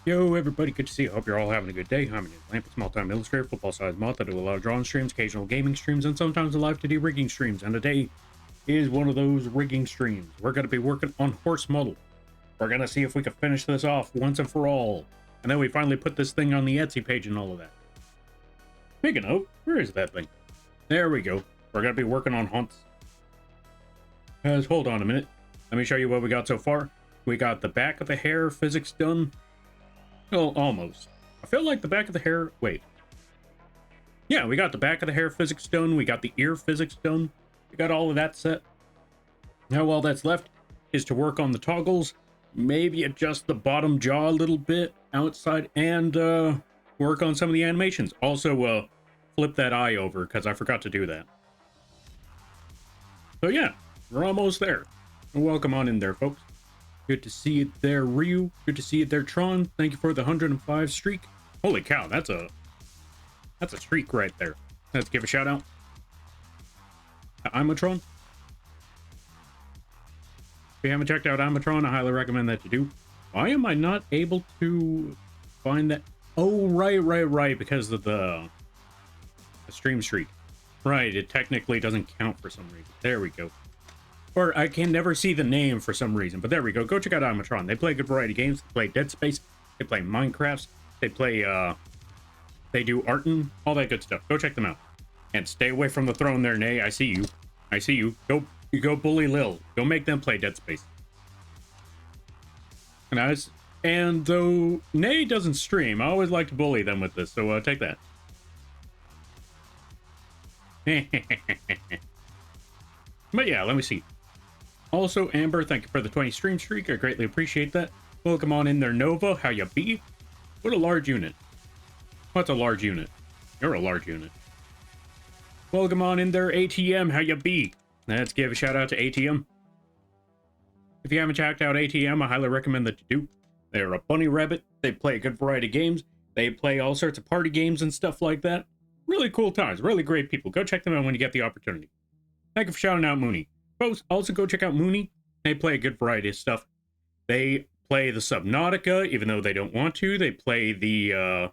Yo, everybody, good to see you. Hope you're all having a good day. I'm Lamp, small-time illustrator, football-sized moth. I do a lot of drawing streams, occasional gaming streams, and sometimes a Live2d Rigging streams. And today is one of those rigging streams. We're going to be working on horse model. We're going to see if we can finish this off once and for all. And then we finally put this thing on the Etsy page and all of that. Speaking of, where is that thing? There we go. We're going to be working on hunts. Hold on a minute. Let me show you what we got so far. We got the back of the hair physics done. Well, almost. I feel like the back of the hair... Wait. Yeah, we got the back of the hair physics done. We got the ear physics done. We got all of that set. Now all that's left is to work on the toggles. Maybe adjust the bottom jaw a little bit outside. And work on some of the animations. Also, flip that eye over because I forgot to do that. So yeah, we're almost there. Welcome on in there, folks. Good to see it there, Ryu. Good to see it there, Tron. Thank you for the 105 streak. Holy cow, that's a streak right there. Let's give a shout out to Imatron. If you haven't checked out Imatron, I highly recommend that you do. Why am I not able to find that? Oh, right, because of the stream streak. Right, it technically doesn't count for some reason. There we go. Or I can never see the name for some reason, but there we go. Go check out Imatron. They play a good variety of games. They play Dead Space. They play Minecraft. They play, they do Arton, all that good stuff. Go check them out. And stay away from the throne there, Nay. I see you. I see you. Go bully Lil. Go make them play Dead Space. And though Nay doesn't stream, I always like to bully them with this, so take that. But yeah, let me see. Also, Amber, thank you for the 20 stream streak. I greatly appreciate that. Welcome on in there, Nova. How ya be? What a large unit. What's a large unit? You're a large unit. Welcome on in there, ATM. How ya be? Let's give a shout out to ATM. If you haven't checked out ATM, I highly recommend that you do. They're a bunny rabbit. They play a good variety of games. They play all sorts of party games and stuff like that. Really cool times. Really great people. Go check them out when you get the opportunity. Thank you for shouting out Mooney. Folks, also go check out Mooney. They play a good variety of stuff. They play the Subnautica, even though they don't want to. They play the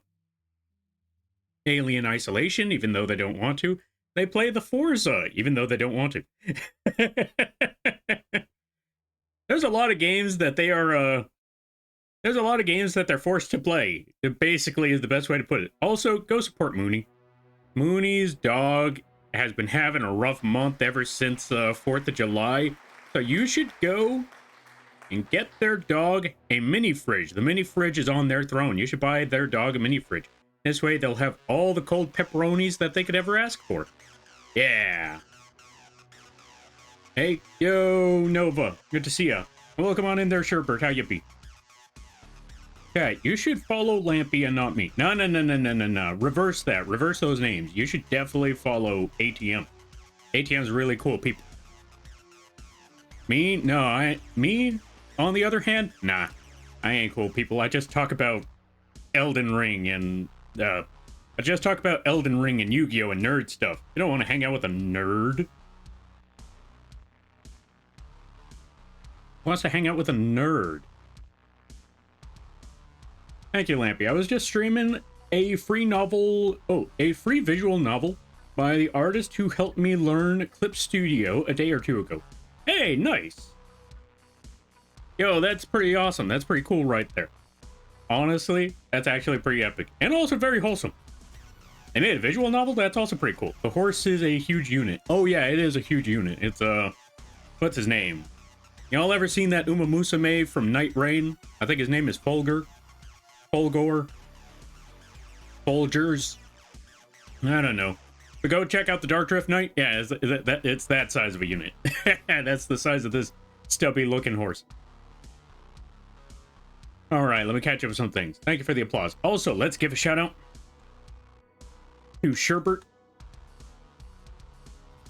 Alien Isolation, even though they don't want to. They play the Forza, even though they don't want to. There's a lot of games that they are... there's a lot of games that they're forced to play. It basically is the best way to put it. Also, go support Mooney. Mooney's dog has been having a rough month ever since 4th of July. So you should go and get their dog a mini fridge. The mini fridge is on their throne. You should buy their dog a mini fridge. This way they'll have all the cold pepperonis that they could ever ask for. Yeah. Hey, yo, Nova. Good to see ya. Welcome on in there, Sherbert. How you be? Okay, you should follow Lampy and not me. No. Reverse that. Reverse those names. You should definitely follow ATM. ATM's really cool people. Me? No, me, on the other hand, nah. I ain't cool people. I just talk about Elden Ring and, Yu-Gi-Oh! And nerd stuff. You don't want to hang out with a nerd. Who wants to hang out with a nerd? Thank you, Lampy. I was just streaming a free novel, a free visual novel by the artist who helped me learn Clip Studio a day or two ago. Hey, nice. Yo, that's pretty awesome. That's pretty cool right there. Honestly, that's actually pretty epic. And also very wholesome. They made a visual novel? That's also pretty cool. The horse is a huge unit. Oh yeah, it is a huge unit. It's, what's his name? Y'all ever seen that Uma Musume from Night Rain? I think his name is Folgers. I don't know. But go check out the Dark Drift Knight. Yeah, it's that size of a unit. That's the size of this stubby looking horse. All right, let me catch up with some things. Thank you for the applause. Also, let's give a shout out to Sherbert.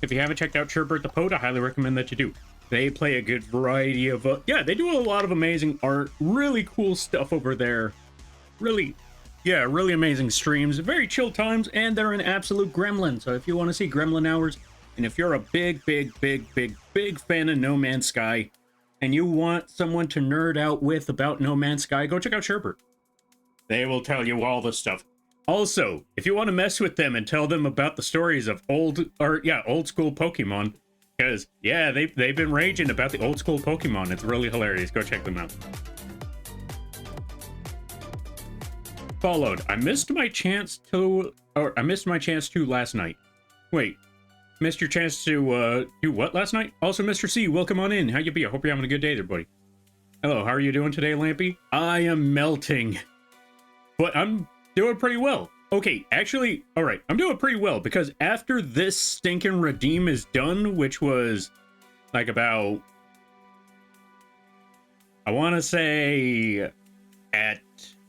If you haven't checked out Sherbert the Poet, I highly recommend that you do. They play a good variety of, yeah, they do a lot of amazing art. Really cool stuff over there. Really amazing streams. Very chill times, and they're an absolute gremlin. So if you want to see gremlin hours, and if you're a big fan of No Man's Sky, and you want someone to nerd out with about No Man's Sky, go check out Sherbert. They will tell you all the stuff. Also, if you want to mess with them and tell them about the stories of old school Pokemon, because yeah, they've been raging about the old school Pokemon. It's really hilarious. Go check them out. Followed. I missed my chance to last night. Wait, missed your chance to do what last night? Also, Mr. C, welcome on in. How you be? I hope you're having a good day there, buddy. Hello, how are you doing today, Lampy? I am melting, but I'm doing pretty well. Okay, actually, all right, I'm doing pretty well because after this stinking redeem is done, which was like about, I want to say at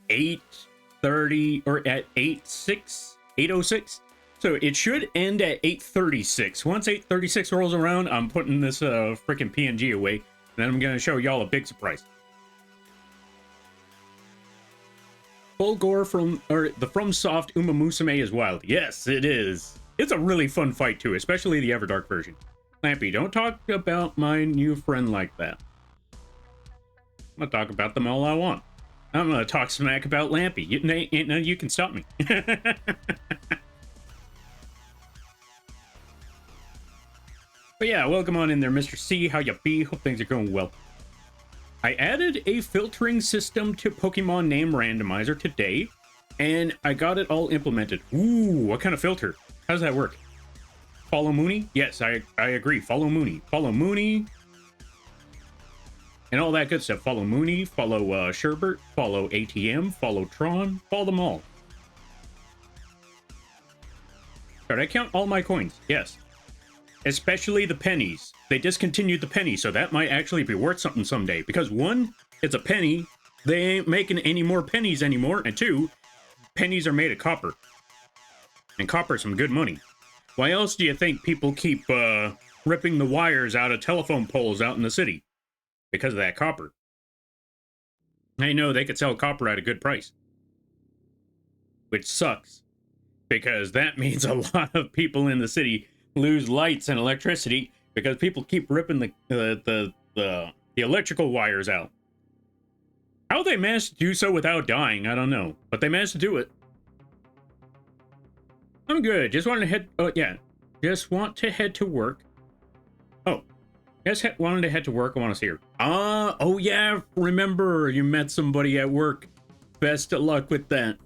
8:30 or at 8:06. So it should end at 8:36. Once 8:36 rolls around, I'm putting this freaking PNG away, and then I'm gonna show y'all a big surprise. Full gore from the FromSoft Uma Musume is wild. Yes, it is. It's a really fun fight too, especially the Everdark version. Lampy, don't talk about my new friend like that. I'm gonna talk about them all I want. I'm gonna talk smack about Lampy. You can stop me. But yeah, welcome on in there, Mr. C. How you be? Hope things are going well. I added a filtering system to Pokemon Name Randomizer today, and I got it all implemented. Ooh, what kind of filter? How does that work? Follow Mooney? Yes, I agree. Follow Mooney. Follow Mooney. And all that good stuff. Follow Mooney, follow Sherbert, follow ATM, follow Tron, follow them all. Did I count all my coins? Yes. Especially the pennies. They discontinued the penny, so that might actually be worth something someday. Because one, it's a penny. They ain't making any more pennies anymore. And two, pennies are made of copper. And copper's some good money. Why else do you think people keep ripping the wires out of telephone poles out in the city? Because of that copper. I know they could sell copper at a good price. Which sucks. Because that means a lot of people in the city lose lights and electricity because people keep ripping the electrical wires out. How they managed to do so without dying, I don't know. But they managed to do it. I'm good. Just wanted to head... Oh, yeah. Just want to head to work. Oh. Just wanted to head to work. I want to see her. Oh yeah. Remember, you met somebody at work. Best of luck with that.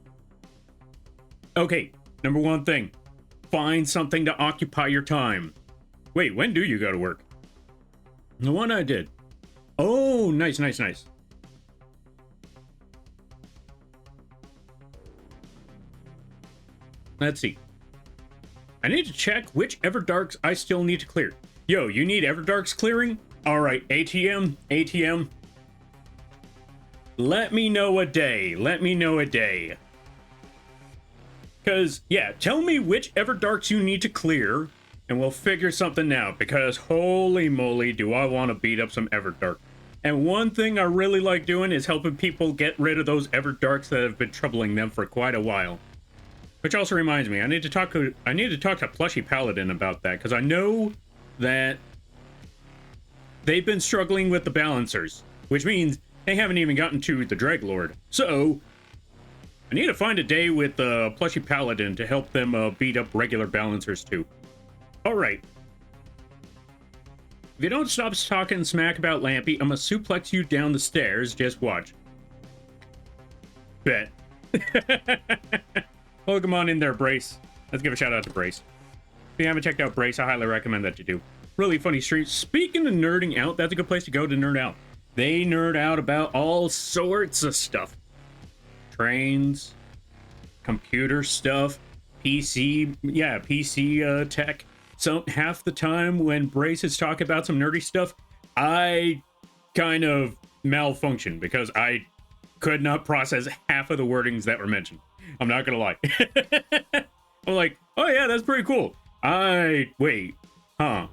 Okay. Number one thing. Find something to occupy your time. Wait, when do you go to work? The one I did. Oh, nice, nice, nice. Let's see. I need to check which Everdarks I still need to clear. Yo, you need Everdarks clearing? Alright, ATM. Let me know a day. Let me know a day. Because, yeah, tell me which Everdarks you need to clear, and we'll figure something out. Because, holy moly, do I want to beat up some Everdark. And one thing I really like doing is helping people get rid of those Everdarks that have been troubling them for quite a while. Which also reminds me, I need to talk to Plushy Paladin about that, because I know that they've been struggling with the balancers, which means they haven't even gotten to the Dreglord. So, I need to find a day with Plushy Paladin to help them beat up regular balancers too. Alright. If you don't stop talking smack about Lampy, I'm gonna suplex you down the stairs. Just watch. Bet. Welcome on in there, Brace. Let's give a shout out to Brace. If you haven't checked out Brace, I highly recommend that you do. Really funny stream. Speaking of nerding out, that's a good place to go to nerd out. They nerd out about all sorts of stuff. Trains, computer stuff, PC tech. So half the time when Brace is talking about some nerdy stuff, I kind of malfunction because I could not process half of the wordings that were mentioned. I'm not gonna lie. I'm like, oh yeah, that's pretty cool. Wait. Huh?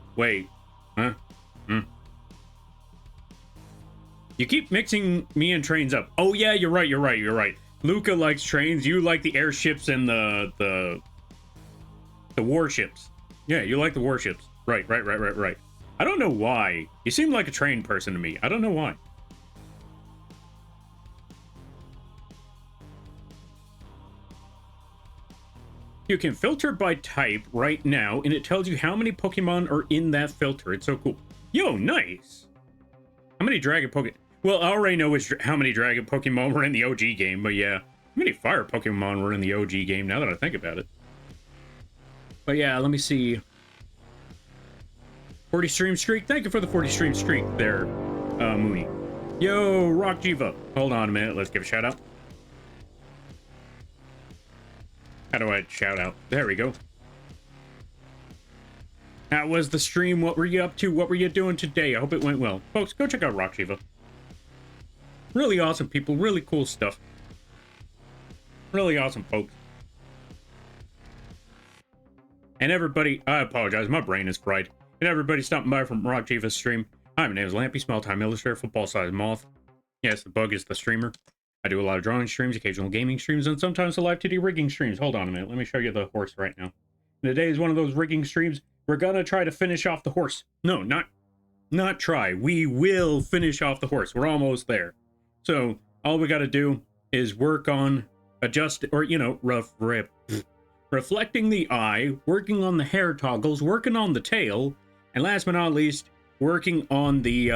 You keep mixing me and trains up. Oh yeah, you're right. Luca likes trains. You like the airships and the warships. Yeah, you like the warships. Right. I don't know why. You seem like a train person to me. I don't know why. You can filter by type right now, and it tells you how many Pokemon are in that filter. It's so cool. Yo, nice. How many Dragon Pokemon? Well, I already know how many Dragon Pokemon were in the OG game, but yeah. How many Fire Pokemon were in the OG game, now that I think about it? But yeah, let me see. 40 stream streak. Thank you for the 40 stream streak there, Mooney. Yo, Rock Jiva. Hold on a minute. Let's give a shout out. How do I shout out? There we go. How was the stream? What were you up to? What were you doing today? I hope it went well. Folks, go check out Rock Jiva. Really awesome people. Really cool stuff. Really awesome folks. And everybody, I apologize. My brain is fried. And everybody stopping by from Rock Jiva's stream. Hi, my name is Lampy, small-time illustrator, football-sized moth. Yes, the bug is the streamer. I do a lot of drawing streams, occasional gaming streams, and sometimes the Live2d Rigging streams. Hold on a minute. Let me show you the horse right now. Today is one of those rigging streams. We're gonna try to finish off the horse. No, not try. We will finish off the horse. We're almost there. So all we gotta do is work on reflecting the eye, working on the hair toggles, working on the tail, and last but not least, working on the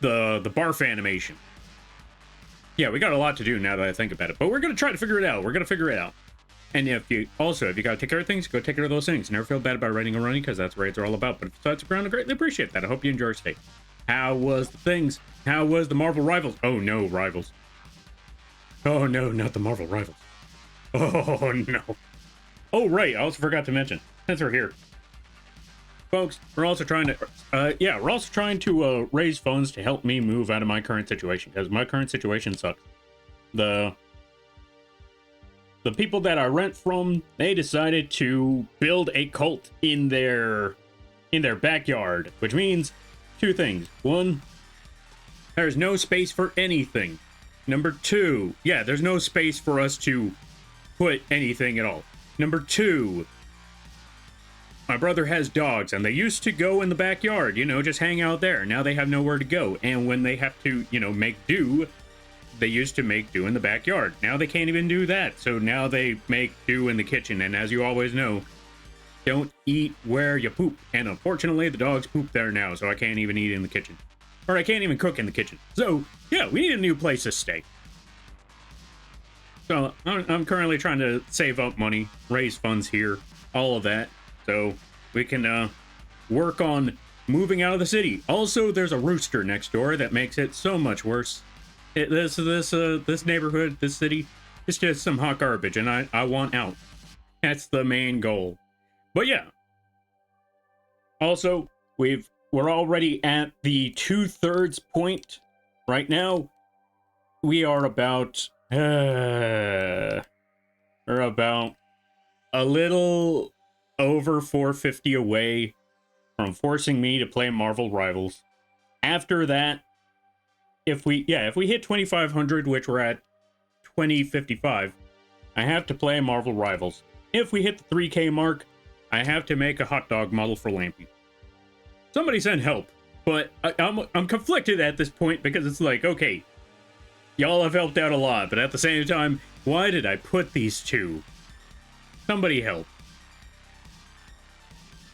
barf animation. Yeah, we got a lot to do now that I think about it, but we're gonna try to figure it out. We're gonna figure it out. And if you gotta take care of things, go take care of those things. Never feel bad about writing and running, because that's what it's all about. But besides the ground, I greatly appreciate that. I hope you enjoy your stay. How was the things? How was the Marvel Rivals? Oh no, Rivals. Oh no, not the Marvel Rivals. Oh no. Oh right, I also forgot to mention, since we're here, folks, we're also trying to raise funds to help me move out of my current situation, because my current situation sucks. The people that I rent from, they decided to build a cult in their backyard, which means two things. One, there's no space for anything. Number two, yeah, there's no space for us to put anything at all. Number two, my brother has dogs, and they used to go in the backyard, just hang out there. Now they have nowhere to go, and when they have to, make do, they used to make do in the backyard. Now they can't even do that, so now they make do in the kitchen, and as you always know, don't eat where you poop. And unfortunately, the dogs poop there now, so I can't even eat in the kitchen. Or I can't even cook in the kitchen. So, yeah, we need a new place to stay. So, I'm currently trying to save up money, raise funds here, all of that, so we can work on moving out of the city. Also, there's a rooster next door that makes it so much worse. This neighborhood, this city, it's just some hot garbage, and I want out. That's the main goal. But yeah. Also, we're already at the 2/3 point right now. We are about we're about a little over 450 away from forcing me to play Marvel Rivals. After that, if we hit 2500, which we're at 2055, I have to play Marvel Rivals. If we hit the 3K mark, I have to make a hot dog model for Lampy. Somebody send help, but I'm conflicted at this point, because it's like, okay, y'all have helped out a lot, but at the same time, why did I put these two? Somebody help.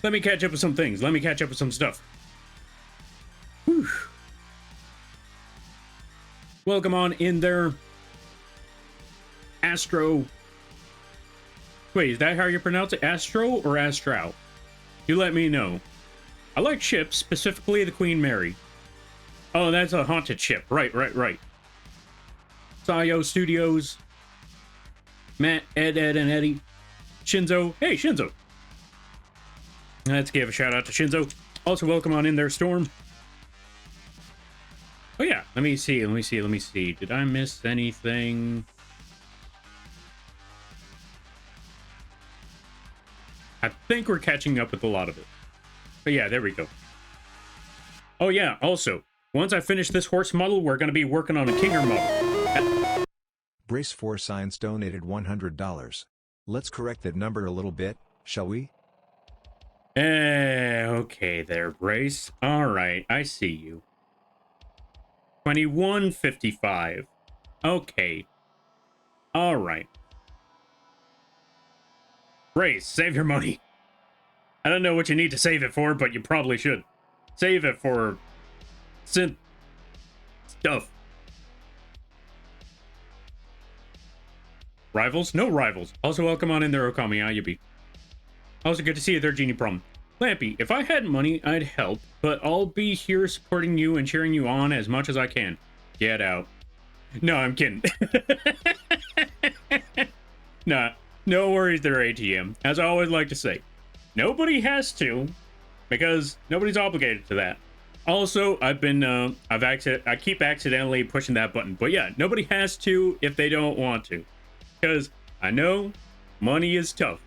Let me catch up with some things. Let me catch up with some stuff. Whew. Welcome on in there, Astro. Wait, is that how you pronounce it? Astro or Astro? You let me know. I like ships, specifically the Queen Mary. Oh, that's a haunted ship. Right. Sayo Studios. Matt, Ed, and Eddie. Shinzo. Hey, Shinzo. Let's give a shout out to Shinzo. Also, welcome on in there, Storm. Oh yeah, let me see. Did I miss anything? I think we're catching up with a lot of it. But yeah, there we go. Oh yeah, also, once I finish this horse model, we're going to be working on a Kinger model. Brace 4 Science donated $100. Let's correct that number a little bit, shall we? Okay there, Brace. Alright, I see you. 2155. Okay. Alright. Race, save your money. I don't know what you need to save it for, but you probably should. Save it for synth stuff. Rivals? No rivals. Also, welcome on in there, Okami. How you be? Also, good to see you there, Genie Prom. Lampy, if I had money, I'd help, but I'll be here supporting you and cheering you on as much as I can. Get out. No, I'm kidding. Nah, no worries there, ATM. As I always like to say, nobody has to, because nobody's obligated to that. Also, I keep accidentally pushing that button, but yeah, nobody has to if they don't want to. Because I know money is tough.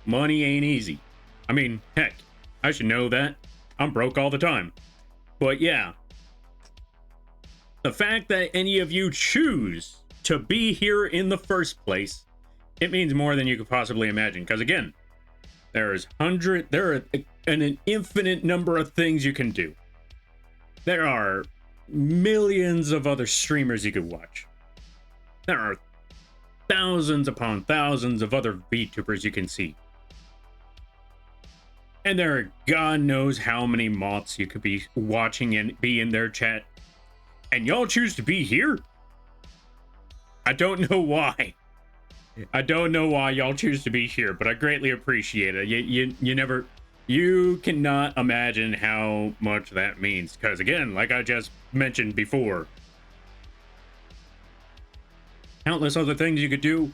Money ain't easy. I mean, heck, I should know that. I'm broke all the time. But yeah, the fact that any of you choose to be here in the first place, it means more than you could possibly imagine. Because again, there are an infinite number of things you can do. There are millions of other streamers you could watch. There are thousands upon thousands of other VTubers you can see. And there are God knows how many mods you could be watching and be in their chat. And y'all choose to be here? I don't know why. I don't know why y'all choose to be here, but I greatly appreciate it. You cannot imagine how much that means. Because again, like I just mentioned before, countless other things you could do,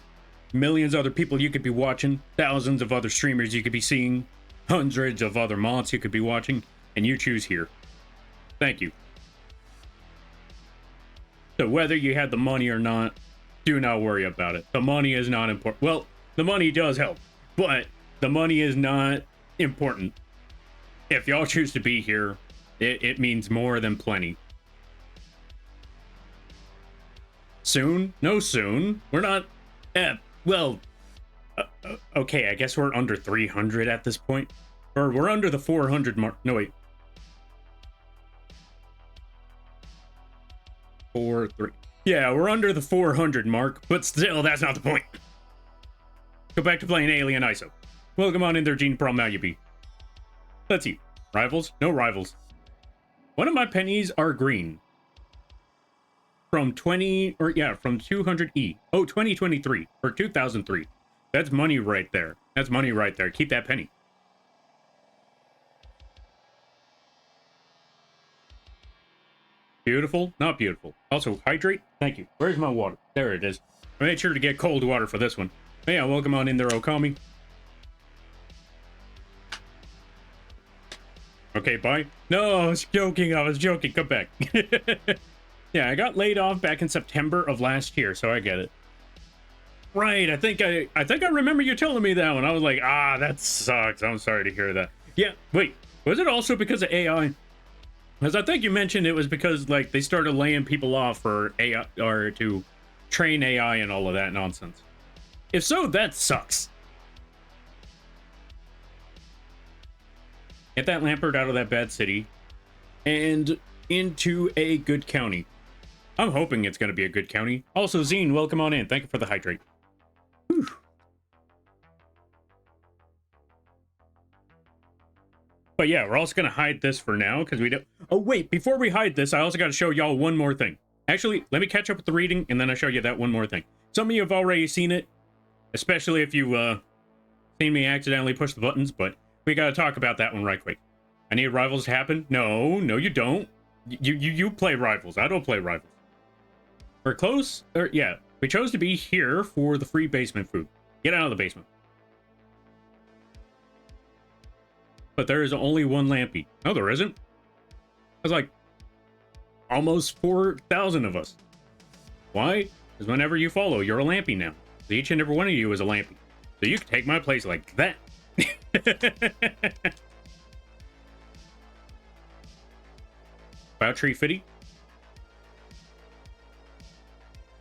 millions of other people you could be watching, thousands of other streamers you could be seeing, hundreds of other mods you could be watching, and you choose here. Thank you. So whether you had the money or not, do not worry about it. The money is not important. Well, the money does help, but the money is not important. If y'all choose to be here, it means more than plenty. Soon? No soon. We're not... okay, I guess we're under 300 at this point. Or we're under the 400 mark. No, wait. 4-3. Yeah, we're under the 400 mark, but still, that's not the point. Go back to playing Alien ISO. Welcome on in there, Gene Prom. Now you be. Let's see. Rivals? No rivals. One of my pennies are green. From 200E. Oh, 2023 or 2003. That's money right there. That's money right there. Keep that penny. Beautiful? Not beautiful. Also, hydrate. Thank you. Where's my water? There it is. I made sure to get cold water for this one. But yeah, welcome on in there, Okami. Okay, bye. No, I was joking. Come back. Yeah, I got laid off back in September of last year, so I get it. Right, I think I remember you telling me that one. I was like, that sucks. I'm sorry to hear that. Yeah, wait, was it also because of AI? Because I think you mentioned it was because, like, they started laying people off for AI, or to train AI and all of that nonsense. If so, that sucks. Get that Lampert out of that bad city and into a good county. I'm hoping it's going to be a good county. Also, Zine, welcome on in. Thank you for the hydrate. Whew. But yeah, we're also going to hide this for now because we don't... Oh, wait, before we hide this, I also got to show y'all one more thing. Actually, let me catch up with the reading, and then I'll show you that one more thing. Some of you have already seen it, especially if you've seen me accidentally push the buttons, but we got to talk about that one right quick. I need Rivals to happen? No, you don't. You play Rivals. I don't play Rivals. We're close. Yeah, we chose to be here for the free basement food. Get out of the basement. But there is only one Lampy. No, there isn't. There's like almost 4,000 of us. Why? Because whenever you follow, you're a Lampy now. So each and every one of you is a Lampy. So you can take my place like that. About Tree Fitty.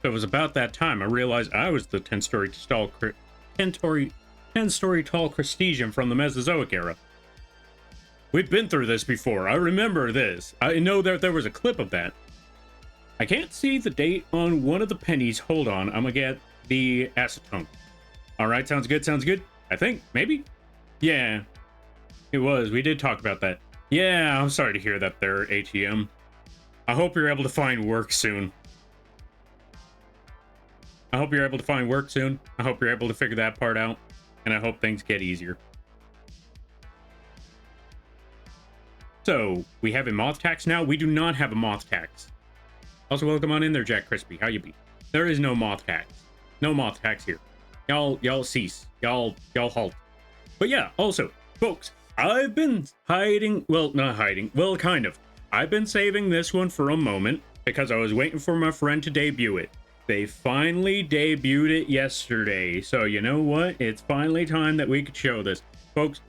So it was about that time I realized I was the 10-story tall crustacean from the Mesozoic era. We've been through this before. I remember this. I know that there was a clip of that. I can't see the date on one of the pennies. Hold on. I'm gonna get the acetone. All right, sounds good. I think, maybe? Yeah, it was. We did talk about that. Yeah, I'm sorry to hear that there, ATM. I hope you're able to find work soon. I hope you're able to find work soon. I hope you're able to figure that part out. And I hope things get easier. So, we have a moth tax now? We do not have a moth tax. Also, welcome on in there, Jack Crispy. How you be? There is no moth tax. No moth tax here. Y'all cease. Y'all halt. But yeah, also, folks, I've been hiding, well, not hiding, well, kind of. I've been saving this one for a moment because I was waiting for my friend to debut it. They finally debuted it yesterday. So you know what? It's finally time that we could show this. Folks,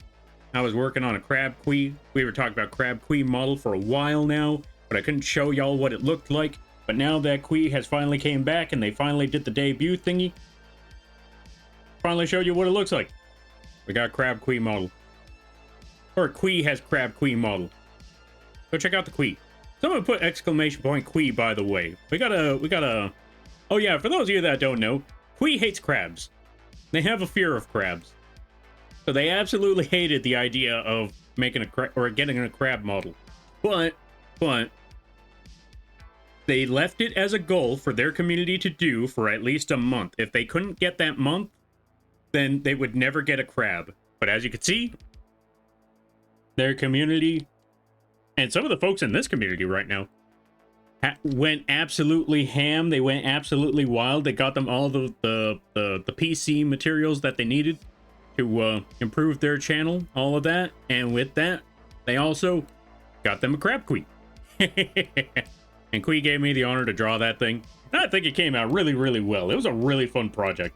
I was working on a crab queen. We were talking about crab queen model for a while now, but I couldn't show y'all what it looked like. But now that queen has finally came back and they finally did the debut thingy, finally showed you what it looks like. We got crab queen model. Or Quee has crab queen model. Go check out the Quee. Someone put exclamation point Quee, by the way. We got a. Oh yeah, for those of you that don't know, Quee hates crabs. They have a fear of crabs. So they absolutely hated the idea of making getting a crab model. But they left it as a goal for their community to do for at least a month. If they couldn't get that month, then they would never get a crab. But as you can see, their community, and some of the folks in this community right now, went absolutely ham. They went absolutely wild. They got them all the PC materials that they needed to improve their channel, all of that. And with that, they also got them a crab queen. And Quee gave me the honor to draw that thing. And I think it came out really, really well. It was a really fun project.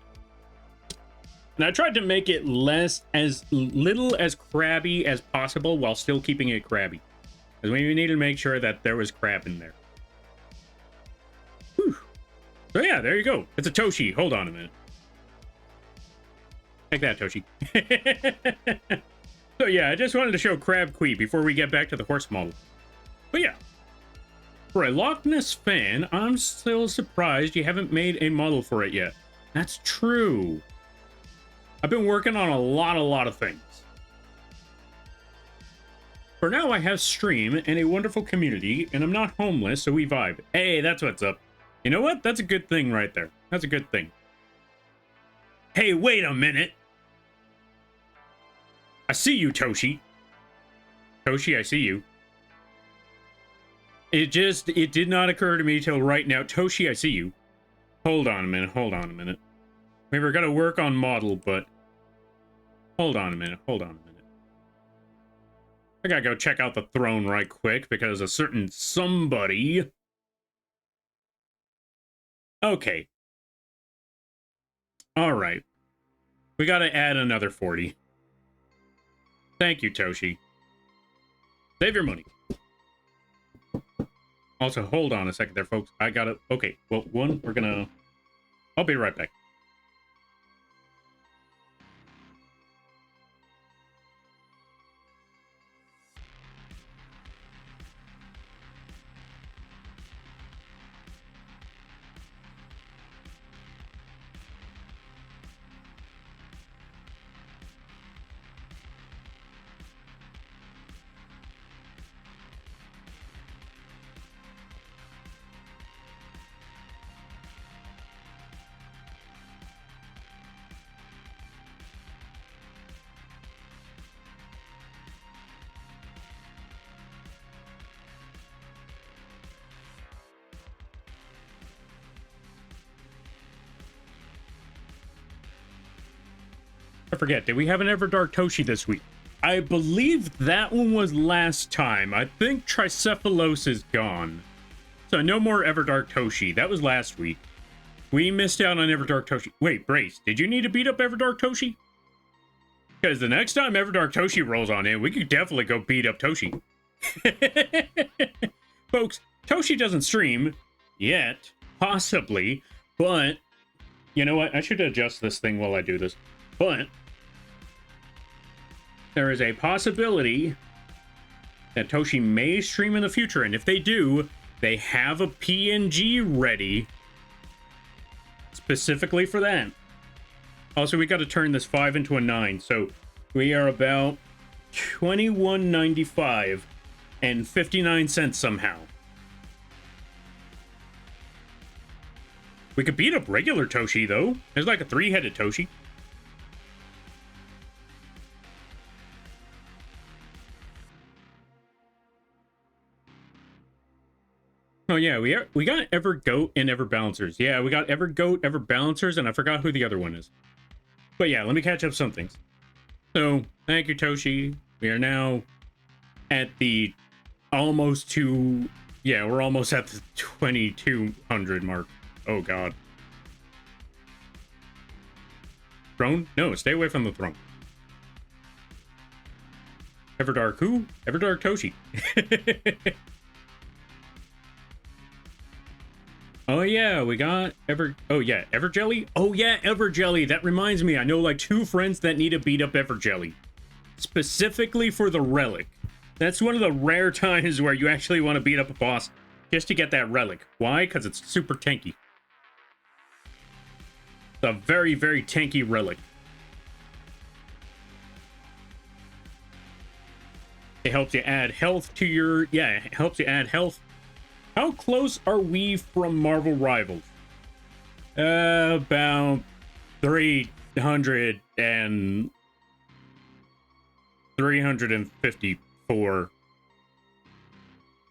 And I tried to make it as little as crabby as possible while still keeping it crabby. Because we needed to make sure that there was crab in there. Whew. So yeah, there you go. It's a Toshi. Hold on a minute. Take that, Toshi. So yeah, I just wanted to show Crab Quee before we get back to the horse model. But yeah, for a Loch Ness fan, I'm still surprised you haven't made a model for it yet. That's true. I've been working on a lot of things. For now, I have stream and a wonderful community, and I'm not homeless, so we vibe. Hey, that's what's up. You know what? That's a good thing right there. That's a good thing. Hey, wait a minute. I see you, Toshi. Toshi, I see you. It did not occur to me till right now. Toshi, I see you. Hold on a minute. We were gonna work on model, but hold on a minute. I gotta go check out the throne right quick because a certain somebody. Okay. All right. We gotta add another 40. Thank you, Toshi. Save your money. Also, hold on a second there, folks. I gotta. Okay. Well, I'll be right back. I forget, did we have an Everdark Toshi this week? I believe that one was last time. I think Tricephalos is gone. So no more Everdark Toshi. That was last week. We missed out on Everdark Toshi. Wait, Brace, did you need to beat up Everdark Toshi? Because the next time Everdark Toshi rolls on in, we could definitely go beat up Toshi. Folks, Toshi doesn't stream yet, possibly, but you know what? I should adjust this thing while I do this. But there is a possibility that Toshi may stream in the future, and if they do, they have a PNG ready specifically for that. Also, we got to turn this 5 into a 9, so we are about 21.95 and 59 cents somehow. We could beat up regular Toshi, though. There's like a 3-headed Toshi. Oh, yeah, we got Ever Goat and Ever Balancers. Yeah, we got Ever Goat, Ever Balancers, and I forgot who the other one is. But yeah, let me catch up some things. So, thank you, Toshi. We are now at the almost to... Yeah, we're almost at the 2200 mark. Oh, God. Throne? No, stay away from the throne. Everdark who? Everdark Toshi. Oh yeah, we got Oh yeah, Everjelly? Oh yeah, Everjelly. That reminds me, I know like 2 friends that need to beat up Everjelly. Specifically for the relic. That's one of the rare times where you actually want to beat up a boss just to get that relic. Why? Because it's super tanky. It's a very, very tanky relic. It helps you add health to your... Yeah, it helps you add health. How close are we from Marvel Rivals? About 354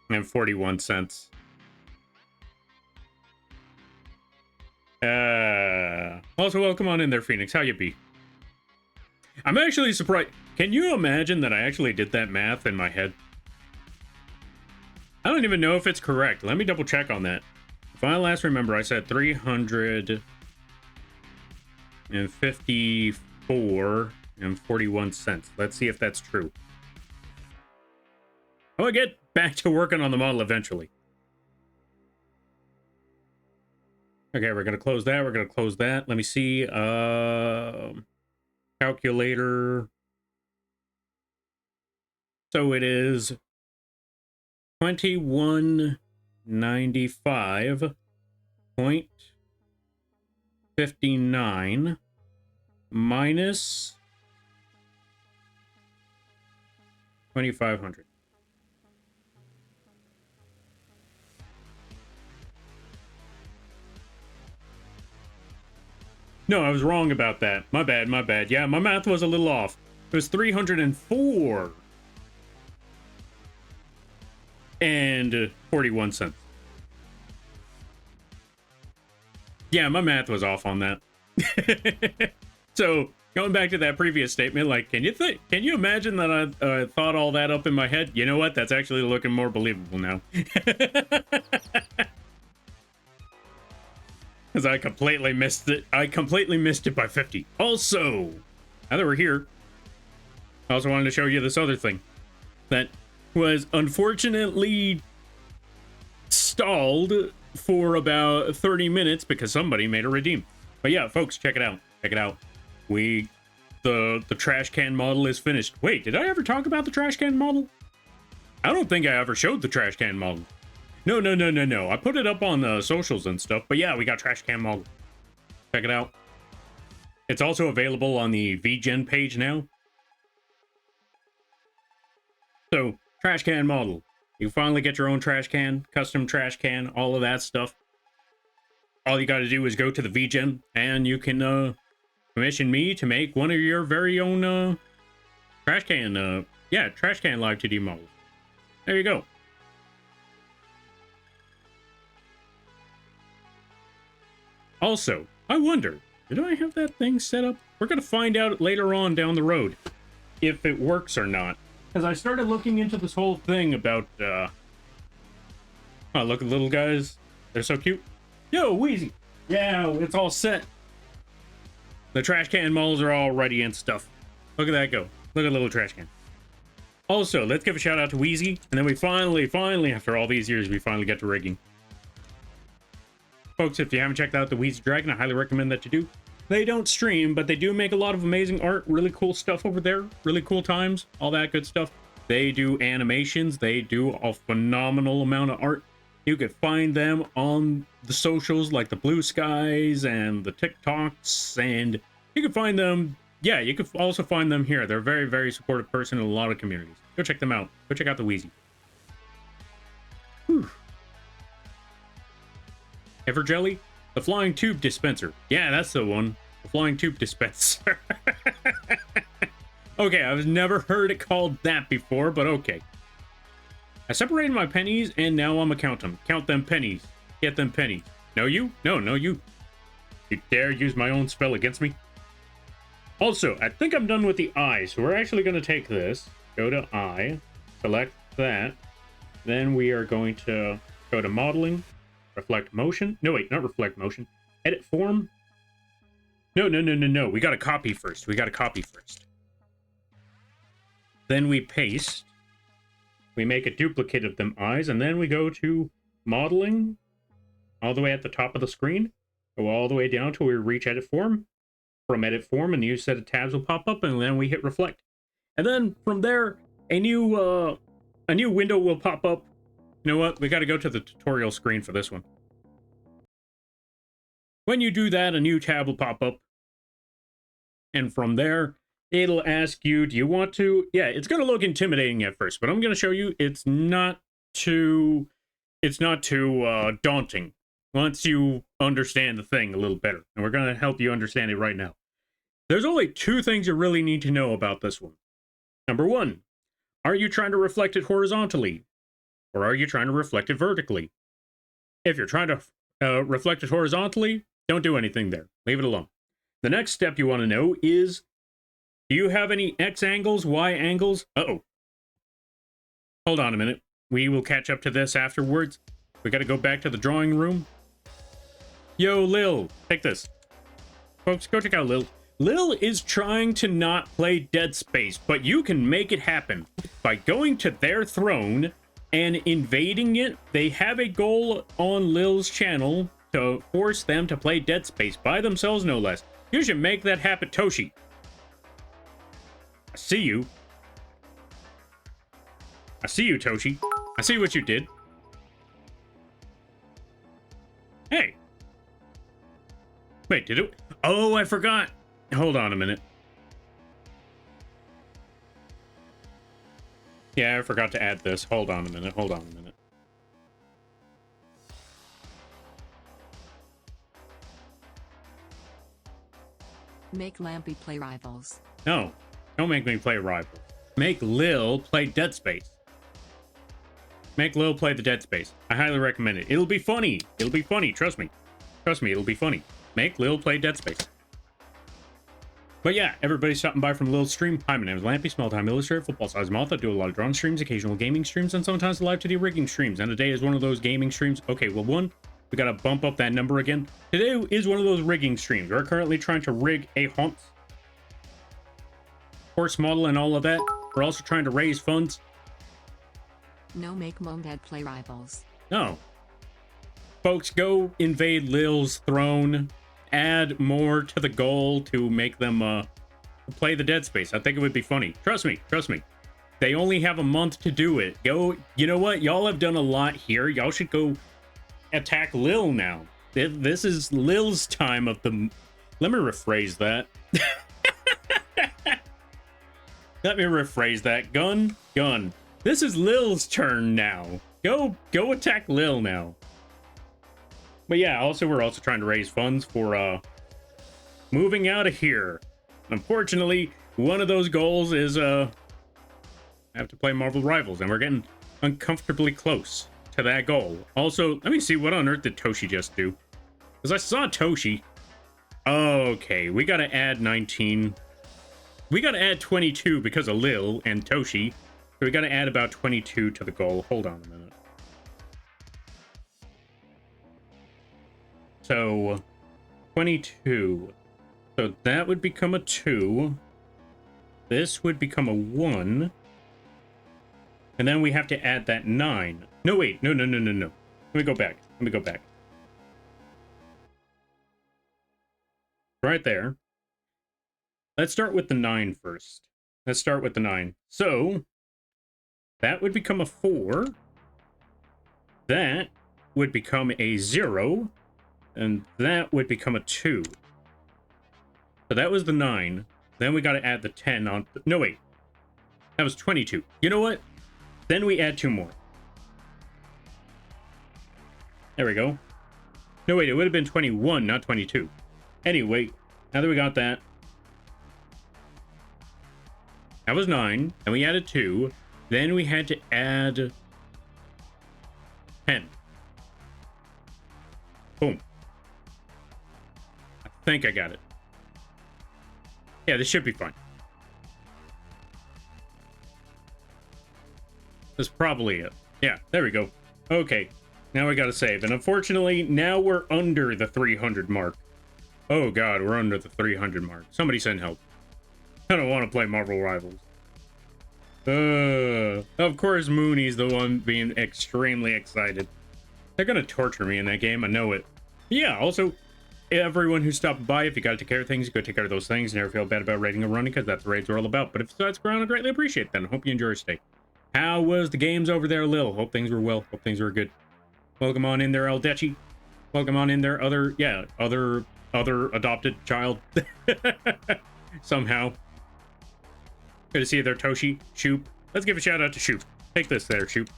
and 41 cents. Also, welcome on in there, Phoenix. How you be? I'm actually surprised. Can you imagine that I actually did that math in my head? I don't even know if it's correct. Let me double check on that. If I last remember, I said 354 and 41 cents. Let's see if that's true. I'll get back to working on the model eventually. Okay, we're going to close that. We're going to close that. Let me see. Calculator. So it is 2195.59 minus 2500. No, I was wrong about that. My bad, my bad. Yeah, my math was a little off. It was 304 and 41 cents. Yeah, my math was off on that. So, going back to that previous statement, like, can you imagine that I thought all that up in my head? You know what? That's actually looking more believable now. Because I completely missed it. I completely missed it by 50. Also, now that we're here, I also wanted to show you this other thing that was unfortunately stalled for about 30 minutes because somebody made a redeem. But yeah, folks, check it out. Check it out. The trash can model is finished. Wait, did I ever talk about the trash can model? I don't think I ever showed the trash can model. No. I put it up on the socials and stuff. But yeah, we got trash can model. Check it out. It's also available on the vgen page now. So, trash can model. You finally get your own trash can, custom trash can, all of that stuff. All you got to do is go to the vgen, and you can commission me to make one of your very own trash can, trash can Live2d models. There you go. Also, I wonder, did I have that thing set up? We're going to find out later on down the road if it works or not. Because I started looking into this whole thing about, oh, look at little guys. They're so cute. Yo, Wheezy. Yeah, it's all set. The trash can models are all ready and stuff. Look at that go. Look at little trash can. Also, let's give a shout out to Wheezy. And then we finally, after all these years, we finally get to rigging. Folks, if you haven't checked out the Wheezy Dragon, I highly recommend that you do. They don't stream, but they do make a lot of amazing art, really cool stuff over there, really cool times, all that good stuff. They do animations, they do a phenomenal amount of art. You can find them on the socials like the Blue Skies and the TikToks, and You can find them, yeah, you can also find them here. They're a very, very supportive person in a lot of communities. Go check them out. Go check out the Wheezy. Whew. Everjelly? The flying tube dispenser. Yeah, that's the one. The flying tube dispenser. Okay, I've never heard it called that before, but okay. I separated my pennies, and now I'm gonna count them. Count them pennies. Get them pennies. No you? No, no you. You dare use my own spell against me? Also, I think I'm done with the eye, so we're actually gonna take this, go to eye, select that, then we are going to go to modeling, reflect motion. No, wait, not reflect motion. Edit form. No. We gotta copy first. Then we paste. We make a duplicate of them eyes, and then we go to modeling, all the way at the top of the screen. Go all the way down till we reach edit form. From edit form, a new set of tabs will pop up, and then we hit reflect. And then from there, a new window will pop up. You know what? We got to go to the tutorial screen for this one. When you do that, a new tab will pop up. And from there, it'll ask you, do you want to? Yeah, it's going to look intimidating at first, but I'm going to show you it's not too daunting once you understand the thing a little better. And we're going to help you understand it right now. There's only two things you really need to know about this one. Number one, are you trying to reflect it horizontally? Or are you trying to reflect it vertically? If you're trying to reflect it horizontally, don't do anything there. Leave it alone. The next step you want to know is, do you have any X angles, Y angles? Uh-oh. Hold on a minute. We will catch up to this afterwards. We got to go back to the drawing room. Yo, Lil, take this. Folks, go check out Lil. Lil is trying to not play Dead Space, but you can make it happen by going to their throne and invading it. They have a goal on Lil's channel to force them to play Dead Space by themselves, no less. You should make that happen, Toshi. I see you. I see you, Toshi. I see what you did. Hey. Wait, did it? Oh, I forgot. Hold on a minute. Yeah, I forgot to add this. Hold on a minute. Make Lampy play Rivals. No, don't make me play Rivals. Make Lil play Dead Space. Make Lil play the Dead Space. I highly recommend it. It'll be funny. Trust me. It'll be funny. Make Lil play Dead Space. But yeah, everybody's stopping by from Lil's stream. Hi, my name is Lampy, small time illustrator, football size moth. I do a lot of drawing streams, occasional gaming streams, and sometimes Live2d Rigging streams. And today is one of those gaming streams. Okay, well, one, we gotta bump up that number again. Today is one of those rigging streams. We're currently trying to rig a horse model and all of that. We're also trying to raise funds. No, make Momdad play Rivals. No. Folks, go invade Lil's throne. Add more to the goal to make them play the Dead Space. I think it would be funny. Trust me. They only have a month to do it. Go, you know what? Y'all have done a lot here. Y'all should go attack Lil now. This is Lil's time of the... Let me rephrase that. Gun. This is Lil's turn now. Go attack Lil now. But yeah, we're also trying to raise funds for moving out of here. Unfortunately, one of those goals is I have to play Marvel Rivals, and we're getting uncomfortably close to that goal. Also, let me see, what on earth did Toshi just do? Because I saw Toshi. Okay, we gotta add 19. We gotta add 22 because of Lil and Toshi. So we gotta add about 22 to the goal. Hold on a minute. So, 22. So that would become a 2. This would become a 1. And then we have to add that 9. No, wait. No. Let me go back. Right there. Let's start with the 9 first. So, that would become a 4. That would become a 0. And that would become a 2. So that was the 9. Then we got to add the 10 on. No, wait. That was 22. You know what? Then we add 2 more. There we go. No, wait. It would have been 21, not 22. Anyway, now that we got that. That was 9. And we added 2. Then we had to add 10. Boom. I think I got it. Yeah, this should be fine. That's probably it. Yeah, there we go. Okay, now we gotta save. And unfortunately, now we're under the 300 mark. Oh god, we're under the 300 mark. Somebody send help. I don't want to play Marvel Rivals. Of course Mooney's the one being extremely excited. They're gonna torture me in that game, I know it. Yeah, also, everyone who stopped by, if you gotta take care of things, go take care of those things. Never feel bad about raiding or running, because that's what raids are all about. But if that's ground, I greatly appreciate that. Hope you enjoy your stay. How was the games over there, Lil? Hope things were well. Hope things were good. Welcome on in there, El Dechi. Welcome on in there, other adopted child. Somehow. Good to see you there, Toshi. Shoop. Let's give a shout out to Shoop. Take this there, Shoop.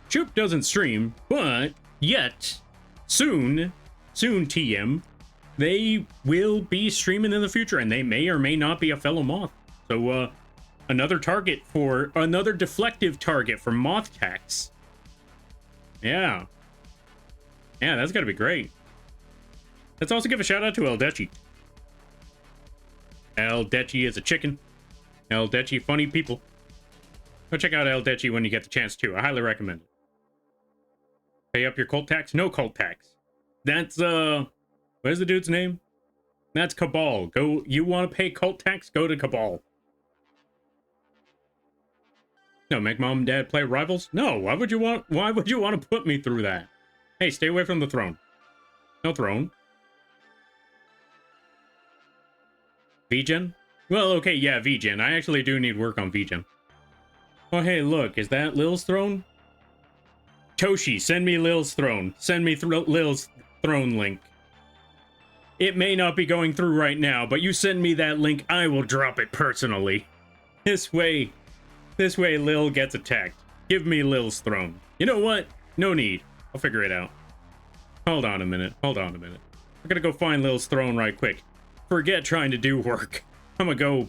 Shoop doesn't stream, but yet, soon TM, they will be streaming in the future, and they may or may not be a fellow moth. So, another deflective target for Moth Tax. Yeah. Yeah, that's gotta be great. Let's also give a shout out to El Dechi. El Dechi is a chicken. El Dechi, funny people. Go check out El Dechi when you get the chance too. I highly recommend it. Pay up your cult tax? No cult tax. That's, where's the dude's name? That's Cabal. Go, you want to pay cult tax? Go to Cabal. No, make mom and dad play Rivals? No, why would you want to put me through that? Hey, stay away from the throne. No throne. vgen? Well, okay, yeah, vgen. I actually do need work on vgen. Oh, hey, look, is that Lil's throne? Toshi, send me Lil's throne. Send me Lil's throne link. It may not be going through right now, but you send me that link, I will drop it personally. This way Lil gets attacked. Give me Lil's throne. You know what? No need. I'll figure it out. Hold on a minute. I'm gonna go find Lil's throne right quick. Forget trying to do work. I'm gonna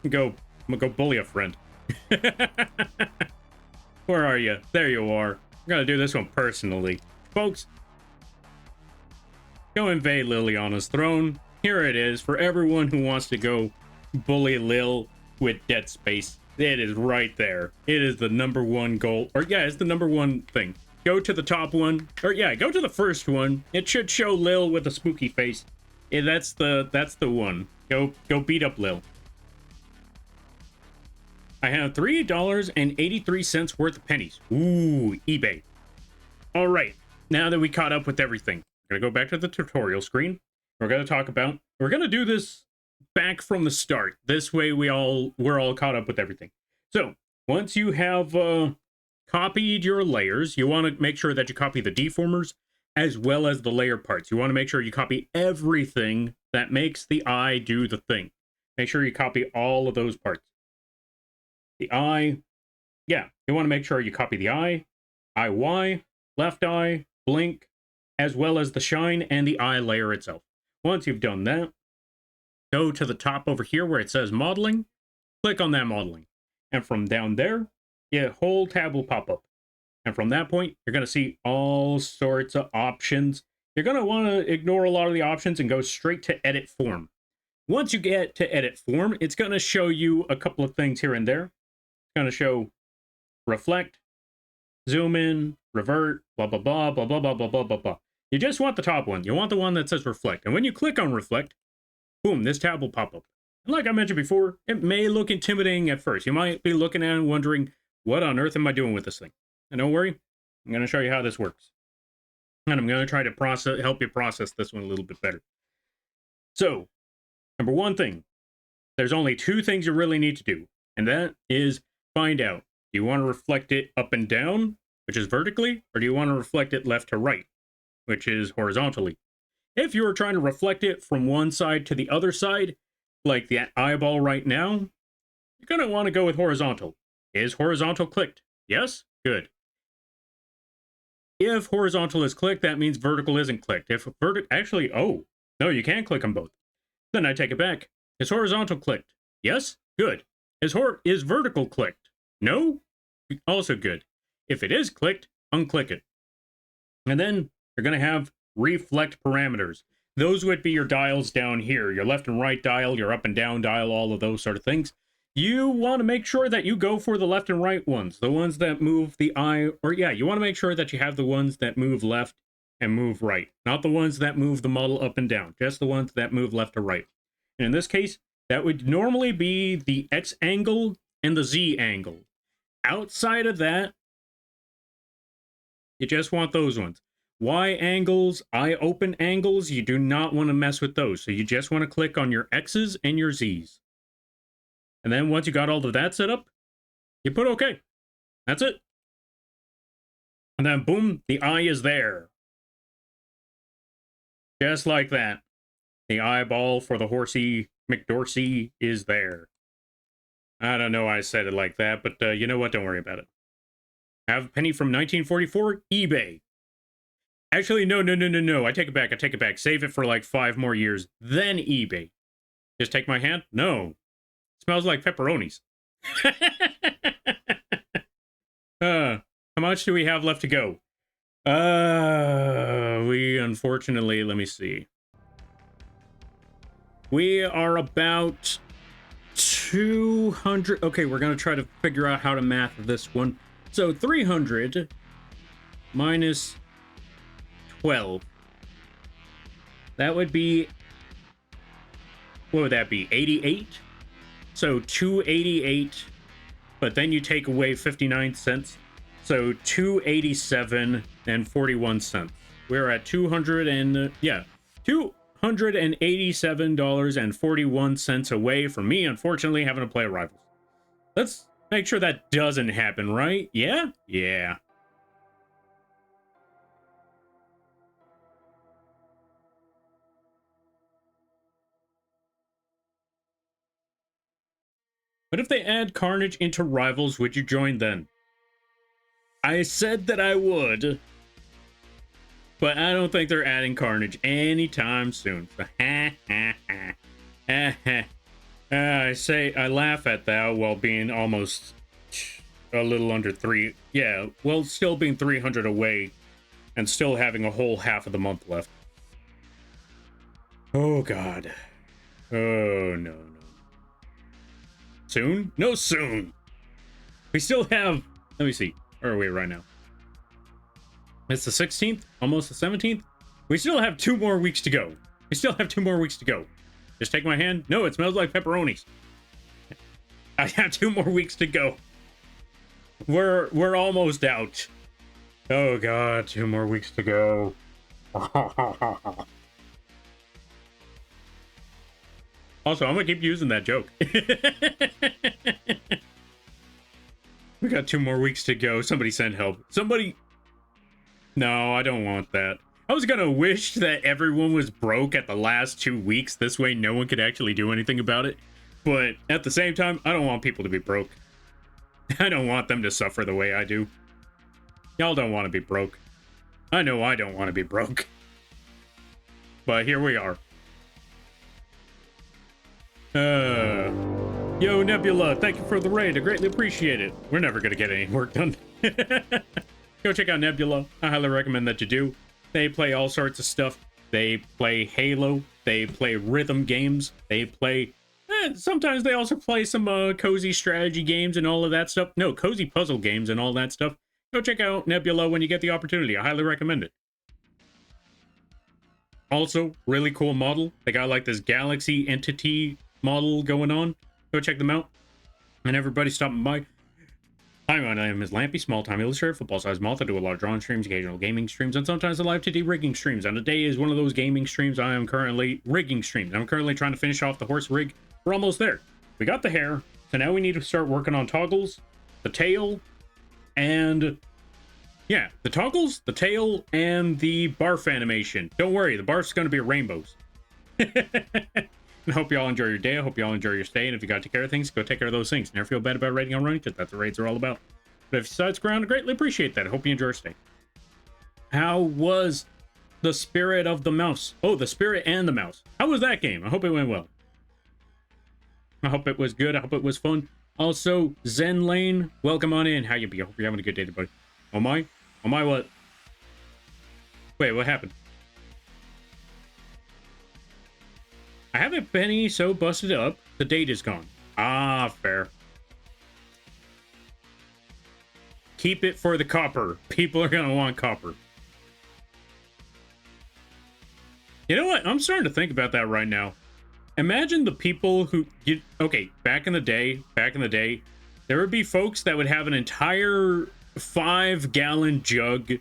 go bully a friend. Where are you? There you are. I'm gonna do this one personally. Folks, go invade Liliana's throne. Here it is for everyone who wants to go bully Lil with Dead Space. It is right there. It is the #1 goal. Or yeah, it's the #1 thing. Go to the top one. Or yeah, go to the first one. It should show Lil with a spooky face. Yeah, that's the one. Go beat up Lil. I have $3.83 worth of pennies. Ooh, eBay. All right, now that we caught up with everything, I'm gonna go back to the tutorial screen. We're gonna do this back from the start. This way we're all caught up with everything. So once you have copied your layers, you want to make sure that you copy the deformers as well as the layer parts. You want to make sure you copy everything that makes the eye do the thing. Make sure you copy all of those parts. The eye, yeah, you want to make sure you copy the eye, IY, left eye, blink, as well as the shine and the eye layer itself. Once you've done that, go to the top over here where it says modeling, click on that modeling. And from down there, your whole tab will pop up. And from that point, you're going to see all sorts of options. You're going to want to ignore a lot of the options and go straight to edit form. Once you get to edit form, it's going to show you a couple of things here and there. It's going to show reflect, zoom in, revert, blah, blah, blah, blah, blah, blah, blah, blah, blah, blah. You just want the top one. You want the one that says reflect. And when you click on reflect, boom, this tab will pop up. And like I mentioned before, it may look intimidating at first. You might be looking at it and wondering, what on earth am I doing with this thing? And don't worry, I'm going to show you how this works. And I'm going to try to help you process this one a little bit better. So, number one thing, there's only 2 things you really need to do. And that is find out, do you want to reflect it up and down, which is vertically, or do you want to reflect it left to right, which is horizontally? If you were trying to reflect it from one side to the other side, like the eyeball right now, you're going to want to go with horizontal. Is horizontal clicked? Yes? Good. If horizontal is clicked, that means vertical isn't clicked. If actually, oh, no, you can click them both. Then I take it back. Is horizontal clicked? Yes? Good. Is vertical clicked? No? Also good. If it is clicked, unclick it. And then you're going to have reflect parameters. Those would be your dials down here, your left and right dial, your up and down dial, all of those sort of things. You want to make sure that you go for the left and right ones, the ones that move the eye, or yeah, you want to make sure that you have the ones that move left and move right, not the ones that move the model up and down, just the ones that move left to right. And in this case, that would normally be the X angle and the Z angle. Outside of that, you just want those ones. Y angles, eye open angles, you do not want to mess with those. So you just want to click on your X's and your Z's. And then once you got all of that set up, you put OK. That's it. And then boom, the eye is there. Just like that. The eyeball for the horsey McDorsey is there. I don't know why I said it like that, but you know what? Don't worry about it. I have a penny from 1944, eBay. Actually, no. I take it back. Save it for like 5 more years, then eBay. Just take my hand? No. Smells like pepperonis. How much do we have left to go? We unfortunately, let me see. We are about 200. Okay, we're going to try to figure out how to math this one. So 300 minus 12. That would be, what would that be? 88? So 288, but then you take away 59 cents. So 287 and 41 cents. We're at $287.41 away from me, unfortunately, having to play Rivals. Let's make sure that doesn't happen, right? Yeah? Yeah. But if they add Carnage into Rivals, would you join then? I said that I would, but I don't think they're adding Carnage anytime soon. I laugh at that while being almost a little under 3. Yeah, well, still being 300 away and still having a whole half of the month left. Oh, God. Oh, no. Soon? No, soon. We still have, let me see. Where are we right now? It's the 16th, almost the 17th. We still have 2 more weeks to go. Just take my hand. No, it smells like pepperonis. I have 2 more weeks to go. We're almost out. Oh God, 2 more weeks to go. Also, I'm gonna keep using that joke. We got 2 more weeks to go. Somebody send help. Somebody. No, I don't want that. I was gonna wish that everyone was broke at the last 2 weeks. This way no one could actually do anything about it. But at the same time, I don't want people to be broke. I don't want them to suffer the way I do. Y'all don't want to be broke. I know I don't want to be broke. But here we are. Yo, Nebula, thank you for the raid. I greatly appreciate it. We're never going to get any work done. Go check out Nebula. I highly recommend that you do. They play all sorts of stuff. They play Halo. They play rhythm games. They play... sometimes they also play some cozy strategy games and all of that stuff. No, cozy puzzle games and all that stuff. Go check out Nebula when you get the opportunity. I highly recommend it. Also, really cool model. They got like this Galaxy Entity model going on. Go check them out. And everybody stopping by. Hi, my name is Lampy, small-time illustrator, football-sized moth. I do a lot of drawing streams, occasional gaming streams, and sometimes the Live2d Rigging streams. And today is one of those gaming streams. I am currently rigging streams. I'm currently trying to finish off the horse rig. We're almost there. We got the hair, so now we need to start working on toggles, the tail, and Yeah, the toggles, the tail, and the barf animation. Don't worry, the barf's going to be rainbows. I hope you all enjoy your day. I hope you all enjoy your stay. And if you got to take care of things, go take care of those things. Never feel bad about raiding on running, because that's what raids are all about. But if you side ground, I greatly appreciate that. I hope you enjoy your stay. How was the Spirit of the Mouse? Oh, the Spirit and the Mouse. How was that game? I hope it went well. I hope it was good. I hope it was fun. Also, Zen Lane, welcome on in. How you be? I hope you're having a good day, buddy. Oh my? Oh my, what? Wait, what happened? I have a penny so busted up, the date is gone. Ah, fair. Keep it for the copper. People are gonna want copper. You know what? I'm starting to think about that right now. Imagine the people who... Okay, back in the day, there would be folks that would have an entire 5-gallon jug,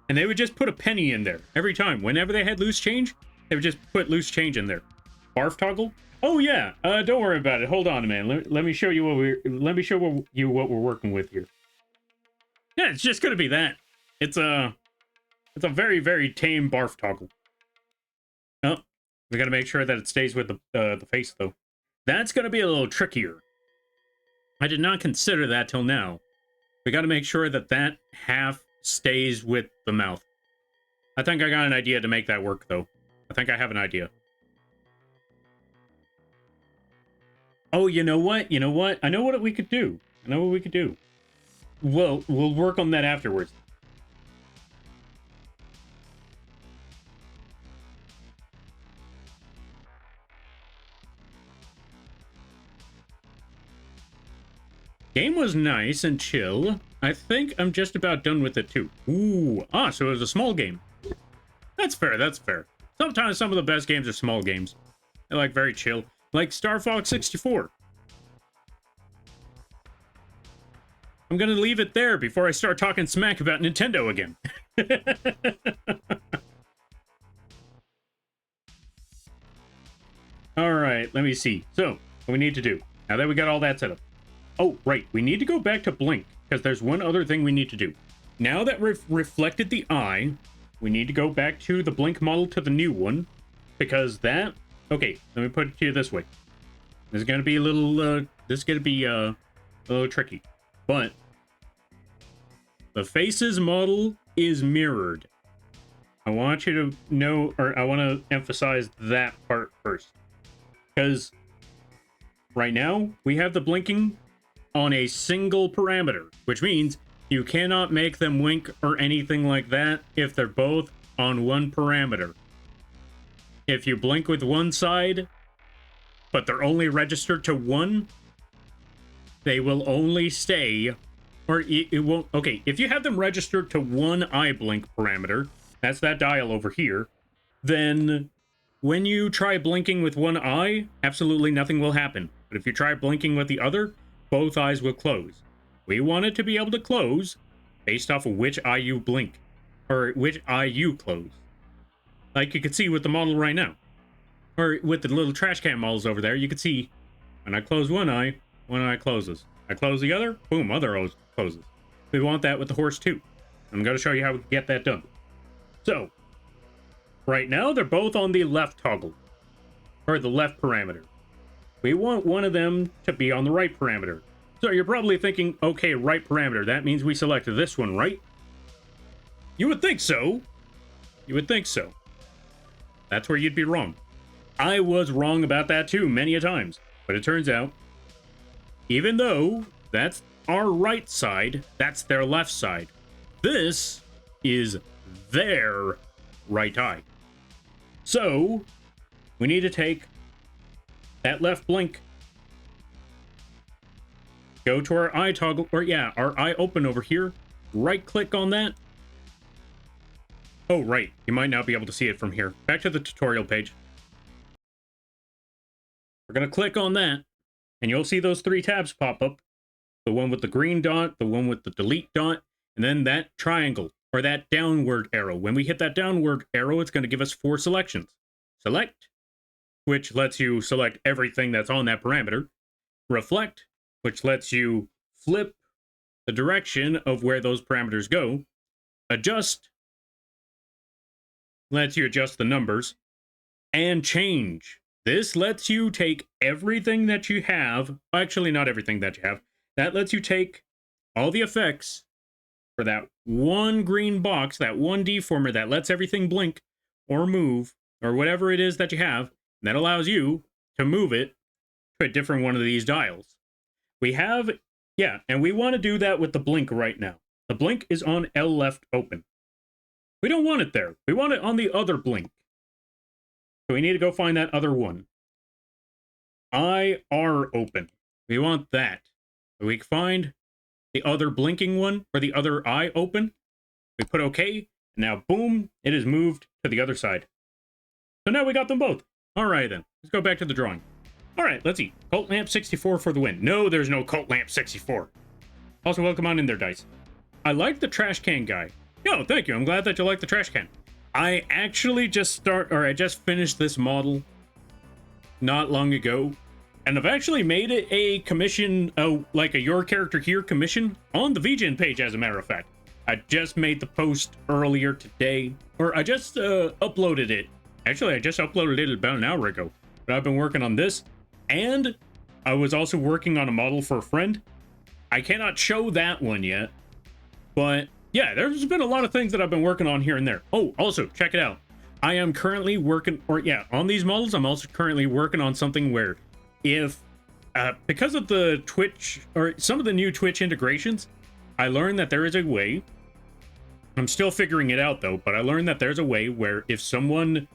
and they would just put a penny in there every time. Whenever they had loose change, they would just put loose change in there. Barf toggle? Oh yeah. Don't worry about it. Hold on, man. Let me show you what we're working with here. Yeah, it's just gonna be that. It's a very, very tame barf toggle. Oh, we gotta make sure that it stays with the face though. That's gonna be a little trickier. I did not consider that till now. We gotta make sure that that half stays with the mouth. I think I got an idea to make that work though. I think I have an idea. Oh, you know what? You know what? I know what we could do. I know what we could do. Well, we'll work on that afterwards. Game was nice and chill. I think I'm just about done with it too. Ooh, so it was a small game. That's fair, that's fair. Sometimes some of the best games are small games. They're like very chill. Like Star Fox 64. I'm gonna leave it there before I start talking smack about Nintendo again. Alright, let me see. So, what we need to do, now that we got all that set up. Oh, right, we need to go back to Blink, because there's one other thing we need to do. Now that we've reflected the eye, we need to go back to the Blink model to the new one, because that... Okay, let me put it to you this way. This is going to be a little, a little tricky. But, the faces model is mirrored. I want you to know, or I want to emphasize that part first. Because, right now, we have the blinking on a single parameter, which means you cannot make them wink or anything like that if they're both on one parameter. If you blink with one side, but they're only registered to one, they will only stay, or it won't... Okay, if you have them registered to one eye blink parameter, that's that dial over here, then when you try blinking with one eye, absolutely nothing will happen. But if you try blinking with the other, both eyes will close. We want it to be able to close based off of which eye you blink, or which eye you close. Like you can see with the model right now, or with the little trash can models over there, you can see when I close one eye closes. I close the other, boom, other eye closes. We want that with the horse too. I'm going to show you how we can get that done. So, right now they're both on the left toggle, or the left parameter. We want one of them to be on the right parameter. So you're probably thinking, okay, right parameter, that means we selected this one, right? You would think so. You would think so. That's where you'd be wrong. I was wrong about that too, many a times. But it turns out, even though that's our right side, that's their left side. This is their right eye. So, we need to take that left blink, go to our eye toggle, or yeah, our eye open over here, right click on that. Oh, right, you might not be able to see it from here. Back to the tutorial page. We're gonna click on that, and you'll see those three tabs pop up. The one with the green dot, the one with the delete dot, and then that triangle, or that downward arrow. When we hit that downward arrow, it's gonna give us 4 selections. Select, which lets you select everything that's on that parameter. Reflect, which lets you flip the direction of where those parameters go. Adjust lets you adjust the numbers, and change. This lets you take everything that you have, actually not everything that you have, that lets you take all the effects for that one green box, that one deformer that lets everything blink or move, or whatever it is that you have, that allows you to move it to a different one of these dials. We have, yeah, and we want to do that with the blink right now. The blink is on L left open. We don't want it there. We want it on the other blink. So we need to go find that other one. IR open. We want that. We find the other blinking one, or the other eye open. We put OK. And now, boom, it is moved to the other side. So now we got them both. All right, then. Let's go back to the drawing. All right, let's see. Cult Lamp 64 for the win. No, there's no Cult Lamp 64. Also, welcome on in there, Dice. I like the trash can guy. Yo, thank you. I'm glad that you like the trash can. I actually just finished this model not long ago, and I've actually made it a commission, like a Your Character Here commission on the vgen page, as a matter of fact. I just made the post earlier today, or I just uploaded it. Actually, I just uploaded it about an hour ago, but I've been working on this, and I was also working on a model for a friend. I cannot show that one yet, but yeah, there's been a lot of things that I've been working on here and there. Oh, also, check it out. I am currently working, on these models, I'm also currently working on something where if, because of the Twitch, or some of the new Twitch integrations, I learned that there is a way, I'm still figuring it out though, but I learned that there's a way where if someone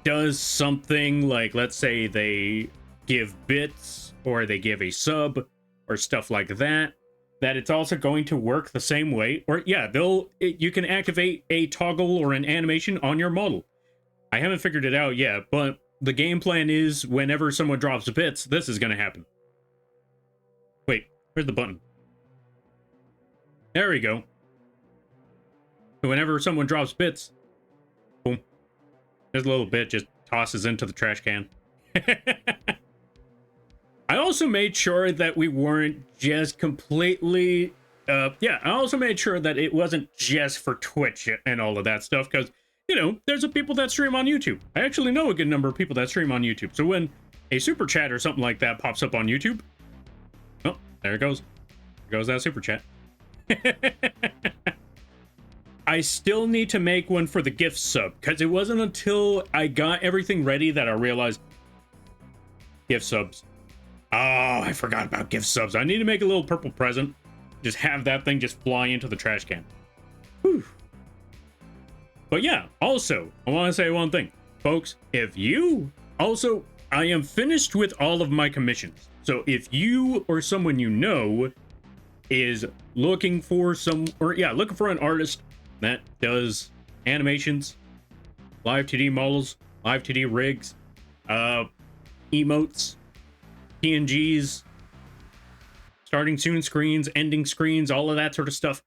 does something like, let's say they give bits, or they give a sub, or stuff like that, that it's also going to work the same way. Or yeah, you can activate a toggle or an animation on your model. I haven't figured it out yet, but the game plan is whenever someone drops bits, this is going to happen. Wait, where's the button? There we go. Whenever someone drops bits, boom, there's a little bit just tosses into the trash can. I also made sure that we weren't just completely, I also made sure that it wasn't just for Twitch and all of that stuff, because, you know, there's people that stream on YouTube. I actually know a good number of people that stream on YouTube. So when a super chat or something like that pops up on YouTube, oh, there it goes. There goes that super chat. I still need to make one for the gift sub, because it wasn't until I got everything ready that I realized gift subs. Oh, I forgot about gift subs. I need to make a little purple present. Just have that thing just fly into the trash can. Whew. But yeah, also, I want to say one thing. Folks, if you... Also, I am finished with all of my commissions. So if you or someone you know is looking for looking for an artist that does animations, Live2d models, Live2d rigs, emotes, PNGs, starting soon screens, ending screens, all of that sort of stuff.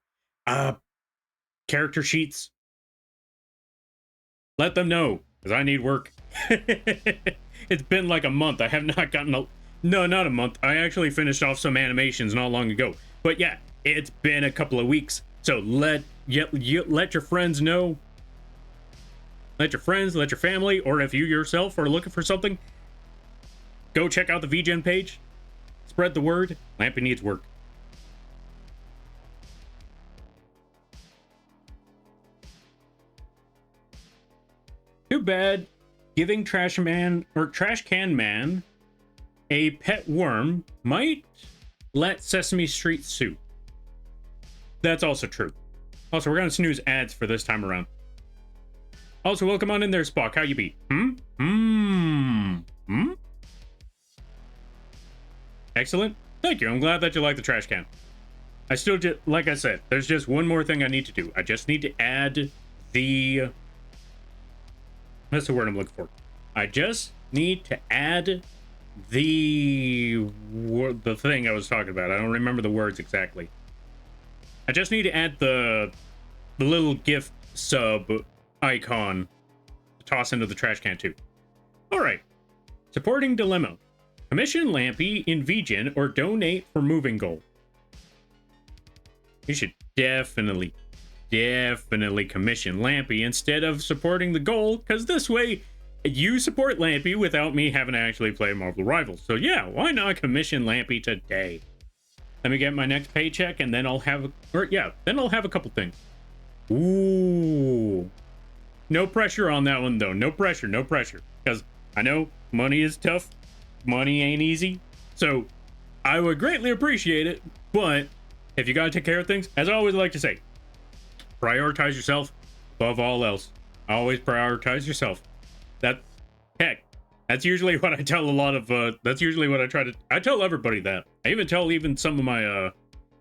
Character sheets. Let them know, because I need work. It's been like a month. I have not gotten no, not a month. I actually finished off some animations not long ago. But yeah, it's been a couple of weeks. So let your friends know. Let your friends, let your family, or if you yourself are looking for something, go check out the vgen page. Spread the word. Lampy needs work. Too bad giving Trash Can Man a pet worm might let Sesame Street sue. That's also true. Also, we're gonna snooze ads for this time around. Also, welcome on in there, Spock. How you be? Excellent. Thank you. I'm glad that you like the trash can. I still just, like I said, there's just one more thing I need to do. I just need to add the... That's the word I'm looking for. I just need to add the thing I was talking about. I don't remember the words exactly. I just need to add the little gift sub icon to toss into the trash can too. All right. Supporting dilemma. Commission Lampy in vgen or donate for moving goal. You should definitely commission Lampy instead of supporting the goal, because this way you support Lampy without me having to actually play Marvel Rivals. So yeah, why not commission Lampy today? Let me get my next paycheck, and then I'll have a couple things. Ooh, no pressure on that one though. No pressure, because I know money is tough. Money ain't easy. So I would greatly appreciate it, but if you gotta take care of things, as I always like to say, prioritize yourself above all else. Always prioritize yourself. That's usually what I tell a lot of, that's usually what I tell everybody that. I even tell some of my,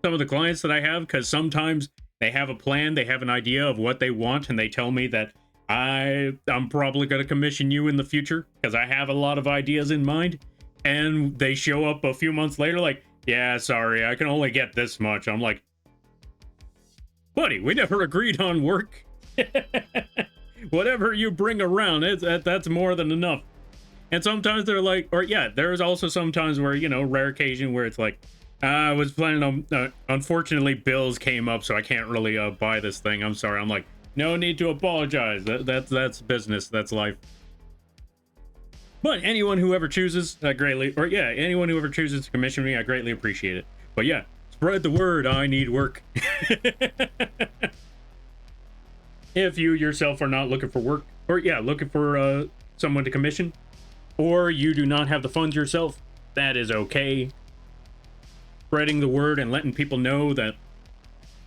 some of the clients that I have, because sometimes they have a plan, they have an idea of what they want, and they tell me that I'm probably going to commission you in the future, because I have a lot of ideas in mind, and they show up a few months later like, yeah, sorry, I can only get this much. I'm like, buddy, we never agreed on work. Whatever you bring around, that's more than enough. And sometimes they're like, or yeah, there's also sometimes where, you know, rare occasion where it's like, I was planning on, unfortunately bills came up, so I can't really buy this thing. I'm sorry. I'm like, no need to apologize. That's business. That's life. But anyone who ever chooses, anyone who ever chooses to commission me, I greatly appreciate it. But yeah, spread the word. I need work. If you yourself are not looking for work, or yeah, looking for someone to commission, or you do not have the funds yourself, that is okay. Spreading the word and letting people know that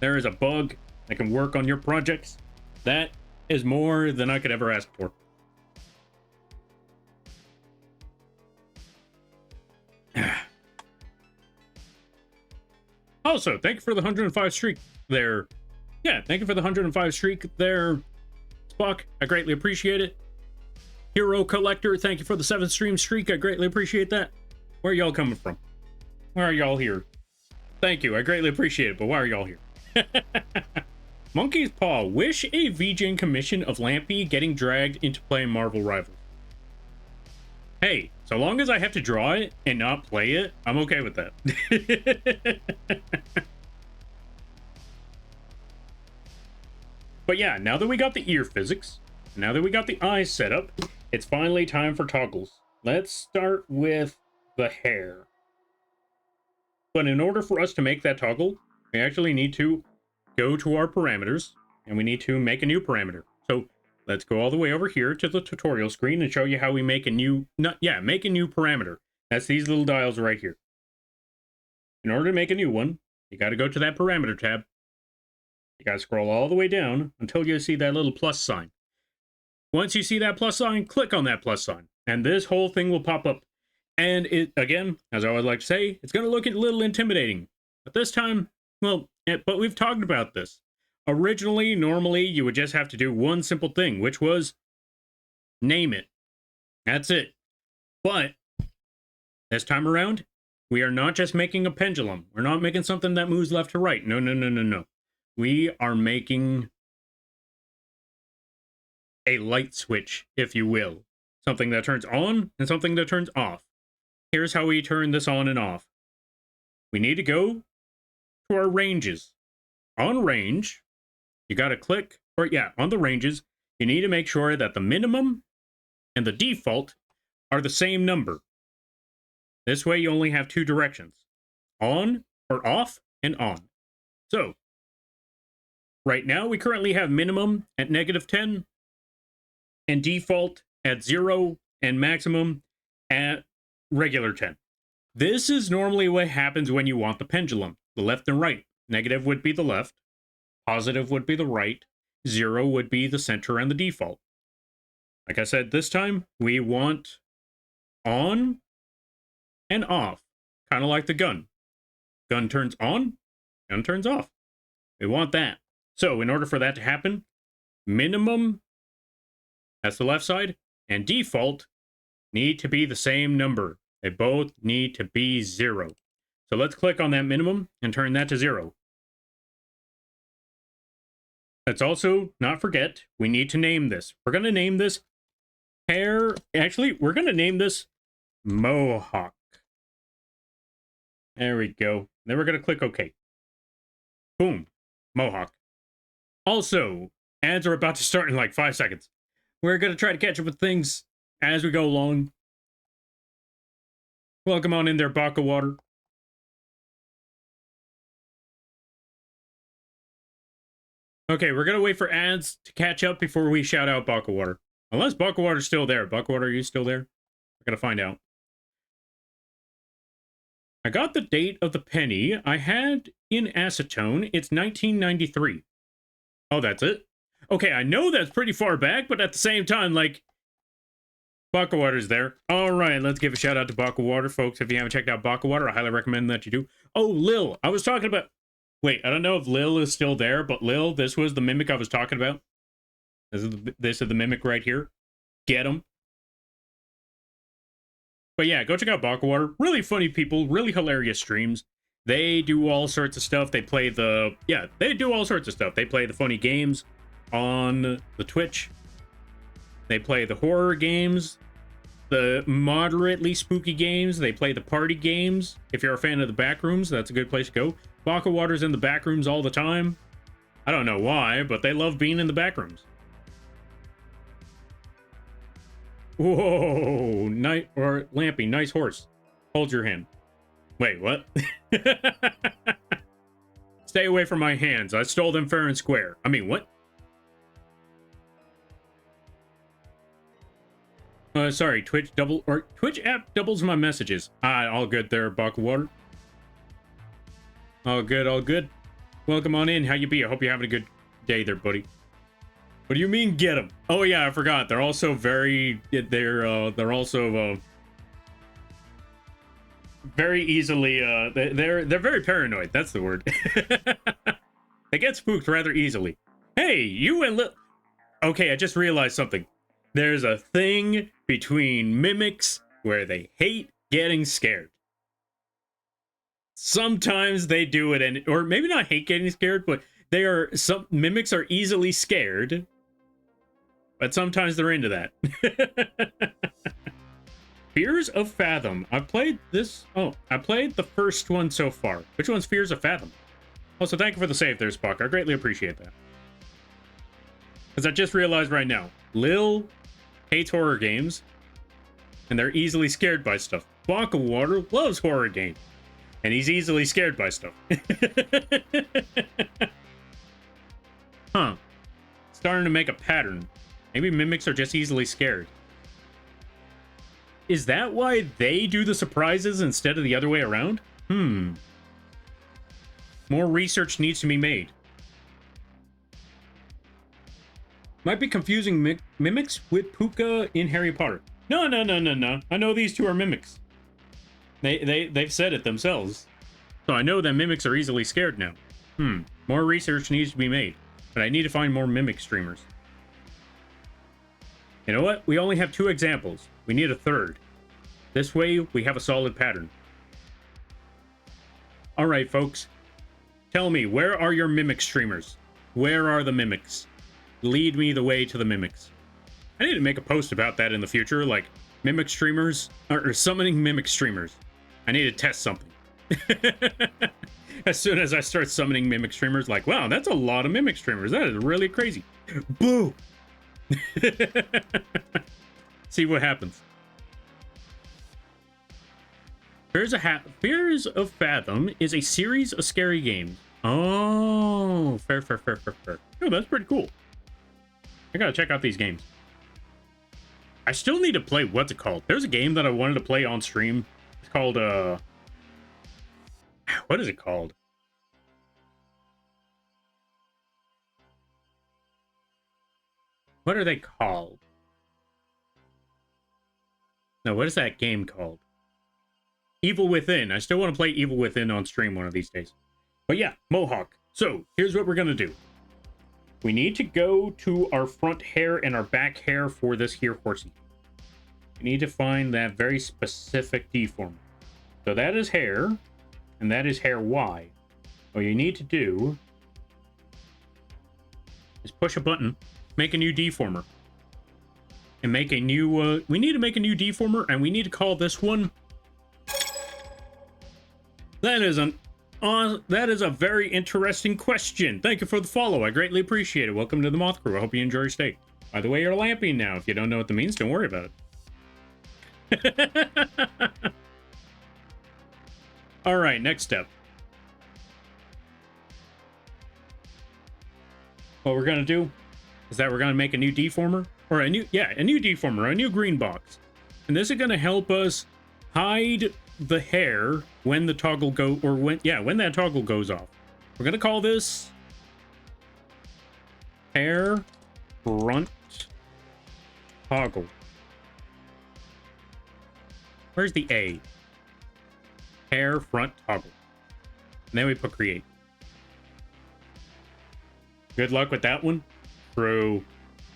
there is a bug that can work on your projects, that is more than I could ever ask for. Also, thank you for the 105 streak there. Yeah, thank you for the 105 streak there, Spock. I greatly appreciate it. Hero Collector, thank you for the 7 stream streak. I greatly appreciate that. Where are y'all coming from? Why are y'all here? Thank you, I greatly appreciate it, but why are y'all here? Monkey's Paw, wish a vgen commission of Lampy getting dragged into playing Marvel Rivals. Hey, so long as I have to draw it and not play it, I'm okay with that. But yeah, now that we got the ear physics, now that we got the eyes set up, it's finally time for toggles. Let's start with the hair. But in order for us to make that toggle, we actually need to go to our parameters, and we need to make a new parameter. So let's go all the way over here to the tutorial screen and show you how we make a new, make a new parameter. That's these little dials right here. In order to make a new one, you got to go to that parameter tab. You got to scroll all the way down until you see that little plus sign. Once you see that plus sign, click on that plus sign, and this whole thing will pop up. And it, again, as I always like to say, it's going to look a little intimidating. But this time, well, but we've talked about this. Originally, normally, you would just have to do one simple thing, which was name it. That's it. But this time around, we are not just making a pendulum. We're not making something that moves left to right. No, no, no, no, no. We are making a light switch, if you will. Something that turns on and something that turns off. Here's how we turn this on and off. We need to go to our ranges. On range, you got to click, or yeah, on the ranges, you need to make sure that the minimum and the default are the same number. This way you only have two directions. On, or off, and on. So, right now we currently have minimum at -10, and default at 0, and maximum at regular 10. This is normally what happens when you want the pendulum. The left and right. Negative would be the left. Positive would be the right. 0 would be the center and the default. Like I said, this time we want on and off. Kind of like the gun. Gun turns on, gun turns off. We want that. So in order for that to happen, minimum, that's the left side, and default need to be the same number. They both need to be 0. So let's click on that minimum and turn that to 0. Let's also not forget, we need to name this. We're going to name this hair. Actually, we're going to name this Mohawk. There we go. Then we're going to click OK. Boom. Mohawk. Also, ads are about to start in like 5 seconds. We're going to try to catch up with things as we go along. Welcome on in there, Baka Water. Okay, we're going to wait for ads to catch up before we shout out Baka Water. Unless Baka Water's still there. Baka Water, are you still there? We're going to find out. I got the date of the penny I had in acetone. It's 1993. Oh, that's it? Okay, I know that's pretty far back, but at the same time, like, Baka Water's there. All right, let's give a shout out to Baka Water, folks. If you haven't checked out Baka Water, I highly recommend that you do. Oh, Lil, I was talking about... Wait, I don't know if Lil is still there, but Lil, this was the mimic I was talking about. This is the mimic right here. Get him. But yeah, go check out Baka Water. Really funny people, really hilarious streams. They do all sorts of stuff. They play the... Yeah, they do all sorts of stuff. They play the funny games on the Twitch. They play the horror games, the moderately spooky games. They play the party games. If you're a fan of the backrooms, that's a good place to go. Baka Water's in the backrooms all the time. I don't know why, but they love being in the backrooms. Whoa, Lampy, nice horse. Hold your hand. Wait, what? Stay away from my hands. I stole them fair and square. I mean, what? Sorry, Twitch app doubles my messages. All good there, Baka Water. All good, all good. Welcome on in. How you be? I hope you're having a good day there, buddy. What do you mean, get them? Oh yeah, I forgot. They're also very... They're also very easily... They're very paranoid. That's the word. They get spooked rather easily. Hey, you and Okay, I just realized something. There's a thing between mimics where they hate getting scared. Sometimes they do it, or maybe not hate getting scared, but some mimics are easily scared. But sometimes they're into that. Fears of Fathom. I've played this. Oh, I played the first one so far. Which one's Fears of Fathom? Also, thank you for the save there, Spock. I greatly appreciate that. Because I just realized right now, Lil hates horror games, and they're easily scared by stuff. Baka Water loves horror games, and he's easily scared by stuff. Huh. Starting to make a pattern. Maybe mimics are just easily scared. Is that why they do the surprises instead of the other way around? More research needs to be made. Might be confusing mimics with Puka in Harry Potter. No. I know these two are mimics. They've said it themselves. So I know that mimics are easily scared now. More research needs to be made. But I need to find more mimic streamers. You know what? We only have 2 examples. We need a third. This way, we have a solid pattern. Alright, folks. Tell me, where are your mimic streamers? Where are the mimics? Lead me the way to the mimics. I need to make a post about that in the future, like mimic streamers, or summoning mimic streamers. I need to test something. As soon as I start summoning mimic streamers, like, wow, that's a lot of mimic streamers. That is really crazy. Boo! See what happens. Fears of Fathom is a series of scary games. Oh, fair. Oh, that's pretty cool. I gotta check out these games. I still need to play, what's it called? There's a game that I wanted to play on stream. It's called, what is it called? What are they called? No, what is that game called? Evil Within. I still want to play Evil Within on stream one of these days. But yeah, Mohawk. So, here's what we're going to do. We need to go to our front hair and our back hair for this here horsey. We need to find that very specific deformer. So that is hair, and that is hair Y. What you need to do is push a button, make a new deformer, and make a new, we need to make a new deformer, and we need to call this one, that is That is a very interesting question. Thank you for the follow. I greatly appreciate it. Welcome to the Moth Crew. I hope you enjoy your stay. By the way, you're lamping now. If you don't know what that means, don't worry about it. All right, next step. What we're going to do is that we're going to make a new deformer, or a new deformer, a new green box. And this is going to help us hide the hair when the toggle when that toggle goes off. We're going to call this hair front toggle. Where's the A? Hair front toggle. And then we put create. Good luck with that one. True.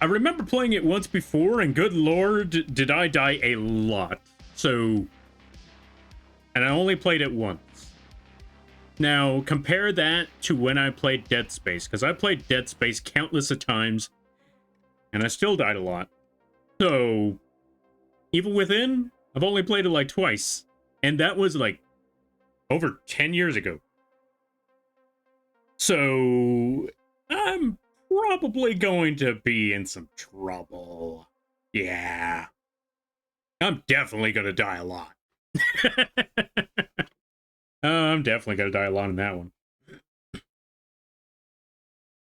I remember playing it once before, and good lord, did I die a lot. So, and I only played it once. Now, compare that to when I played Dead Space, because I played Dead Space countless of times, and I still died a lot. So, even within, I've only played it like twice, and that was like over 10 years ago. So, I'm probably going to be in some trouble. Yeah. I'm definitely going to die a lot. I'm definitely going to die a lot in that one.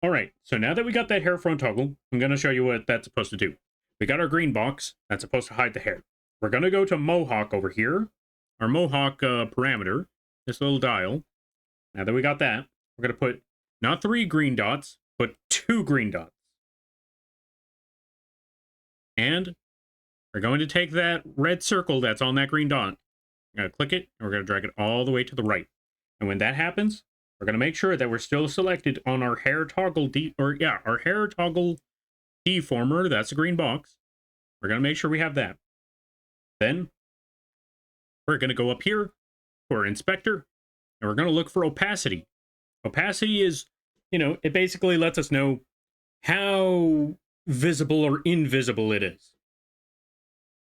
All right, so now that we got that hair front toggle, I'm going to show you what that's supposed to do. We got our green box. That's supposed to hide the hair. We're going to go to Mohawk over here. Our Mohawk parameter. This little dial. Now that we got that, we're going to put not 3 green dots, but 2 green dots. And we're going to take that red circle that's on that green dot. We're going to click it, and we're going to drag it all the way to the right. And when that happens, we're going to make sure that we're still selected on our hair toggle our hair toggle deformer. That's a green box. We're going to make sure we have that. Then we're going to go up here to our inspector, and we're going to look for opacity. Opacity is, it basically lets us know how visible or invisible it is.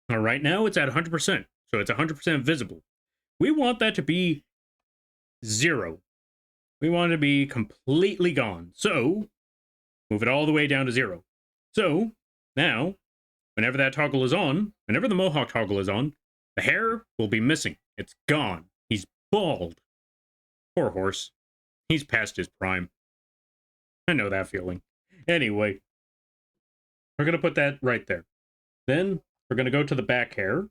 Now, right now, it's at 100%, so it's 100% visible. We want that to be 0. We want it to be completely gone. So, move it all the way down to 0. So, now, whenever that toggle is on, whenever the Mohawk toggle is on, the hair will be missing. It's gone. He's bald. Poor horse. He's past his prime. I know that feeling. Anyway, we're going to put that right there. Then we're going to go to the back hair.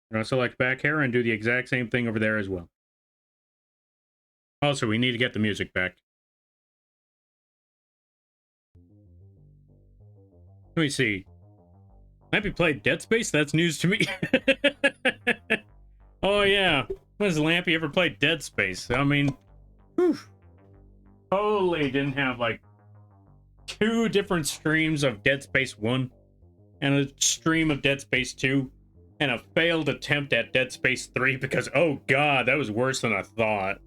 We're going to select back hair and do the exact same thing over there as well. Also, we need to get the music back. Let me see. Have you played Dead Space? That's news to me. Oh, yeah. When has Lampy ever played Dead Space? I mean, whew. Totally didn't have like 2 different streams of Dead Space 1 and a stream of Dead Space 2 and a failed attempt at Dead Space 3 because, oh god, that was worse than I thought.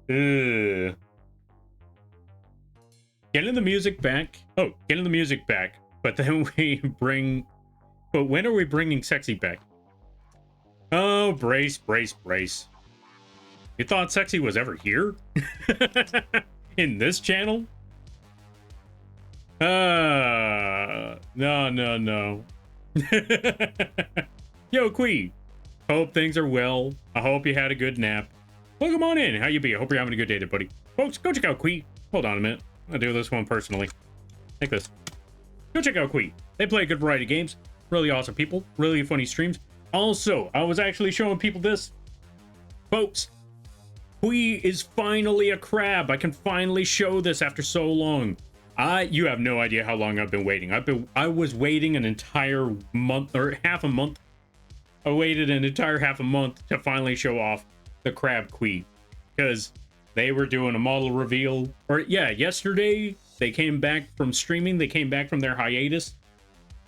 Ugh. Getting the music back. Oh, getting the music back. But then but when are we bringing Sexy back? Oh, brace, brace, brace. You thought Sexy was ever here? In this channel? No. Yo, Quee. Hope things are well. I hope you had a good nap. Welcome on in. How you be? I hope you're having a good day there, buddy. Folks, go check out Quee. Hold on a minute. I'll do this one personally. Take this. Go check out Quee. They play a good variety of games. Really awesome people. Really funny streams. Also, I was actually showing people this. Folks, Quee is finally a crab. I can finally show this after so long. You have no idea how long I've been waiting. I was waiting an entire month or half a month. I waited an entire half a month to finally show off the crab Quee because they were doing a model reveal. Or yeah, yesterday they came back from streaming. They came back from their hiatus,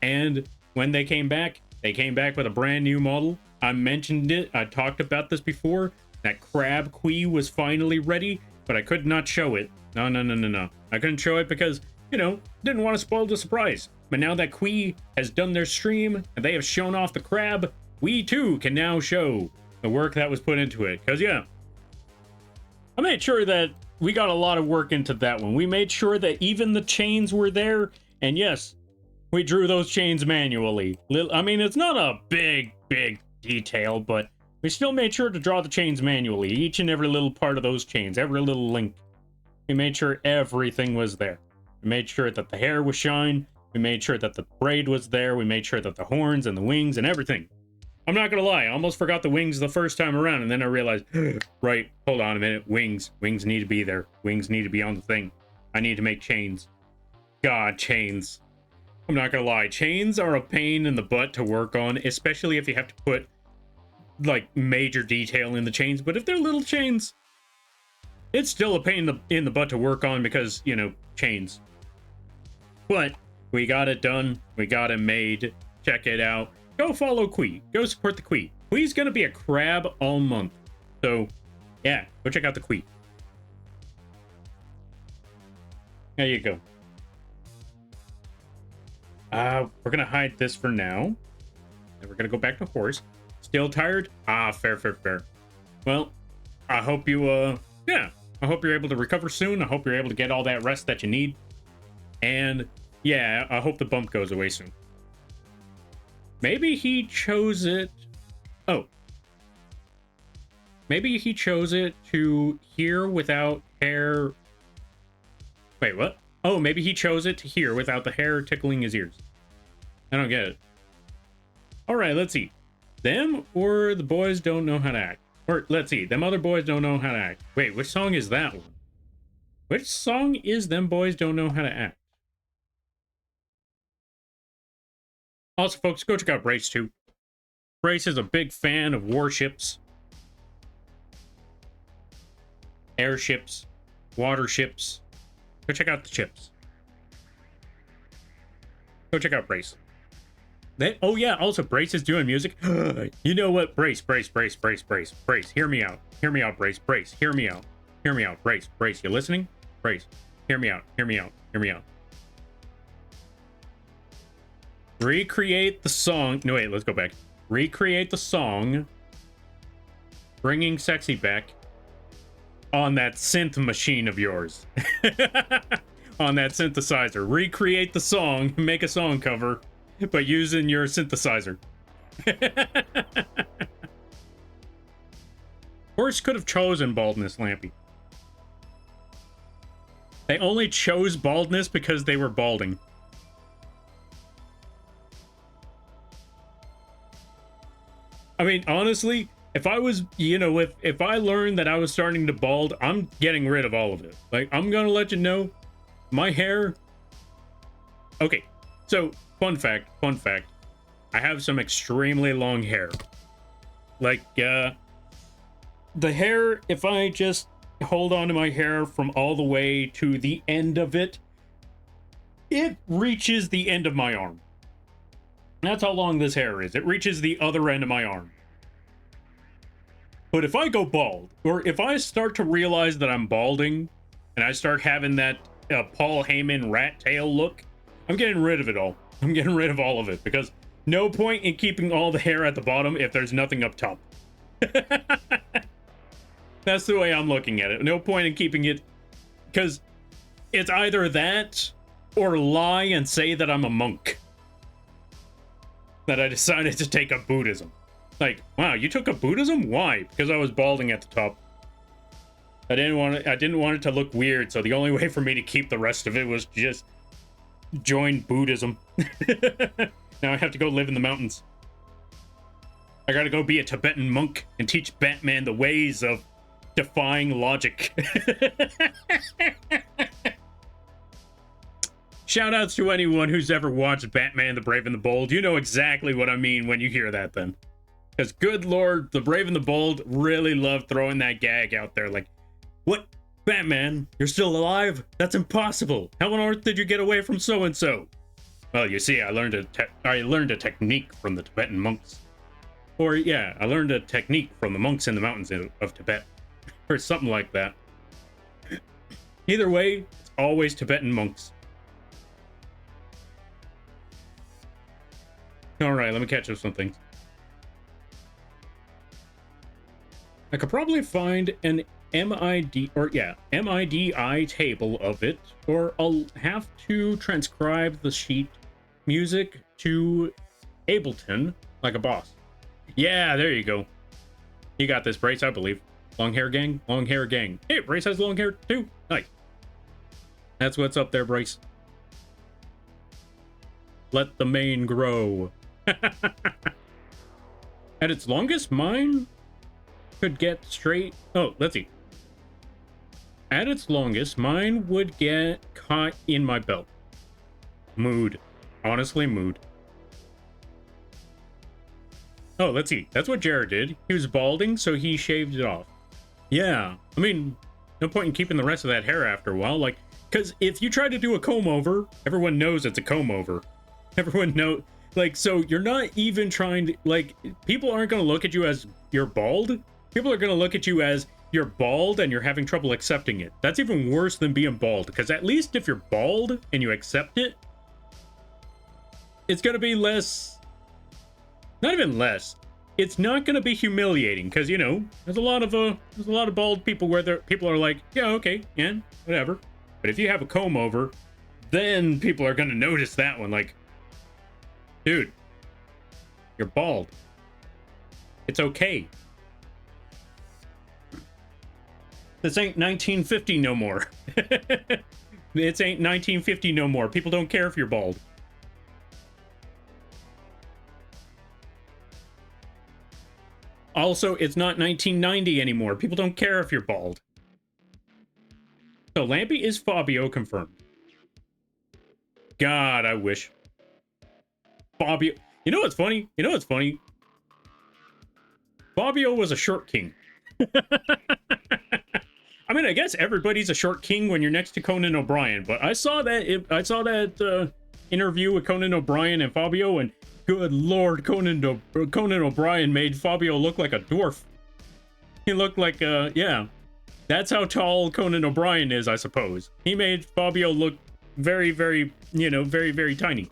and when they came back with a brand new model. I mentioned it. I talked about this before. That crab Quee was finally ready, but I could not show it. No. I couldn't show it because, didn't want to spoil the surprise. But now that Quee has done their stream and they have shown off the crab, we too can now show the work that was put into it. Because, yeah, I made sure that we got a lot of work into that one. We made sure that even the chains were there, and yes, we drew those chains manually. I mean, it's not a big detail, but we still made sure to draw the chains manually. Each and every little part of those chains, every little link. We made sure everything was there. We made sure that the hair was shine. We made sure that the braid was there. We made sure that the horns and the wings and everything. I'm not gonna lie, I almost forgot the wings the first time around, and then I realized, right, hold on a minute, wings need to be there. Wings need to be on the thing. I need to make chains. God, chains. I'm not gonna lie, chains are a pain in the butt to work on, especially if you have to put, like, major detail in the chains, but if they're little chains, it's still a pain in the butt to work on because, you know, chains. But we got it done, we got it made, check it out. Go follow Quee. Go support the Quee. Quee's gonna be a crab all month. So, yeah, go check out the Quee. There you go. We're gonna hide this for now. And we're gonna go back to horse. Still tired? Ah, fair. Well, I hope you, yeah. I hope you're able to recover soon. I hope you're able to get all that rest that you need. And, yeah, I hope the bump goes away soon. Maybe he chose it... Oh. Maybe he chose it to hear without hair... Wait, what? Oh, maybe he chose it to hear without the hair tickling his ears. I don't get it. Alright, let's see. Them or the boys don't know how to act? Or, let's see. Them other boys don't know how to act. Wait, which song is that one? Which song is Them Boys Don't Know How to Act? Also, folks, go check out Brace, too. Brace is a big fan of warships, airships, waterships. Go check out the chips. Go check out Brace. Oh, yeah, also, Brace is doing music. You know what? Brace. Hear me out. Hear me out, Brace. Hear me out. Hear me out, Brace. You listening? Brace. Hear me out. Recreate the song. No, wait, let's go back. Recreate the song. Bringing Sexy back. On that synth machine of yours. On that synthesizer. Recreate the song. Make a song cover. By using your synthesizer. Horse could have chosen baldness, Lampy. They only chose baldness because they were balding. I mean, honestly, if I was, you know, if I learned that I was starting to bald, I'm getting rid of all of it. Like, I'm gonna let you know, my hair... Okay, so, fun fact. I have some extremely long hair. Like, the hair, if I just hold on to my hair from all the way to the end of it, it reaches the end of my arm. That's how long this hair is. It reaches the other end of my arm. But if I go bald, or if I start to realize that I'm balding, and I start having that Paul Heyman rat tail look, I'm getting rid of it all. I'm getting rid of all of it, because no point in keeping all the hair at the bottom if there's nothing up top. That's the way I'm looking at it. No point in keeping it, because it's either that, or lie and say that I'm a monk. That I decided to take up Buddhism. Like, wow, you took up Buddhism? Why? Because I was balding at the top. I didn't want it to look weird, so the only way for me to keep the rest of it was just join Buddhism. Now I have to go live in the mountains. I gotta go be a Tibetan monk and teach Batman the ways of defying logic. Shoutouts to anyone who's ever watched Batman the Brave and the Bold. You know exactly what I mean when you hear that then. Because good lord, the Brave and the Bold really love throwing that gag out there. Like, what? Batman, you're still alive? That's impossible. How on earth did you get away from so-and-so? Well, you see, I learned a technique from the Tibetan monks. Or, yeah, I learned a technique from the monks in the mountains of Tibet. Or something like that. Either way, it's always Tibetan monks. Alright, let me catch up some things. I could probably find an MIDI table of it, or I'll have to transcribe the sheet music to Ableton like a boss. Yeah, there you go. You got this, Brace, I believe. Long hair gang, long hair gang. Hey, Brace has long hair too. Nice. That's what's up there, Brace. Let the mane grow. At its longest, mine could get straight. Oh, let's see. At its longest, mine would get caught in my belt. Mood. Honestly, mood. Oh, let's see. That's what Jared did. He was balding, so he shaved it off. Yeah. I mean, no point in keeping the rest of that hair after a while. Like, because if you try to do a comb over, everyone knows it's a comb over. Everyone knows. Like, so you're not even trying to, like, people aren't going to look at you as you're bald. People are going to look at you as you're bald and you're having trouble accepting it. That's even worse than being bald, because at least if you're bald and you accept it, it's going to be less, not even less. It's not going to be humiliating, because, you know, there's a lot of bald people where people are like, yeah, okay, yeah, whatever. But if you have a comb over, then people are going to notice that one, like, dude, you're bald. It's okay. This ain't 1950 no more. It ain't 1950 no more. People don't care if you're bald. Also, it's not 1990 anymore. People don't care if you're bald. So, Lampy is Fabio confirmed. God, I wish. Fabio. You know what's funny? You know what's funny? Fabio was a short king. I mean, I guess everybody's a short king when you're next to Conan O'Brien, but I saw that interview with Conan O'Brien and Fabio, and good lord, Conan O'Brien made Fabio look like a dwarf. He looked like yeah. That's how tall Conan O'Brien is, I suppose. He made Fabio look very, very, you know, very, very tiny.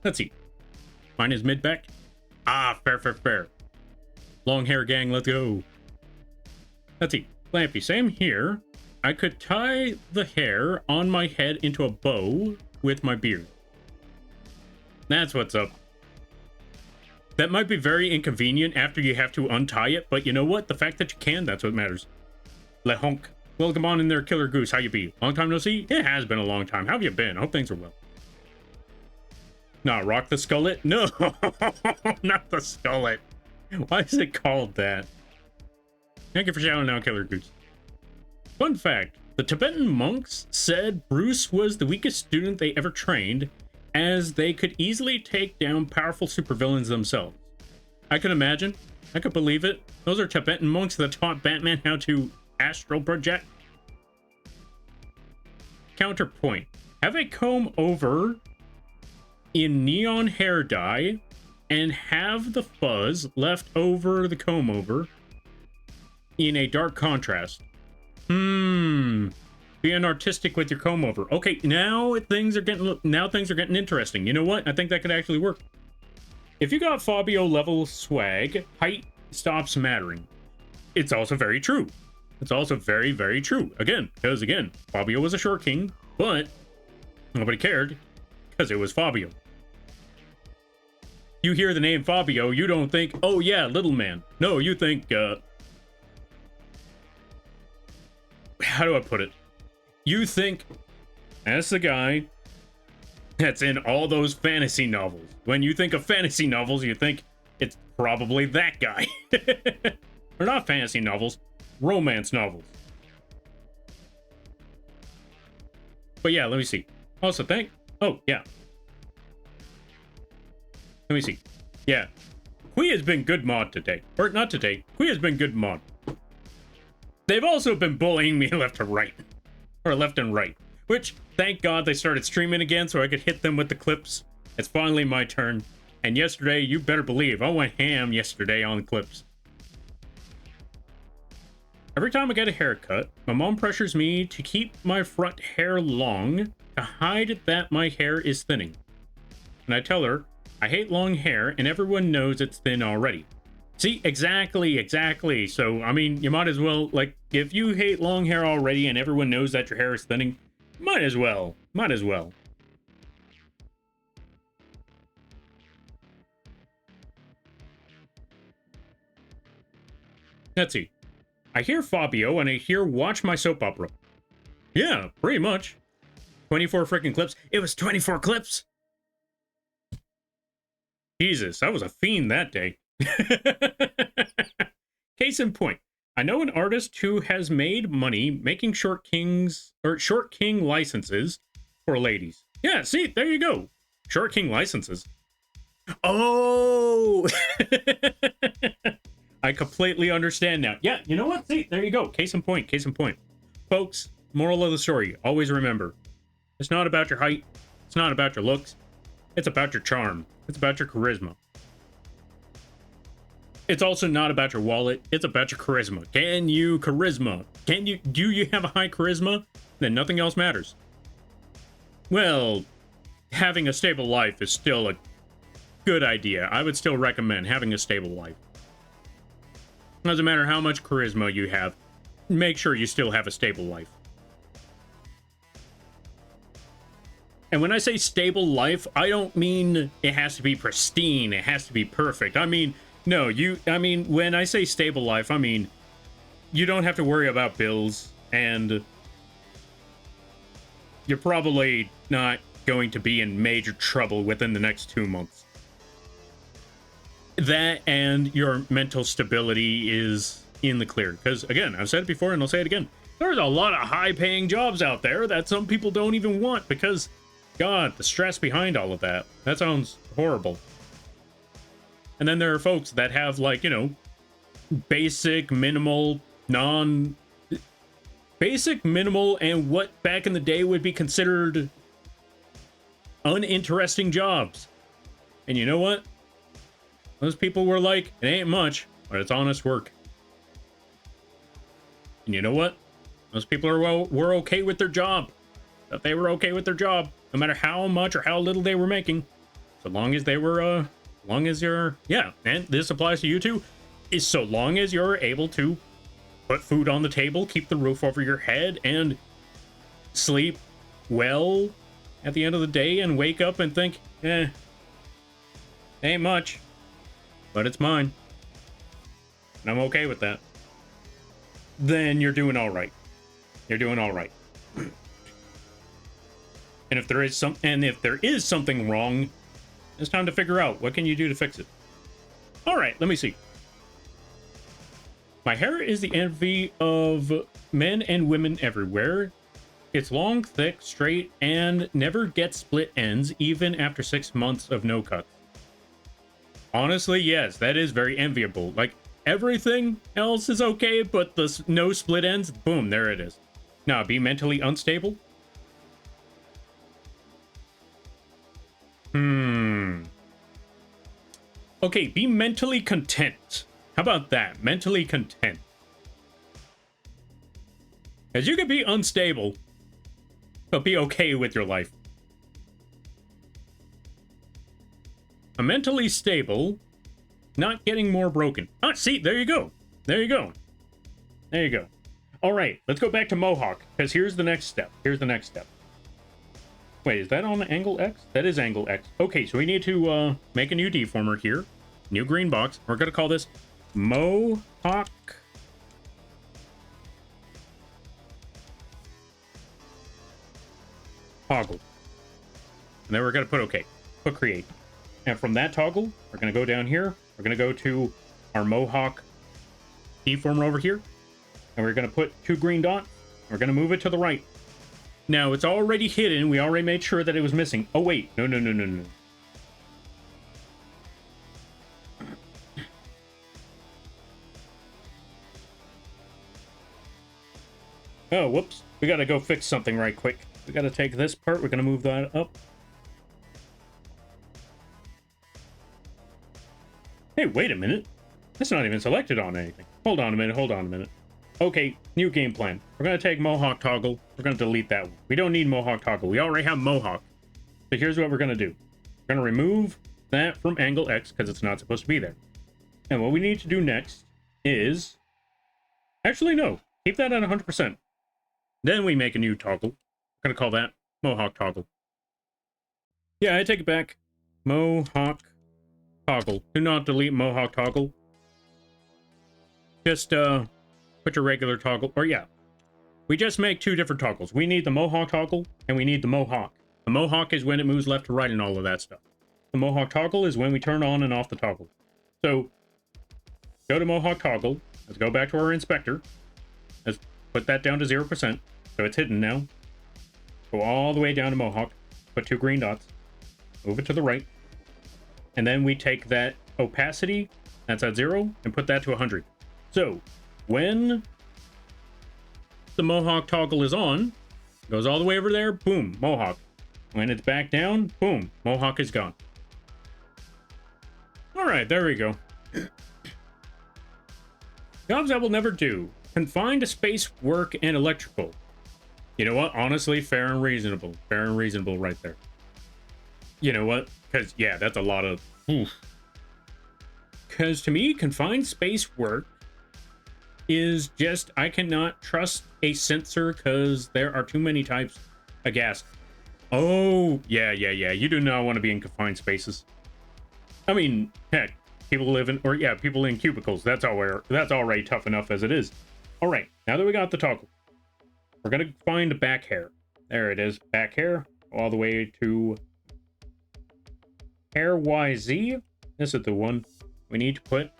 Let's see. Mine is mid-back. Ah, fair. Long hair gang, let's go. Let's see. Lampy, same here. I could tie the hair on my head into a bow with my beard. That's what's up. That might be very inconvenient after you have to untie it, but you know what? The fact that you can, that's what matters. Le honk. Welcome on in there, Killer Goose. How you be? Long time no see? It has been a long time. How have you been? I hope things are well. Nah, Rock the Skullet? No, not the Skullet. Why is it called that? Thank you for shouting out, Killer Goose. Fun fact, the Tibetan monks said Bruce was the weakest student they ever trained, as they could easily take down powerful supervillains themselves. I can imagine. I could believe it. Those are Tibetan monks that taught Batman how to astral project. Counterpoint. Have a comb over in neon hair dye and have the fuzz left over the comb over in a dark contrast. Being artistic with your comb over. Okay, now things are getting interesting. You know what? I think that could actually work. If you got Fabio level swag, height stops mattering. It's also very true. It's also very, very true. Again, because again, Fabio was a short king, but nobody cared because it was Fabio. You hear the name Fabio, you don't think, oh yeah, little man. No, you think, how do I put it? You think, that's the guy that's in all those fantasy novels. When you think of fantasy novels, you think it's probably that guy. Or not fantasy novels, romance novels. But yeah, let me see. Also, oh, yeah. Let me see. Yeah. Qui has been good mod today. Or not today. Qui has been good mod. They've also been bullying me left to right. Or left and right. Which, thank God they started streaming again so I could hit them with the clips. It's finally my turn. And yesterday, you better believe, I went ham yesterday on clips. Every time I get a haircut, my mom pressures me to keep my front hair long to hide that my hair is thinning. And I tell her, I hate long hair, and everyone knows it's thin already. See, exactly. So, I mean, you might as well, like, if you hate long hair already and everyone knows that your hair is thinning, might as well. Let's see. I hear Fabio, and I hear watch my soap opera. Yeah, pretty much. 24 freaking clips. It was 24 clips! Jesus, I was a fiend that day. Case in point, I know an artist who has made money making short king licenses for ladies. Yeah, see, there you go. Short king licenses. Oh! I completely understand now. Yeah, you know what? See, there you go. Case in point. Folks, moral of the story, always remember, it's not about your height. It's not about your looks. It's about your charm. It's about your charisma. It's also not about your wallet. It's about your charisma. Do you have a high charisma? Then nothing else matters. Well, having a stable life is still a good idea. I would still recommend having a stable life. Doesn't matter how much charisma you have, make sure you still have a stable life. And when I say stable life, I don't mean it has to be pristine, it has to be perfect. I mean, no, when I say stable life, I mean, you don't have to worry about bills, and you're probably not going to be in major trouble within the next 2 months. That and your mental stability is in the clear. Because, again, I've said it before and I'll say it again. There's a lot of high-paying jobs out there that some people don't even want because, God, the stress behind all of that. That sounds horrible. And then there are folks that have, like, you know, basic, minimal, and what back in the day would be considered uninteresting jobs. And you know what? Those people were like, it ain't much, but it's honest work. And you know what? Those people were okay with their job. That they were okay with their job, no matter how much or how little they were making. So long as they were, and this applies to you too, is so long as you're able to put food on the table, keep the roof over your head, and sleep well at the end of the day, and wake up and think, ain't much, but it's mine. And I'm okay with that. Then you're doing all right. You're doing all right. And if there is something wrong, it's time to figure out what can you do to fix it. All right, let me see. My hair is the envy of men and women everywhere. It's long, thick, straight, and never gets split ends, even after 6 months of no cuts. Honestly, yes, that is very enviable. Like, everything else is okay, but the no split ends, boom, there it is. Now, be mentally unstable? Okay, be mentally content. How about that? Mentally content. As you can be unstable, but be okay with your life. A mentally stable, not getting more broken. Ah, see, there you go. There you go. There you go. All right, let's go back to Mohawk, because here's the next step. Here's the next step. Wait, is that on angle X? That is angle X. Okay, so we need to make a new deformer here. New green box. We're going to call this Mohawk Toggle. And then we're going to put OK. Put create. And from that toggle, we're going to go down here. We're going to go to our Mohawk deformer over here. And we're going to put 2 green dots. We're going to move it to the right. Now, it's already hidden. We already made sure that it was missing. Oh, wait. No. Oh, whoops. We gotta go fix something right quick. We gotta take this part. We're gonna move that up. Hey, wait a minute. That's not even selected on anything. Hold on a minute. Okay, new game plan. We're gonna take Mohawk Toggle. We're gonna delete that one. We don't need Mohawk Toggle. We already have Mohawk. So here's what we're gonna do. We're gonna remove that from angle X because it's not supposed to be there. And what we need to do next is... Actually, no. Keep that at 100%. Then we make a new toggle. I'm going to call that Mohawk toggle. Yeah, I take it back. Mohawk toggle. Do not delete Mohawk toggle. Just put your regular toggle. Or yeah. We just make two different toggles. We need the Mohawk toggle and we need the Mohawk. The Mohawk is when it moves left to right and all of that stuff. The Mohawk toggle is when we turn on and off the toggle. So go to Mohawk toggle. Let's go back to our inspector. Let's put that down to 0%. So it's hidden now. Go all the way down to Mohawk. Put 2 green dots. Move it to the right. And then we take that opacity, that's at 0, and put that to 100. So when the Mohawk toggle is on, goes all the way over there, boom, Mohawk. When it's back down, boom, Mohawk is gone. All right, there we go. Jobs I will never do. Confined to space, work, and electrical. You know what? Honestly, fair and reasonable. Fair and reasonable right there. You know what? Because, yeah, that's a lot of... Because to me, confined space work is just... I cannot trust a sensor because there are too many types of gas. Oh, yeah. You do not want to be in confined spaces. I mean, heck, people live in... Or, yeah, people in cubicles. That's already tough enough as it is. All right, now that we got the toggle, we're going to find back hair. There it is, back hair, all the way to hair YZ. This is the one we need to put.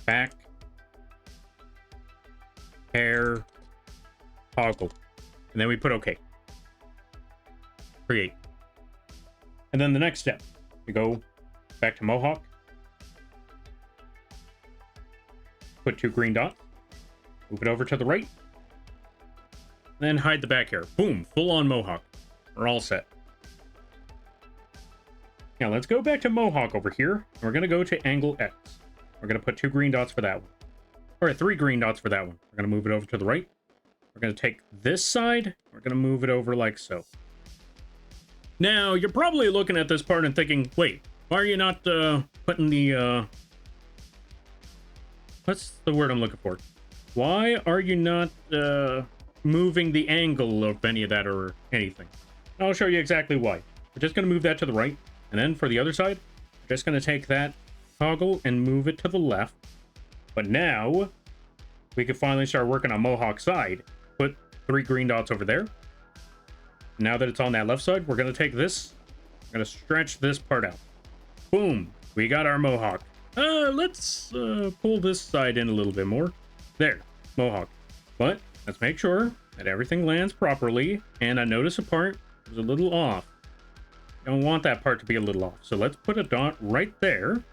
Back hair toggle. And then we put OK. Create. And then the next step, we go back to Mohawk. Put 2 green dots. Move it over to the right. Then hide the back hair. Boom, full on Mohawk. We're all set. Now let's go back to Mohawk over here. We're going to go to angle X. We're going to put 2 green dots for that one. Or 3 green dots for that one. We're going to move it over to the right. We're going to take this side. We're going to move it over like so. Now, you're probably looking at this part and thinking, wait, why are you not putting the... What's the word I'm looking for? Why are you not moving the angle of any of that or anything? I'll show you exactly why. We're just going to move that to the right. And then for the other side, we're just going to take that toggle and move it to the left. But now, we can finally start working on Mohawk side. Put 3 green dots over there. Now that it's on that left side, we're going to take this. We're going to stretch this part out. Boom. We got our Mohawk. Let's pull this side in a little bit more. There, Mohawk. But let's make sure that everything lands properly. And I notice a part was a little off. Don't want that part to be a little off. So let's put a dot right there.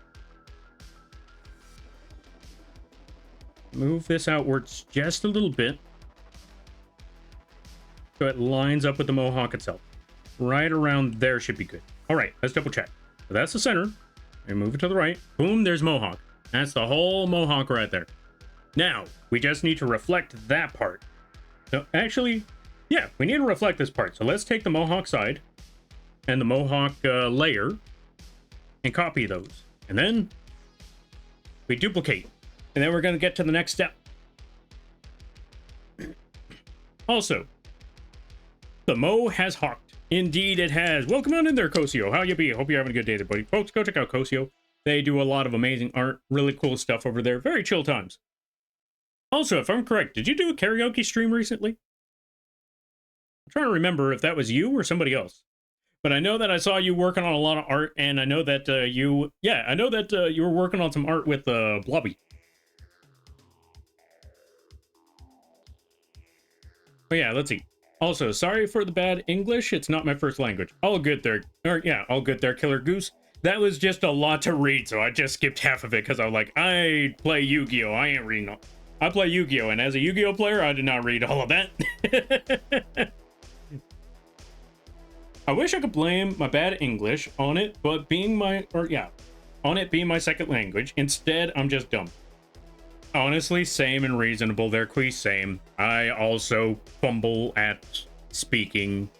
Move this outwards just a little bit. So it lines up with the Mohawk itself. Right around there should be good. All right, let's double check. So that's the center. And move it to the right. Boom, there's Mohawk. That's the whole Mohawk right there. Now, we just need to reflect that part. So actually, yeah, we need to reflect this part. So let's take the Mohawk side and the Mohawk layer and copy those. And then we duplicate. And then we're going to get to the next step. Also, the Mo has hawked. Indeed, it has. Welcome on in there, Cosio. How you be? Hope you're having a good day there, buddy. Folks, go check out Cosio. They do a lot of amazing art. Really cool stuff over there. Very chill times. Also, if I'm correct, did you do a karaoke stream recently? I'm trying to remember if that was you or somebody else. But I know that I saw you working on a lot of art, and I know that you were working on some art with Blobby. But yeah, let's see. Also, sorry for the bad English. It's not my first language. All good there. Or yeah, all good there, Killer Goose. That was just a lot to read, so I just skipped half of it because I was like, I play Yu-Gi-Oh! I ain't reading all. I play Yu-Gi-Oh! And as a Yu-Gi-Oh! Player, I did not read all of that. I wish I could blame my bad English on it, but being my second language. Instead, I'm just dumb. Honestly, same and reasonable there, Quee, same. I also fumble at speaking.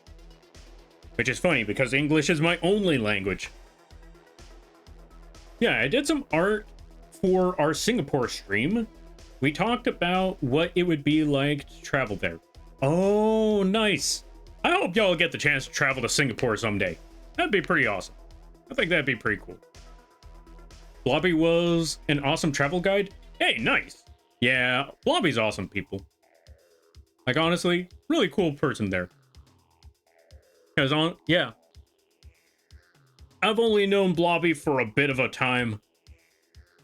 which is funny because English is my only language. Yeah, I did some art for our Singapore stream. We talked about what it would be like to travel there. Oh, nice. I hope y'all get the chance to travel to Singapore someday. That'd be pretty awesome. I think that'd be pretty cool. Blobby was an awesome travel guide. Hey, nice. Yeah, Blobby's awesome, people. Like, honestly, really cool person there. Because, yeah. I've only known Blobby for a bit of a time.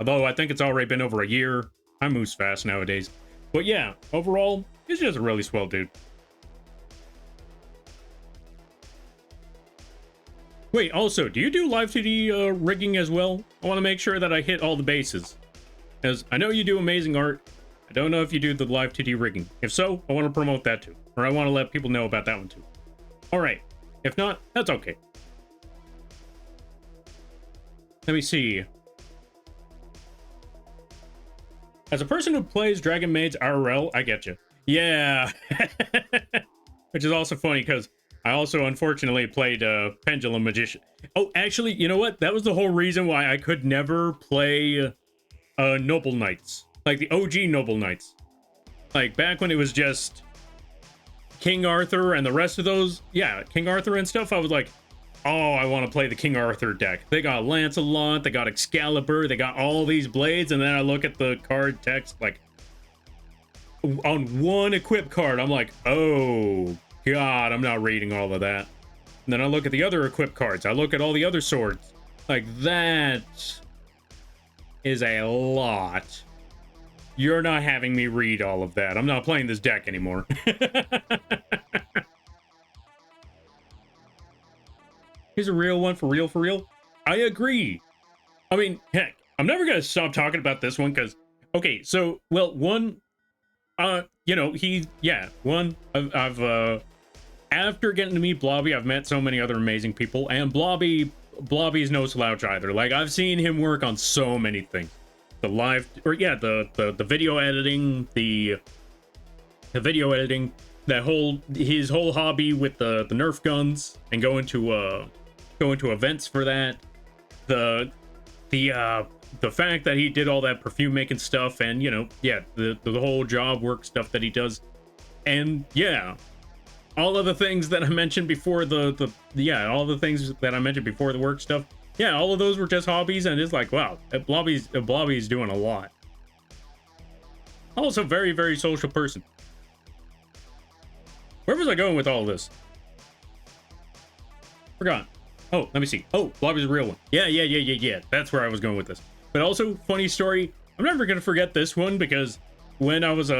Although, I think it's already been over a year. Time moves fast nowadays. But yeah, overall, he's just a really swell dude. Wait, also, do you do Live2d rigging as well? I want to make sure that I hit all the bases. Because I know you do amazing art. I don't know if you do the Live2d rigging. If so, I want to promote that too. Or I want to let people know about that one too. Alright. If not, that's okay. Let me see. As a person who plays Dragon Maids IRL, I get you. Yeah. Which is also funny because I also unfortunately played Pendulum Magician. Oh, actually, you know what? That was the whole reason why I could never play Noble Knights. Like the OG Noble Knights. Like back when it was just King Arthur and the rest of those. Yeah, King Arthur and stuff. I was like, oh, I want to play the King Arthur deck. They got Lancelot, they got Excalibur, they got all these blades, and then I look at the card text, like, on one equip card, I'm like, oh, God, I'm not reading all of that. And then I look at the other equip cards, I look at all the other swords. Like, that is a lot. You're not having me read all of that. I'm not playing this deck anymore. Here's a real one for real, for real. I agree. I mean, heck, I'm never going to stop talking about this one because, okay, so, well, one, you know, I've after getting to meet Blobby, I've met so many other amazing people, and Blobby's no slouch either. Like, I've seen him work on so many things. The video editing, the video editing, his whole hobby with the Nerf guns and going to events for that, the fact that he did all that perfume making stuff, and you know, yeah, the whole job work stuff that he does, and yeah, all of the things that I mentioned before all the things that I mentioned before the work stuff, yeah, all of those were just hobbies, and it's like, wow, Blobby's doing a lot. Also, very, very social person. Where was I going with all this? Forgot. Oh, let me see. Oh, Blobby's a real one. Yeah. That's where I was going with this. But also, funny story. I'm never going to forget this one because when I was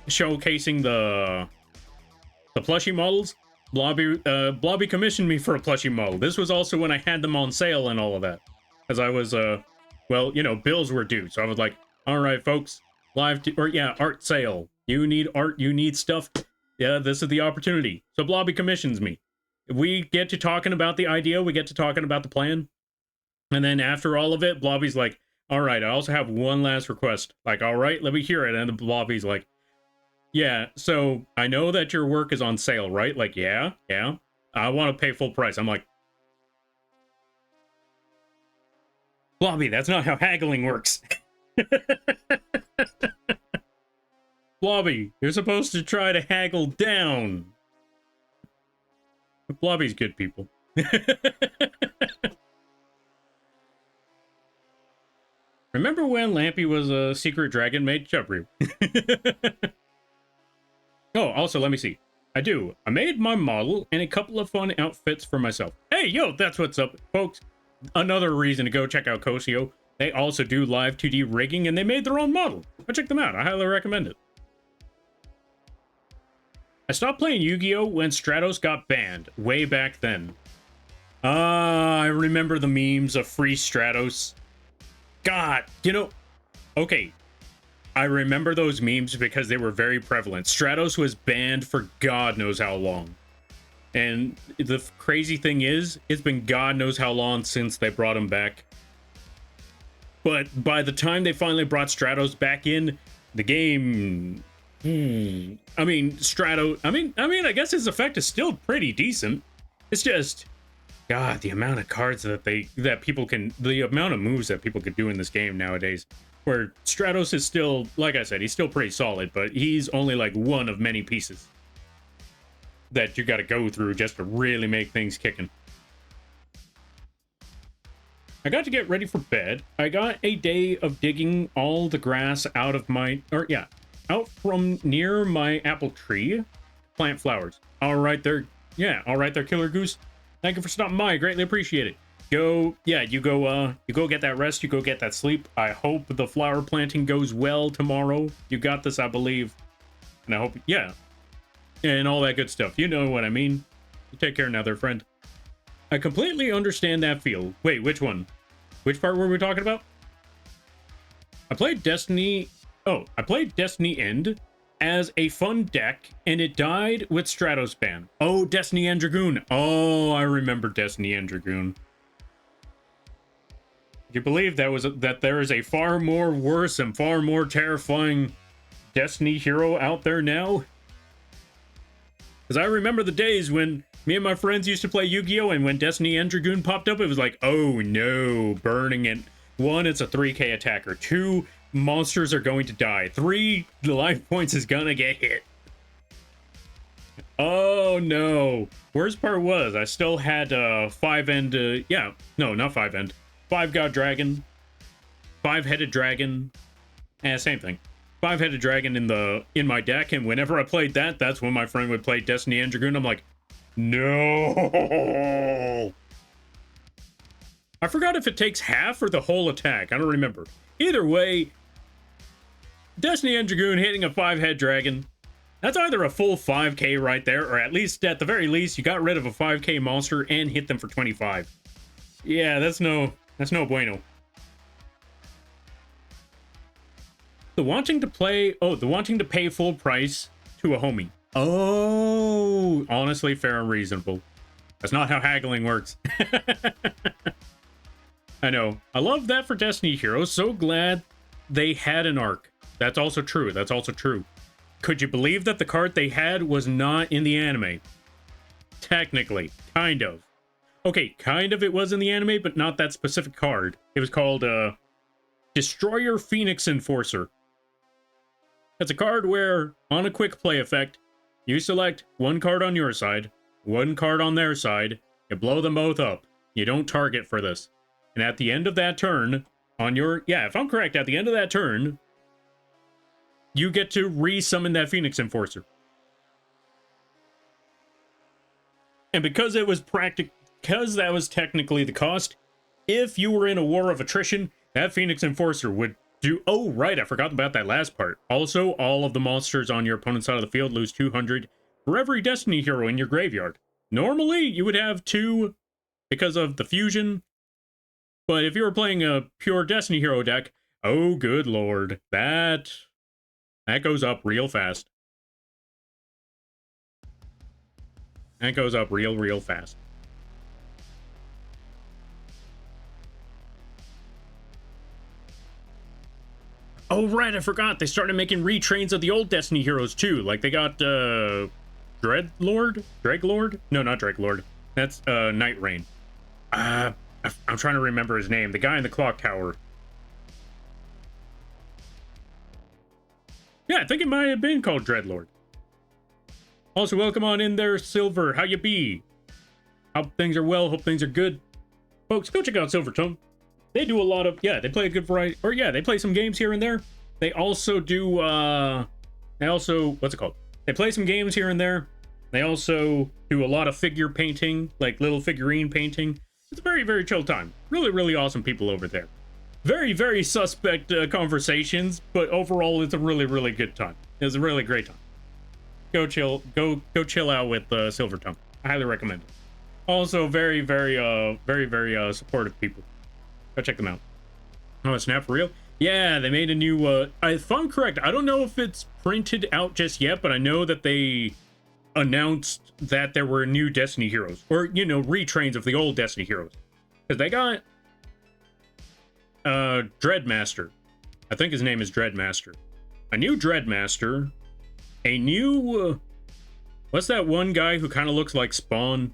showcasing the plushie models, Blobby commissioned me for a plushie model. This was also when I had them on sale and all of that. As I was, well, you know, bills were due. So I was like, all right, folks, art sale. You need art, you need stuff. Yeah, this is the opportunity. So Blobby commissions me. We get to talking about the idea, we get to talking about the plan, and then after all of it, Blobby's like, all right, I also have one last request. Like, all right, let me hear it. And the Blobby's like, yeah, so I know that your work is on sale, right? Like, yeah, I want to pay full price. I'm like, Blobby, that's not how haggling works. Blobby, you're supposed to try to haggle down. Blobby's good, people. Remember when Lampy was a secret dragon maid? Chubry. Oh, also, let me see. I do. I made my model and a couple of fun outfits for myself. Hey, yo, that's what's up, folks. Another reason to go check out Cosio. They also do Live2d rigging, and they made their own model. Go check them out. I highly recommend it. I stopped playing Yu-Gi-Oh! When Stratos got banned, way back then. I remember the memes of free Stratos. God, you know, okay. I remember those memes because they were very prevalent. Stratos was banned for God knows how long. And the crazy thing is, it's been God knows how long since they brought him back. But by the time they finally brought Stratos back in, the game... I mean, I guess his effect is still pretty decent. It's just, God, the amount of cards that people can, the amount of moves that people could do in this game nowadays. Where Stratos is still, like I said, he's still pretty solid, but he's only like one of many pieces that you got to go through just to really make things kicking. I got to get ready for bed. I got a day of digging all the grass out of my, out from near my apple tree. Plant flowers. All right there. Yeah, all right there, Killer Goose. Thank you for stopping by. I greatly appreciate it. You go get that rest. You go get that sleep. I hope the flower planting goes well tomorrow. You got this, I believe. And I hope, yeah. And all that good stuff. You know what I mean. You take care now there, friend. I completely understand that feel. Wait, which one? Which part were we talking about? I played Destiny... Oh, I played Destiny End as a fun deck, and it died with Stratos ban. Oh, Destiny End Dragoon. Oh, I remember Destiny End Dragoon. Do you believe that there is a far more worse and far more terrifying Destiny hero out there now? Because I remember the days when me and my friends used to play Yu-Gi-Oh! And when Destiny End Dragoon popped up, it was like, oh no, burning it. 1, it's a 3k attacker. 2, monsters are going to die. 3, the life points is gonna get hit. Oh no. Worst part was, I still had 5-end, no, not 5-end. 5-god dragon. 5-headed dragon. Same thing. 5-headed dragon in my deck, and whenever I played that, that's when my friend would play Destiny End Dragoon. I'm like, no. I forgot if it takes half or the whole attack. I don't remember. Either way, Destiny End Dragoon hitting a 5-head dragon. That's either a full 5k right there, or at least, at the very least, you got rid of a 5k monster and hit them for 25. Yeah, that's no bueno. The wanting to pay full price to a homie. Oh, honestly, fair and reasonable. That's not how haggling works. I know. I love that for Destiny Heroes. So glad they had an arc. That's also true. That's also true. Could you believe that the card they had was not in the anime? Technically. Kind of. Okay, kind of it was in the anime, but not that specific card. It was called, Destroyer Phoenix Enforcer. It's a card where, on a quick play effect, you select one card on your side, one card on their side, you blow them both up. You don't target for this. And at the end of that turn, on your... Yeah, if I'm correct, at the end of that turn, you get to re-summon that Phoenix Enforcer. And because it was because that was technically the cost, if you were in a war of attrition, that Phoenix Enforcer would do... Oh, right, I forgot about that last part. Also, all of the monsters on your opponent's side of the field lose 200 for every Destiny hero in your graveyard. Normally, you would have 2 because of the fusion. But if you were playing a pure Destiny hero deck, oh, good lord, that goes up real fast. That goes up real fast. Oh, right, I forgot. They started making retrains of the old Destiny heroes, too. Like, they got, Dreadlord? No, not Dreadlord. That's, Night Rain. I'm trying to remember his name. The guy in the clock tower. Yeah, I think it might have been called Dreadlord. Also, welcome on in there, Silver. How you be? Hope things are well. Hope things are good. Folks, go check out Silver Tongue. They do a lot of... Yeah, they play a good variety... Or, yeah, they play some games here and there. They also do, what's it called? They play some games here and there. They also do a lot of figure painting, like little figurine painting. It's a very, very chill time. Really, really awesome people over there. Very, very suspect conversations, but overall, it's a really, really good time. It's a really great time. Go chill out with Silver Tongue. I highly recommend it. Also, very, very supportive people. Go check them out. Oh, Snap for real? Yeah, they made a new, if I'm correct, I don't know if it's printed out just yet, but I know that they announced that there were new Destiny heroes. Or, you know, retrains of the old Destiny heroes. Because they got, Dreadmaster. I think his name is Dreadmaster. A new Dreadmaster. A new, what's that one guy who kind of looks like Spawn?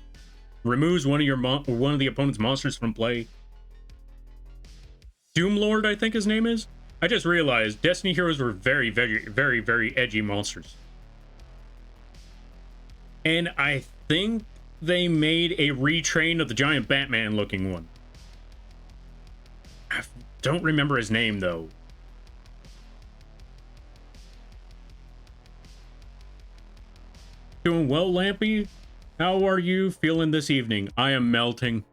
removes one of the opponent's monsters from play. Doomlord, I think his name is. I just realized Destiny heroes were very, very, very, very edgy monsters. And I think they made a retrain of the giant Batman looking one. I don't remember his name though. Doing well, Lampy? How are you feeling this evening? I am melting.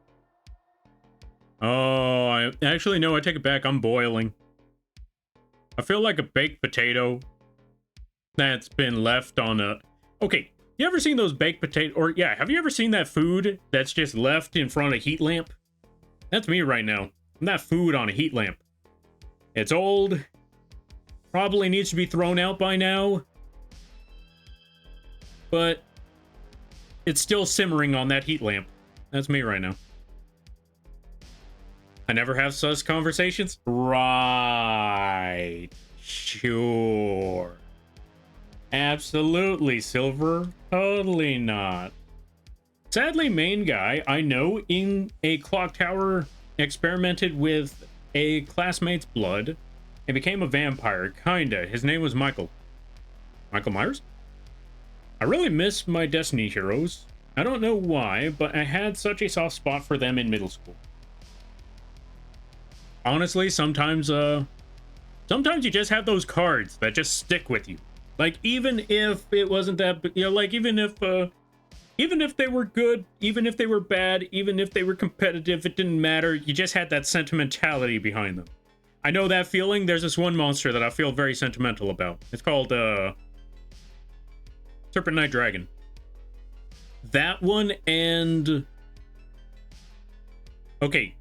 Oh, actually, no, I take it back. I'm boiling. I feel like a baked potato that's been left on a... Okay, you ever seen those baked potato... Or, yeah, have you ever seen that food that's just left in front of a heat lamp? That's me right now. I'm that food on a heat lamp. It's old. Probably needs to be thrown out by now. But it's still simmering on that heat lamp. That's me right now. I never have such conversations? Right. Sure. Absolutely, Silver. Totally not. Sadly, main guy, I know in a clock tower experimented with a classmate's blood and became a vampire. Kinda. His name was Michael. Michael Myers? I really miss my Destiny heroes. I don't know why, but I had such a soft spot for them in middle school. Honestly, sometimes you just have those cards that just stick with you. Like, even if it wasn't that, you know, like, even if they were good, even if they were bad, even if they were competitive, it didn't matter. You just had that sentimentality behind them. I know that feeling. There's this one monster that I feel very sentimental about. It's called, Serpent Knight Dragon. That one and... Okay,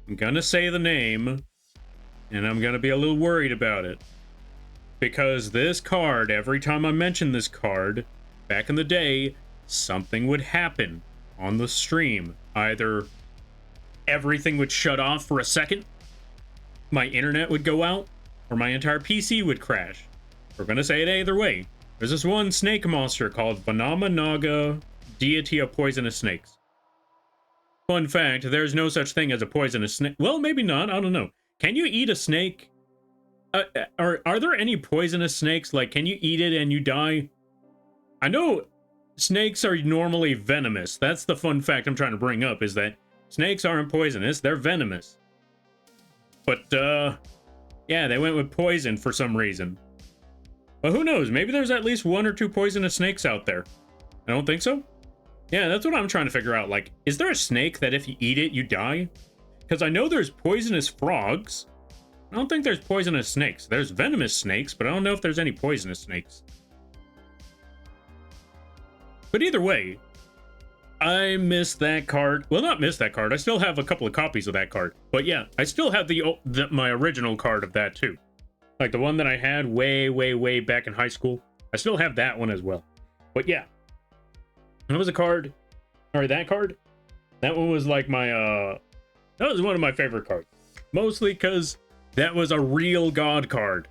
I'm gonna say the name, and I'm gonna be a little worried about it. Because this card, every time I mention this card, back in the day, something would happen on the stream. Either everything would shut off for a second, my internet would go out, or my entire PC would crash. We're gonna say it either way. There's this one snake monster called Vanama Naga, deity of poisonous snakes. Fun fact, there's no such thing as a poisonous snake. Well, maybe not, I don't know. Can you eat a snake? Are there any poisonous snakes? Like, can you eat it and you die? I know snakes are normally venomous. That's the fun fact I'm trying to bring up, is that snakes aren't poisonous, they're venomous. But, yeah, they went with poison for some reason. But who knows? Maybe there's at least 1 or 2 poisonous snakes out there. I don't think so? Yeah, that's what I'm trying to figure out. Like, is there a snake that if you eat it, you die? Because I know there's poisonous frogs. I don't think there's poisonous snakes. There's venomous snakes, but I don't know if there's any poisonous snakes. But either way, I miss that card. Well, not miss that card. I still have a couple of copies of that card. But yeah, I still have my original card of that too. Like the one that I had way, way, way back in high school. I still have that one as well. But yeah. That was a card. Or that card. That one was like my, that was one of my favorite cards. Mostly because that was a real god card.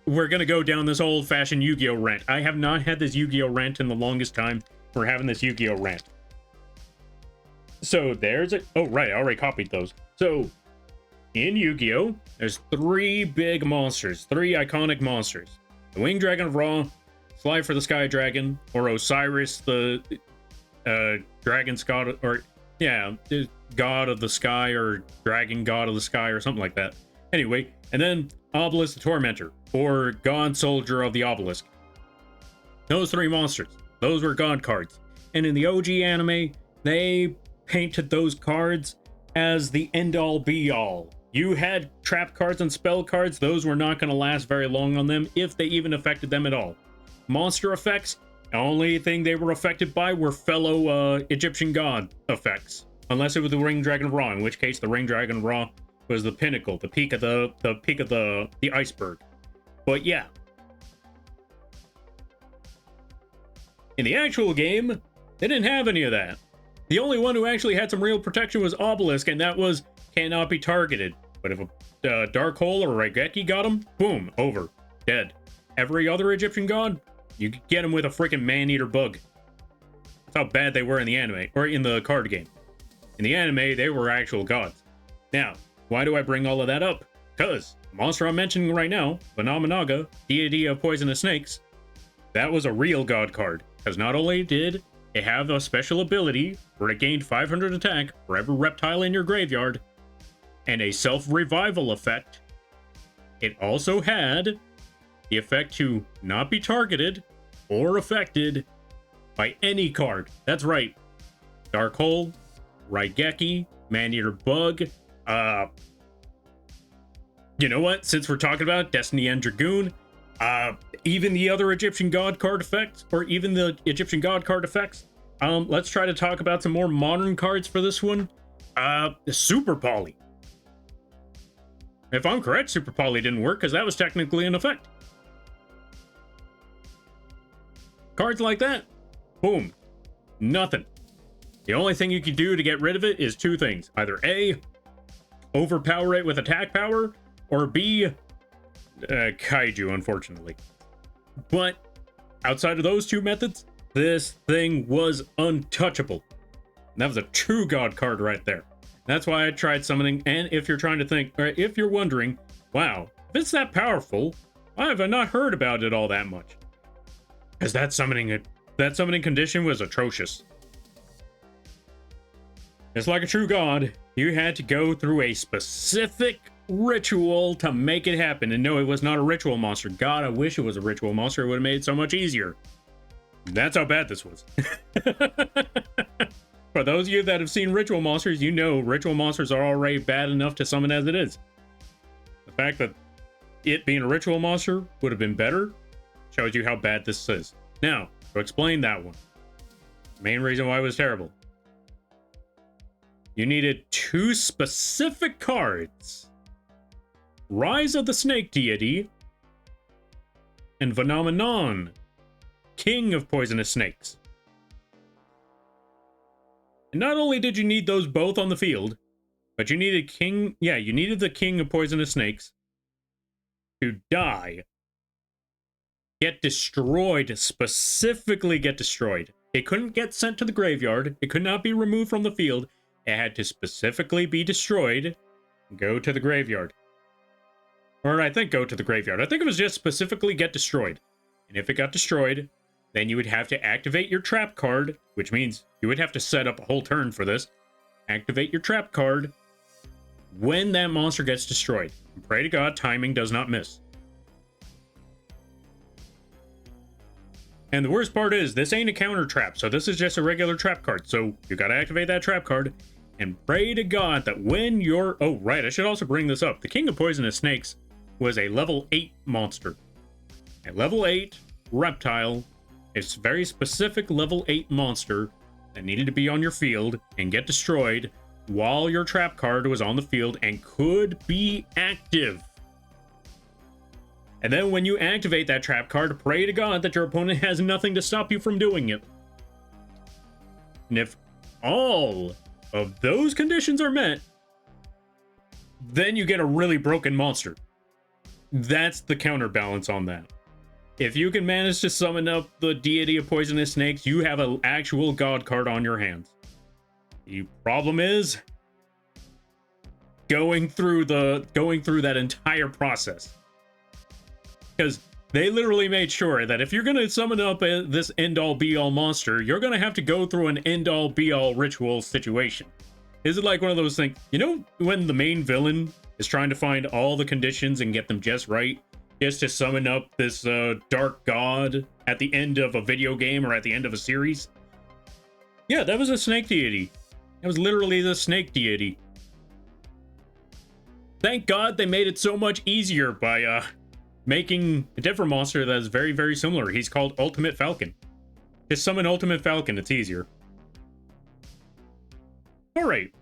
We're gonna go down this old-fashioned Yu-Gi-Oh rant. I have not had this Yu-Gi-Oh rant in the longest time. We're having this Yu-Gi-Oh rant. So there's a... Oh, right, I already copied those. So, in Yu-Gi-Oh, there's 3 big monsters. 3 iconic monsters. The Winged Dragon of Ra, Fly for the Sky Dragon, or Osiris, the Dragon's God, or... Yeah, God of the Sky, or Dragon God of the Sky, or something like that. Anyway, and then Obelisk the Tormentor, or God Soldier of the Obelisk. Those 3 monsters. Those were God cards. And in the OG anime, they painted those cards as the end-all be-all. You had trap cards and spell cards, those were not going to last very long on them, if they even affected them at all. Monster effects, the only thing they were affected by were fellow Egyptian god effects. Unless it was the Ring Dragon of Ra, in which case the Ring Dragon of Ra was the pinnacle, the peak of the iceberg. But yeah. In the actual game, they didn't have any of that. The only one who actually had some real protection was Obelisk, and that was cannot be targeted. But if a Dark Hole or Raigeki got him, boom, over, dead. Every other Egyptian god, you could get him with a freaking man-eater bug. That's how bad they were in the anime, or in the card game. In the anime, they were actual gods. Now, why do I bring all of that up? Because the monster I'm mentioning right now, Venomenaga, deity of poisonous snakes, that was a real god card. Because not only did it have a special ability where it gained 500 attack for every reptile in your graveyard, and a self-revival effect, it also had the effect to not be targeted or affected by any card. That's right. Dark Hole, Raigeki, Man-Eater Bug, you know what? Since we're talking about Destiny and Dragoon, even the other Egyptian God card effects, or even the Egyptian God card effects, let's try to talk about some more modern cards for this one. Super Poly. If I'm correct, Super Poly didn't work because that was technically an effect. Cards like that, boom, nothing. The only thing you can do to get rid of it is two things. Either A, overpower it with attack power, or B, kaiju, unfortunately. But outside of those two methods, this thing was untouchable. And that was a true god card right there. That's why I tried summoning, and if you're trying to think, or if you're wondering, wow, if it's that powerful, why have I not heard about it all that much? Because that summoning condition was atrocious. Just like a true god, you had to go through a specific ritual to make it happen. And no, it was not a ritual monster. God, I wish it was a ritual monster. It would have made it so much easier. That's how bad this was. For those of you that have seen ritual monsters, you know ritual monsters are already bad enough to summon as it is. The fact that it being a ritual monster would have been better shows you how bad this is. Now, to explain that one, the main reason why it was terrible. You needed two specific cards. Rise of the Snake Deity and Phenomenon, King of Poisonous Snakes. And not only did you need those both on the field, but you needed you needed the King of Poisonous Snakes to die, get destroyed, specifically get destroyed. It couldn't get sent to the graveyard. It could not be removed from the field. It had to specifically be destroyed, go to the graveyard. Or I think go to the graveyard. I think it was just specifically get destroyed. And if it got destroyed, then you would have to activate your trap card, which means you would have to set up a whole turn for this. Activate your trap card when that monster gets destroyed. And pray to God timing does not miss. And the worst part is, this ain't a counter trap, so this is just a regular trap card. So you gotta activate that trap card and pray to God that when you're... Oh, right, I should also bring this up. The King of Poisonous Snakes was a level 8 monster. A level 8 reptile, a very specific level 8 monster that needed to be on your field and get destroyed while your trap card was on the field and could be active. And then when you activate that trap card, pray to God that your opponent has nothing to stop you from doing it. And if all of those conditions are met, then you get a really broken monster. That's the counterbalance on that. If you can manage to summon up the Deity of Poisonous Snakes, you have an actual god card on your hands. The problem is going through that entire process. Because they literally made sure that if you're going to summon up this end-all be-all monster, you're going to have to go through an end-all be-all ritual situation. Is it like one of those things, you know, when the main villain is trying to find all the conditions and get them just right, just to summon up this dark god at the end of a video game or at the end of a series? Yeah, that was a snake deity. That was literally the snake deity. Thank God they made it so much easier by making a different monster that is very, very similar. He's called Ultimate Falcon. Just summon Ultimate Falcon, it's easier. Alright.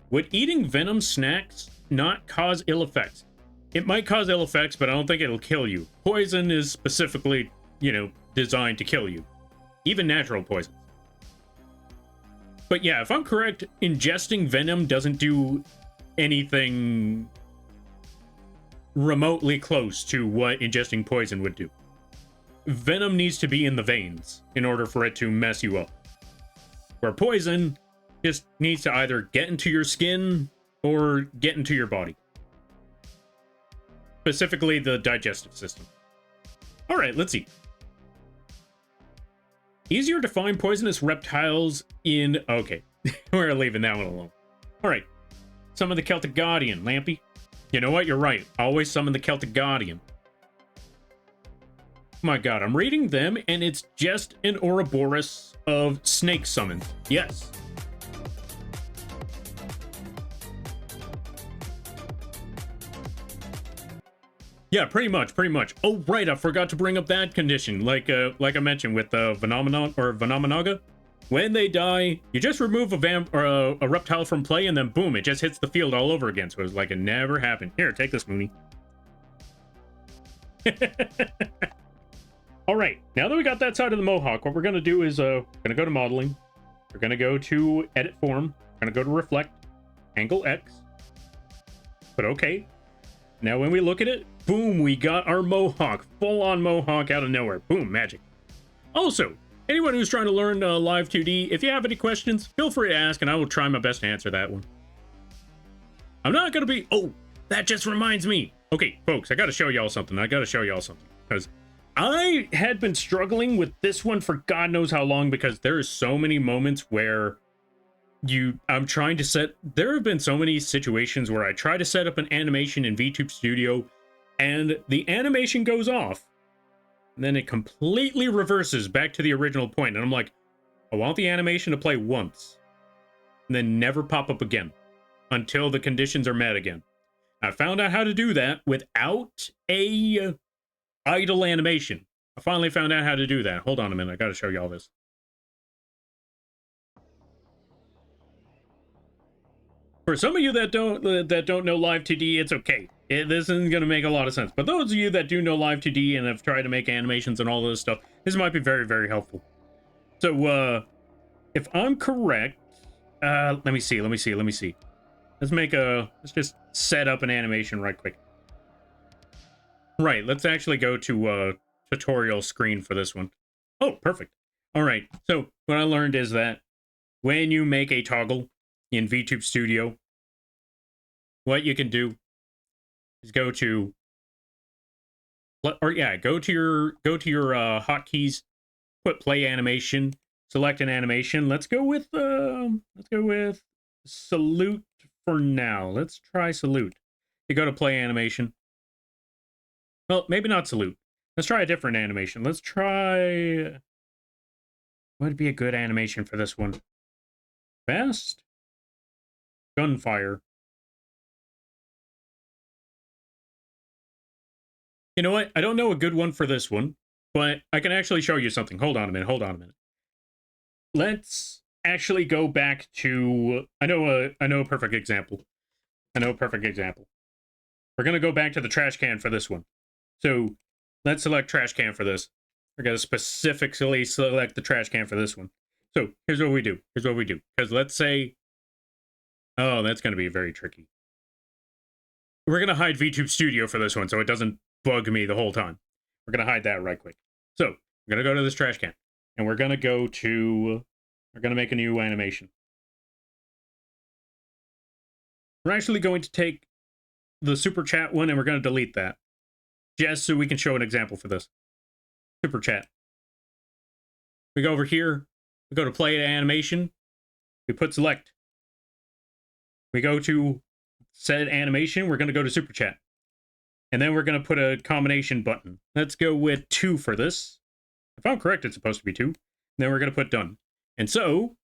Would eating venom snacks not cause ill effects? It might cause ill effects, but I don't think it'll kill you. Poison is specifically, you know, designed to kill you. Even natural poisons. But yeah, if I'm correct, ingesting venom doesn't do anything remotely close to what ingesting poison would do. Venom needs to be in the veins in order for it to mess you up. Where poison just needs to either get into your skin or get into your body. Specifically the digestive system. All right, let's see. Easier to find poisonous reptiles in... Okay, we're leaving that one alone. All right, summon the Celtic Guardian, Lampy. You know what? You're right. Always summon the Celtic Guardian. My god, I'm reading them, and it's just an Ouroboros of snake summons. Yes. Yeah, pretty much. Oh, right, I forgot to bring up that condition. Like I mentioned with the Venomenaga. When they die, you just remove a reptile from play, and then boom, it just hits the field all over again. So it's like it never happened. Here, take this, Mooney. All right, now that we got that side of the Mohawk, what we're gonna do is we're gonna go to modeling. We're gonna go to edit form. We're gonna go to reflect, angle X. But okay. Now when we look at it, boom, we got our Mohawk, full-on Mohawk out of nowhere. Boom, magic. Also, anyone who's trying to learn Live2d, if you have any questions, feel free to ask, and I will try my best to answer that one. I'm not gonna be... Oh, that just reminds me. Okay, folks, I gotta show y'all something. Because I had been struggling with this one for God knows how long, because there are so many moments where I'm trying to set... There have been so many situations where I try to set up an animation in VTube Studio, and the animation goes off, and then it completely reverses back to the original point, and I'm like, I want the animation to play once, and then never pop up again, until the conditions are met again. I found out how to do that without a idle animation. I finally found out how to do that. Hold on a minute, I gotta show y'all this. For some of you that don't know Live2d, it's okay. This isn't going to make a lot of sense. But those of you that do know Live2d and have tried to make animations and all this stuff, this might be very, very helpful. So, if I'm correct, let me see. Let's just set up an animation right quick. Right, let's actually go to tutorial screen for this one. Oh, perfect. All right, so what I learned is that when you make a toggle in VTube Studio, what you can do is go to your hotkeys, put play animation, select an animation. Let's go with salute for now. Let's try salute. You go to play animation. Well, maybe not salute. Let's try a different animation. Let's try... What would be a good animation for this one? Fast? Gunfire. You know what? I don't know a good one for this one, but I can actually show you something. Hold on a minute. Let's actually go back to... I know a perfect example. We're going to go back to the trash can for this one. So let's select trash can for this. We're going to specifically select the trash can for this one. So here's what we do. Because let's say... Oh, that's going to be very tricky. We're going to hide VTube Studio for this one so it doesn't bug me the whole time. We're going to hide that right quick. So we're going to go to this trash can. And we're going to go to... We're going to make a new animation. We're actually going to take the super chat one and we're going to delete that. Just so we can show an example for this. Super chat. We go over here. We go to play animation. We put select. We go to set animation. We're going to go to super chat. And then we're going to put a combination button. Let's go with 2 for this. If I'm correct, it's supposed to be 2. And then we're going to put done. And so,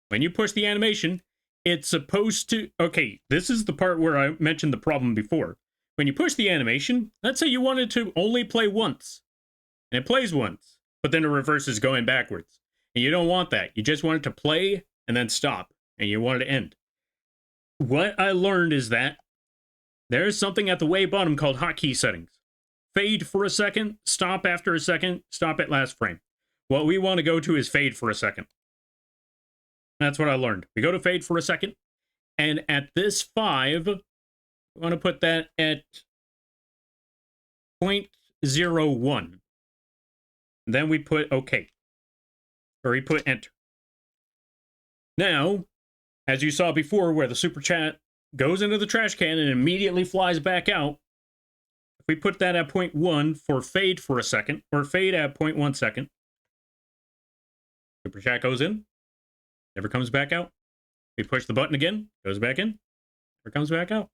when you push the animation, it's supposed to... Okay, this is the part where I mentioned the problem before. When you push the animation, let's say you wanted to only play once. And it plays once. But then it reverses going backwards. And you don't want that. You just want it to play and then stop. And you want it to end. What I learned is that there's something at the way bottom called hotkey settings. Fade for a second, stop after a second, stop at last frame. What we want to go to is fade for a second. That's what I learned. We go to fade for a second, and at this 5, we want to put that at 0.01. Then we put OK. Or we put enter. Now, as you saw before, where the super chat goes into the trash can and immediately flies back out, if we put that at 0.1 for fade for a second, or fade at 0.1 second, super chat goes in, never comes back out. We push the button again, goes back in, never comes back out.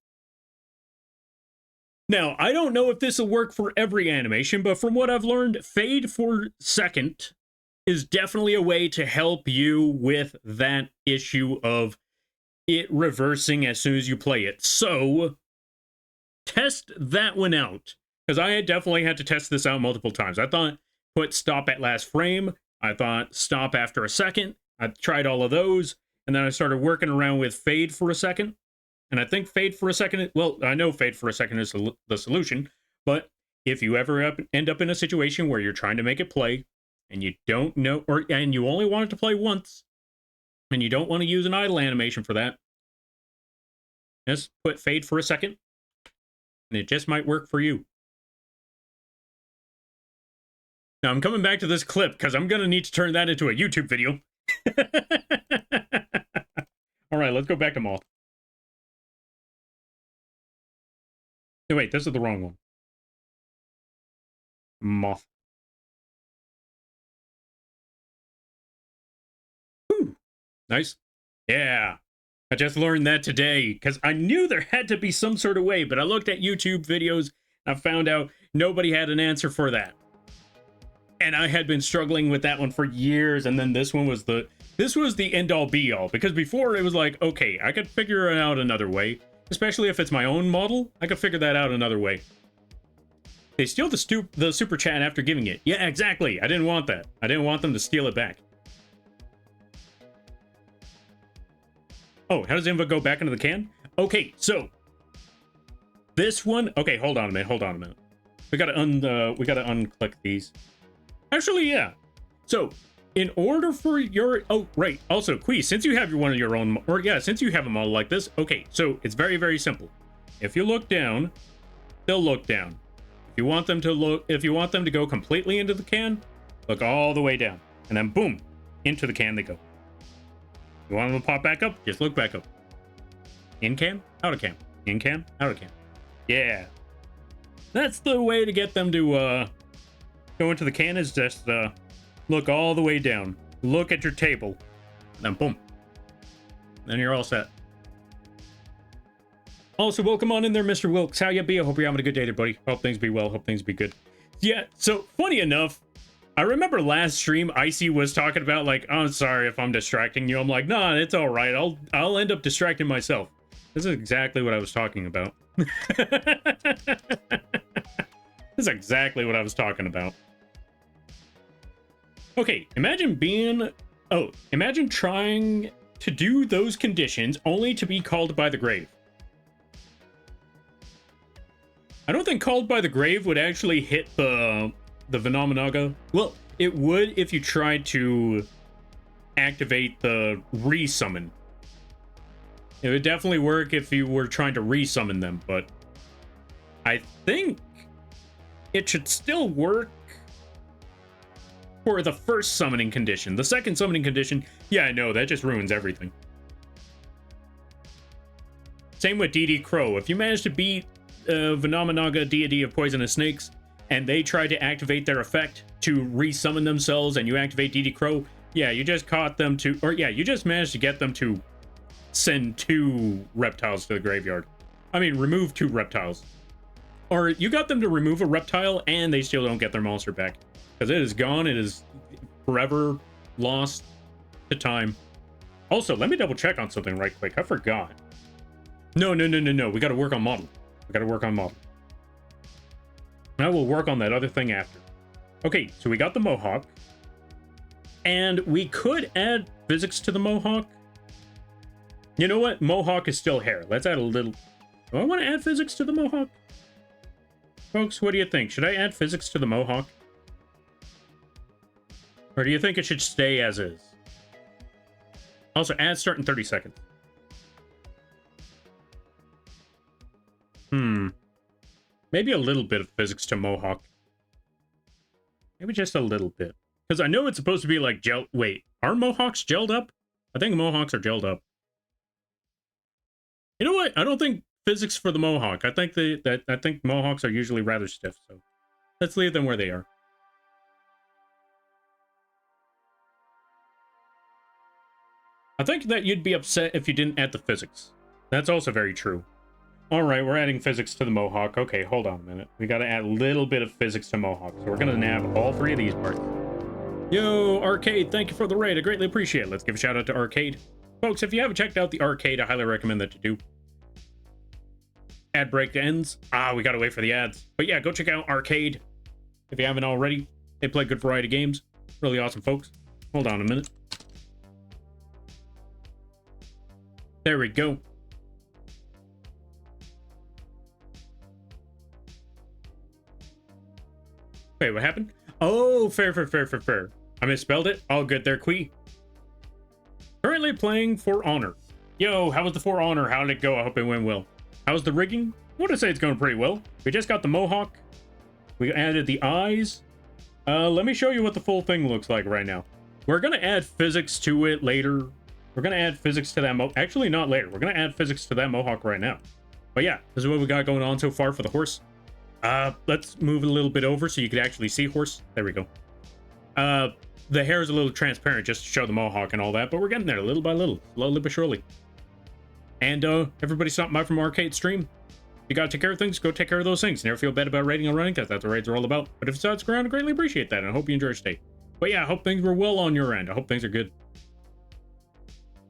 Now, I don't know if this will work for every animation, but from what I've learned, fade for second is definitely a way to help you with that issue of it reversing as soon as you play it. So, test that one out, because I definitely had to test this out multiple times. I thought put stop at last frame. I thought stop after a second. I tried all of those, and then I started working around with fade for a second. And I think fade for a second, well, I know fade for a second is the solution, but if you ever end up in a situation where you're trying to make it play, and you don't know, and you only want it to play once, and you don't want to use an idle animation for that, just put fade for a second, and it just might work for you. Now, I'm coming back to this clip, because I'm going to need to turn that into a YouTube video. All right, let's go back to Moth. No, wait, this is the wrong one. Moth. Whew. Nice. Yeah. I just learned that today, because I knew there had to be some sort of way, but I looked at YouTube videos, and I found out nobody had an answer for that. And I had been struggling with that one for years, and then this one was the end-all be-all, because before it was like, okay, I could figure it out another way. Especially if it's my own model, I could figure that out another way. They steal the super chat after giving it. Yeah, exactly. I didn't want that. I didn't want them to steal it back. Oh, how does Inva go back into the can? Okay, so this one. Okay, hold on a minute. We gotta unclick these. Actually, yeah. So, in order for your... Oh, right. Also, Quee, since you have one of your own... Or, yeah, since you have a model like this... Okay, so it's very, very simple. If you look down, they'll look down. If you want them to go completely into the can, look all the way down. And then, boom, into the can they go. You want them to pop back up? Just look back up. In cam, out of cam. In cam, out of cam. Yeah. That's the way to get them to go into the can, is just... look all the way down. Look at your table. Then boom. Then you're all set. Also, welcome on in there, Mr. Wilkes. How you be? I hope you're having a good day there, buddy. Hope things be well. Hope things be good. Yeah, so funny enough, I remember last stream, Icy was talking about like, oh, I'm sorry if I'm distracting you. I'm like, nah, it's all right. I'll end up distracting myself. This is exactly what I was talking about. This is exactly what I was talking about. Okay, imagine trying to do those conditions only to be called by the grave. I don't think called by the grave would actually hit the Phenomenaga. Well, it would if you tried to activate the resummon. It would definitely work if you were trying to resummon them, but I think it should still work for the first summoning condition. The second summoning condition, yeah, I know, that just ruins everything. Same with DD Crow. If you manage to beat Phenomenaga, deity of poisonous snakes, and they try to activate their effect to resummon themselves, and you activate DD Crow, yeah, you just caught them to, or yeah, you just managed to get them to send 2 reptiles to the graveyard. I mean, remove 2 reptiles. Or you got them to remove a reptile, and they still don't get their monster back. Because it is gone, it is forever lost to time. Also, let me double check on something right quick. I forgot. No. We gotta work on model. I will work on that other thing after. Okay, so we got the Mohawk. And we could add physics to the Mohawk. You know what? Mohawk is still hair. Let's add a little... Do I want to add physics to the Mohawk? Folks, what do you think? Should I add physics to the Mohawk? Or do you think it should stay as is? Also, add start in 30 seconds. Maybe a little bit of physics to Mohawk. Maybe just a little bit. Because I know it's supposed to be like gel... Wait, are Mohawks gelled up? I think the Mohawks are gelled up. You know what? I don't think physics for the Mohawk. I think Mohawks are usually rather stiff, so let's leave them where they are. I think that you'd be upset if you didn't add the physics. That's also very true. Alright, we're adding physics to the Mohawk. Okay, hold on a minute. We gotta add a little bit of physics to Mohawk. So we're gonna nab all three of these parts. Yo, Arcade, thank you for the raid. I greatly appreciate it. Let's give a shout out to Arcade. Folks, if you haven't checked out the Arcade, I highly recommend that you do. Ad break ends. We gotta wait for the ads. But yeah, go check out Arcade if you haven't already. They play good variety games. Really awesome, folks. Hold on a minute. There we go. Wait, what happened? Oh, fair. I misspelled it. All good there, Quee. Currently playing For Honor. Yo, how was the For Honor? How did it go? I hope it went well. How's the rigging? I want to say it's going pretty well. We just got the Mohawk. We added the eyes. Let me show you what the full thing looks like right now. We're going to add physics to it later. We're going to add physics to that actually, not later. We're going to add physics to that Mohawk right now. But yeah, this is what we got going on so far for the horse. Let's move a little bit over so you can actually see horse. There we go. The hair is a little transparent just to show the Mohawk and all that, but we're getting there little by little, slowly but surely. And everybody stopping by from Arcade stream. You gotta take care of things, go take care of those things. Never feel bad about raiding or running, because that's what raids are all about. But if it's on ground, I greatly appreciate that, and I hope you enjoy your stay. But yeah, I hope things were well on your end. I hope things are good.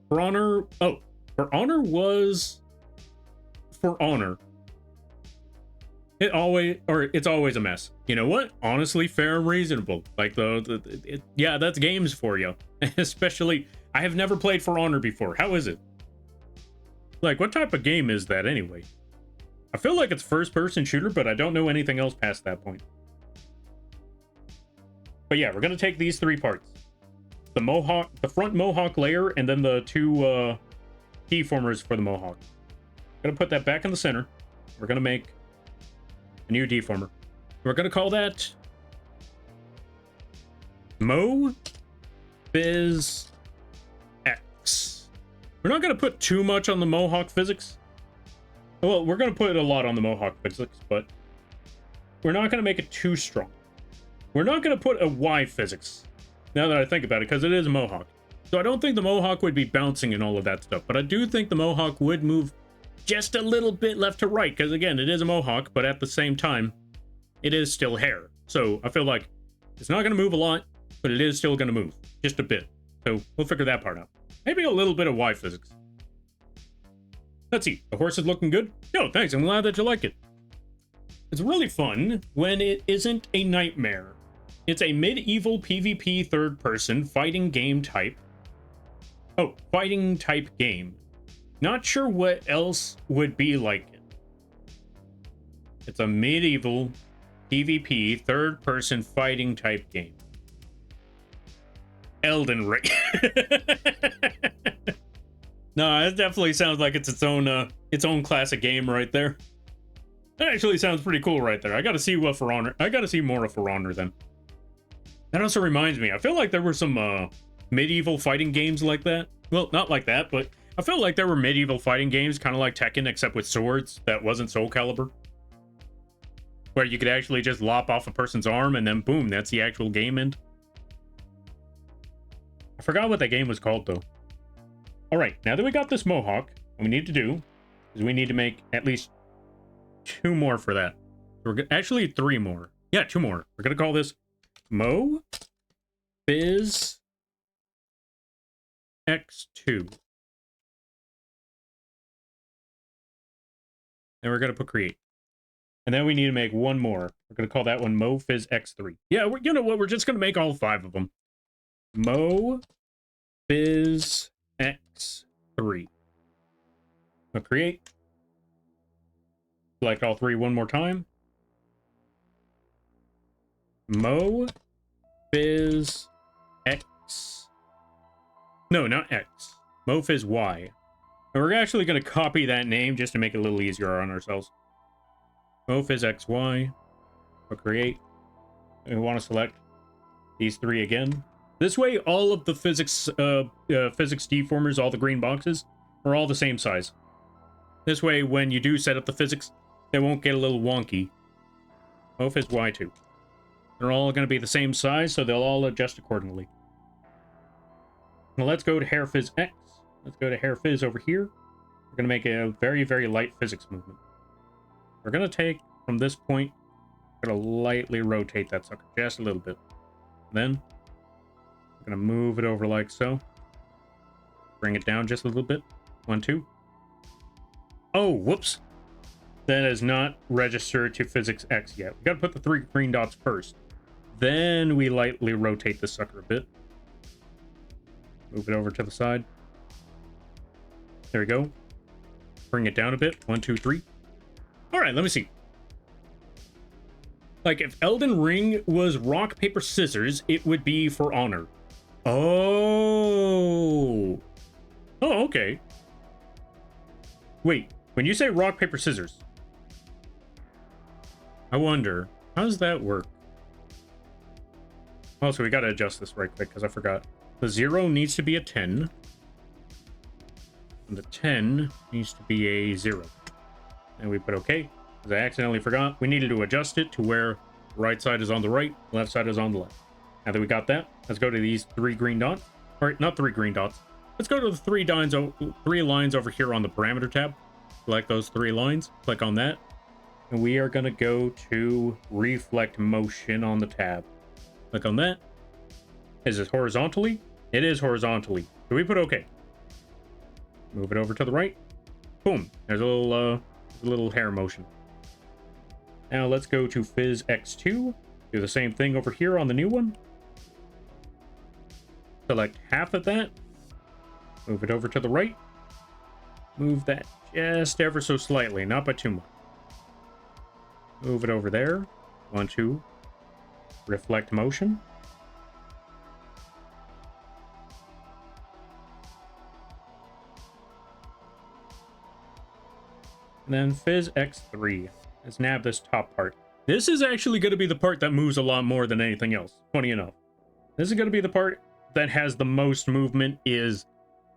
For Honor, For Honor was For Honor. It's always a mess. You know what? Honestly, fair and reasonable. Like yeah, that's games for you. Especially, I have never played For Honor before. How is it? Like, what type of game is that anyway? I feel like it's first-person shooter, but I don't know anything else past that point. But yeah, we're gonna take these three parts: the Mohawk, the front Mohawk layer, and then the two keyformers for the Mohawk. Gonna put that back in the center. We're gonna make a new deformer. We're gonna call that Mo Biz X. We're not gonna put too much on the Mohawk physics. Well, we're gonna put a lot on the Mohawk physics, but we're not gonna make it too strong. We're not gonna put a Y physics, now that I think about it, because it is a Mohawk. So I don't think the Mohawk would be bouncing and all of that stuff, but I do think the Mohawk would move just a little bit left to right, because again, it is a Mohawk, but at the same time, it is still hair. So I feel like it's not going to move a lot, but it is still going to move just a bit. So we'll figure that part out. Maybe a little bit of Y physics. Let's see. The horse is looking good. Yo, thanks. I'm glad that you like it. It's really fun when it isn't a nightmare. It's a medieval PvP third-person fighting game type. Oh, fighting type game. Not sure what else would be like it. It's a medieval PvP third-person fighting type game. Elden Ring. No, it definitely sounds like it's its own classic game right there. That actually sounds pretty cool right there. I gotta see what For Honor. I gotta see more of For Honor then. That also reminds me, I feel like there were some medieval fighting games like that. Well, not like that, but I felt like there were medieval fighting games, kind of like Tekken, except with swords that wasn't Soul Calibur. Where you could actually just lop off a person's arm and then boom, that's the actual game end. I forgot what that game was called though. Alright, now that we got this Mohawk, what we need to do is we need to make at least 2 more for that. So actually 3 more. Yeah, 2 more. We're going to call this Mo Biz X2. And we're going to put create. And then we need to make 1 more. We're going to call that one Mo Fizz X3. Yeah, you know what? We're just going to make all 5 of them. Mo Fizz X3. I'll create. Select all 3 one more time. Mo Fizz X. No, not X. Mo Fizz Y. And we're actually going to copy that name just to make it a little easier on ourselves. Mo Fizz XY. We'll create. And we want to select these 3 again. This way, all of the physics deformers, all the green boxes, are all the same size. This way, when you do set up the physics, they won't get a little wonky. Oh, Fizz Y2. They're all going to be the same size, so they'll all adjust accordingly. Now let's go to Hair Fizz X. Let's go to Hair Fizz over here. We're going to make a very, very light physics movement. We're going to take, from this point, we're going to lightly rotate that sucker just a little bit. Then, we're going to move it over like so. Bring it down just a little bit. 1, 2. Oh, whoops. That is not registered to Physics X yet. We got to put the 3 green dots first. Then we lightly rotate the sucker a bit. Move it over to the side. There we go. Bring it down a bit. 1, 2, 3. All right, let me see. Like, if Elden Ring was rock, paper, scissors, it would be for honor. Oh. Oh, okay. Wait, when you say rock, paper, scissors, I wonder, how does that work? Also, we gotta adjust this right quick, because I forgot. The 0 needs to be a 10. And the 10 needs to be a 0. And we put OK, because I accidentally forgot. We needed to adjust it to where the right side is on the right, left side is on the left. Now that we got that, let's go to these 3 green dots. All right, not 3 green dots. Let's go to the 3 lines over here on the parameter tab. Select those 3 lines, click on that. And we are going to go to reflect motion on the tab. Click on that. Is it horizontally? It is horizontally. So we put OK. Move it over to the right. Boom. There's a little hair motion. Now let's go to Fizz X2. Do the same thing over here on the new one. Select half of that. Move it over to the right. Move that just ever so slightly, not by too much. Move it over there. 1, 2. Reflect motion. And then Fizz X3. Let's nab this top part. This is actually going to be the part that moves a lot more than anything else, funny enough. This is going to be the part that has the most movement, is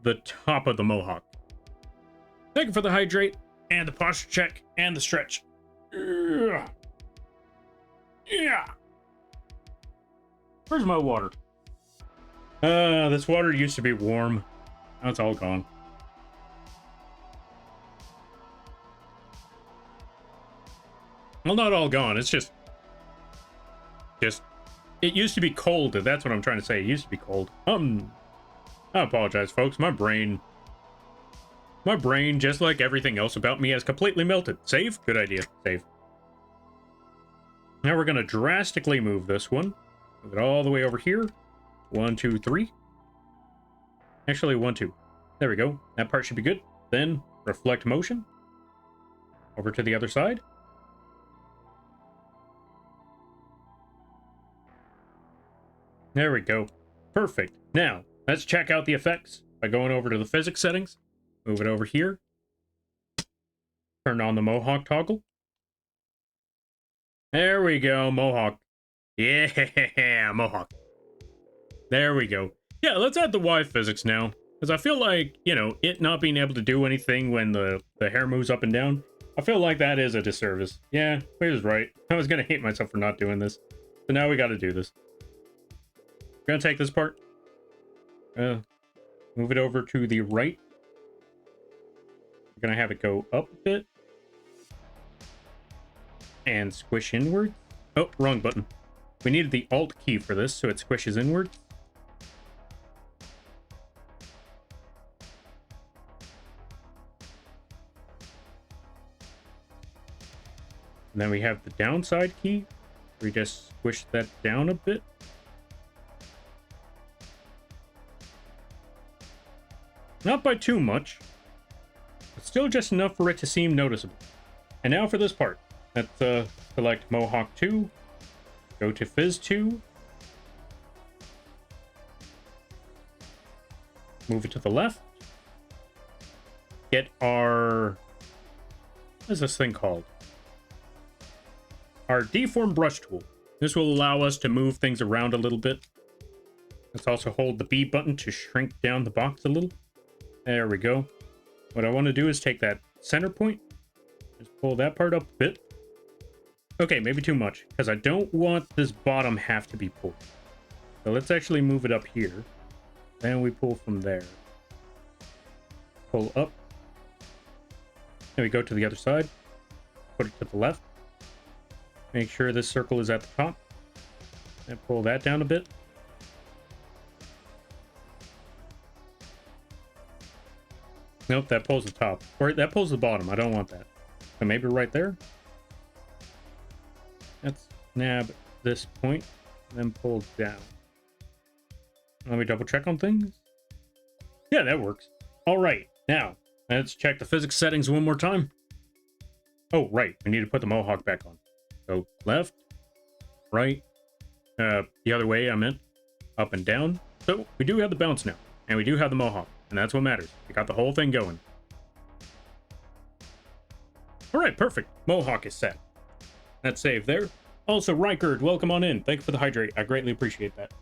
the top of the mohawk. Thank you for the hydrate, and the posture check, and the stretch. Yeah. Where's my water? This water used to be warm. Now it's all gone. Well, not all gone. It's just it used to be cold. That's what I'm trying to say. It used to be cold. I apologize, folks. My brain, just like everything else about me, has completely melted. Save? Good idea. Save. Now we're going to drastically move this one. Move it all the way over here. 1, 2, 3. Actually, 1, 2. There we go. That part should be good. Then reflect motion. Over to the other side. There we go. Perfect. Now, let's check out the effects by going over to the physics settings. Move it over here. Turn on the Mohawk toggle. There we go, Mohawk. Yeah, Mohawk. There we go. Yeah, let's add the Y physics now. Because I feel like, you know, it not being able to do anything when the hair moves up and down, I feel like that is a disservice. Yeah, he was right. I was going to hate myself for not doing this. So now we got to do this. We're going to take this part. Move it over to the right. We're going to have it go up a bit. And squish inward. Oh, wrong button. We needed the Alt key for this, so it squishes inward. And then we have the downside key. We just squish that down a bit. Not by too much, but still just enough for it to seem noticeable. And now for this part. Let's select Mohawk 2, go to Fizz 2, move it to the left, get our, what is this thing called? Our deform brush tool. This will allow us to move things around a little bit. Let's also hold the B button to shrink down the box a little. There we go. What I want to do is take that center point, just pull that part up a bit. Okay, maybe too much, because I don't want this bottom half to be pulled. So let's actually move it up here. Then we pull from there. Pull up. Then we go to the other side. Put it to the left. Make sure this circle is at the top. And pull that down a bit. Nope, that pulls the top. Or that pulls the bottom. I don't want that. So maybe right there. Let's nab this point, then pull down. Let me double check on things. Yeah, that works. All right, now let's check the physics settings one more time. Oh, right, we need to put the mohawk back on. So left, right, the other way I meant, up and down. So we do have the bounce now, and we do have the mohawk, and that's what matters. We got the whole thing going. All right, perfect. Mohawk is set. That's saved there. Also, Rykerd, welcome on in. Thank you for the hydrate. I greatly appreciate that.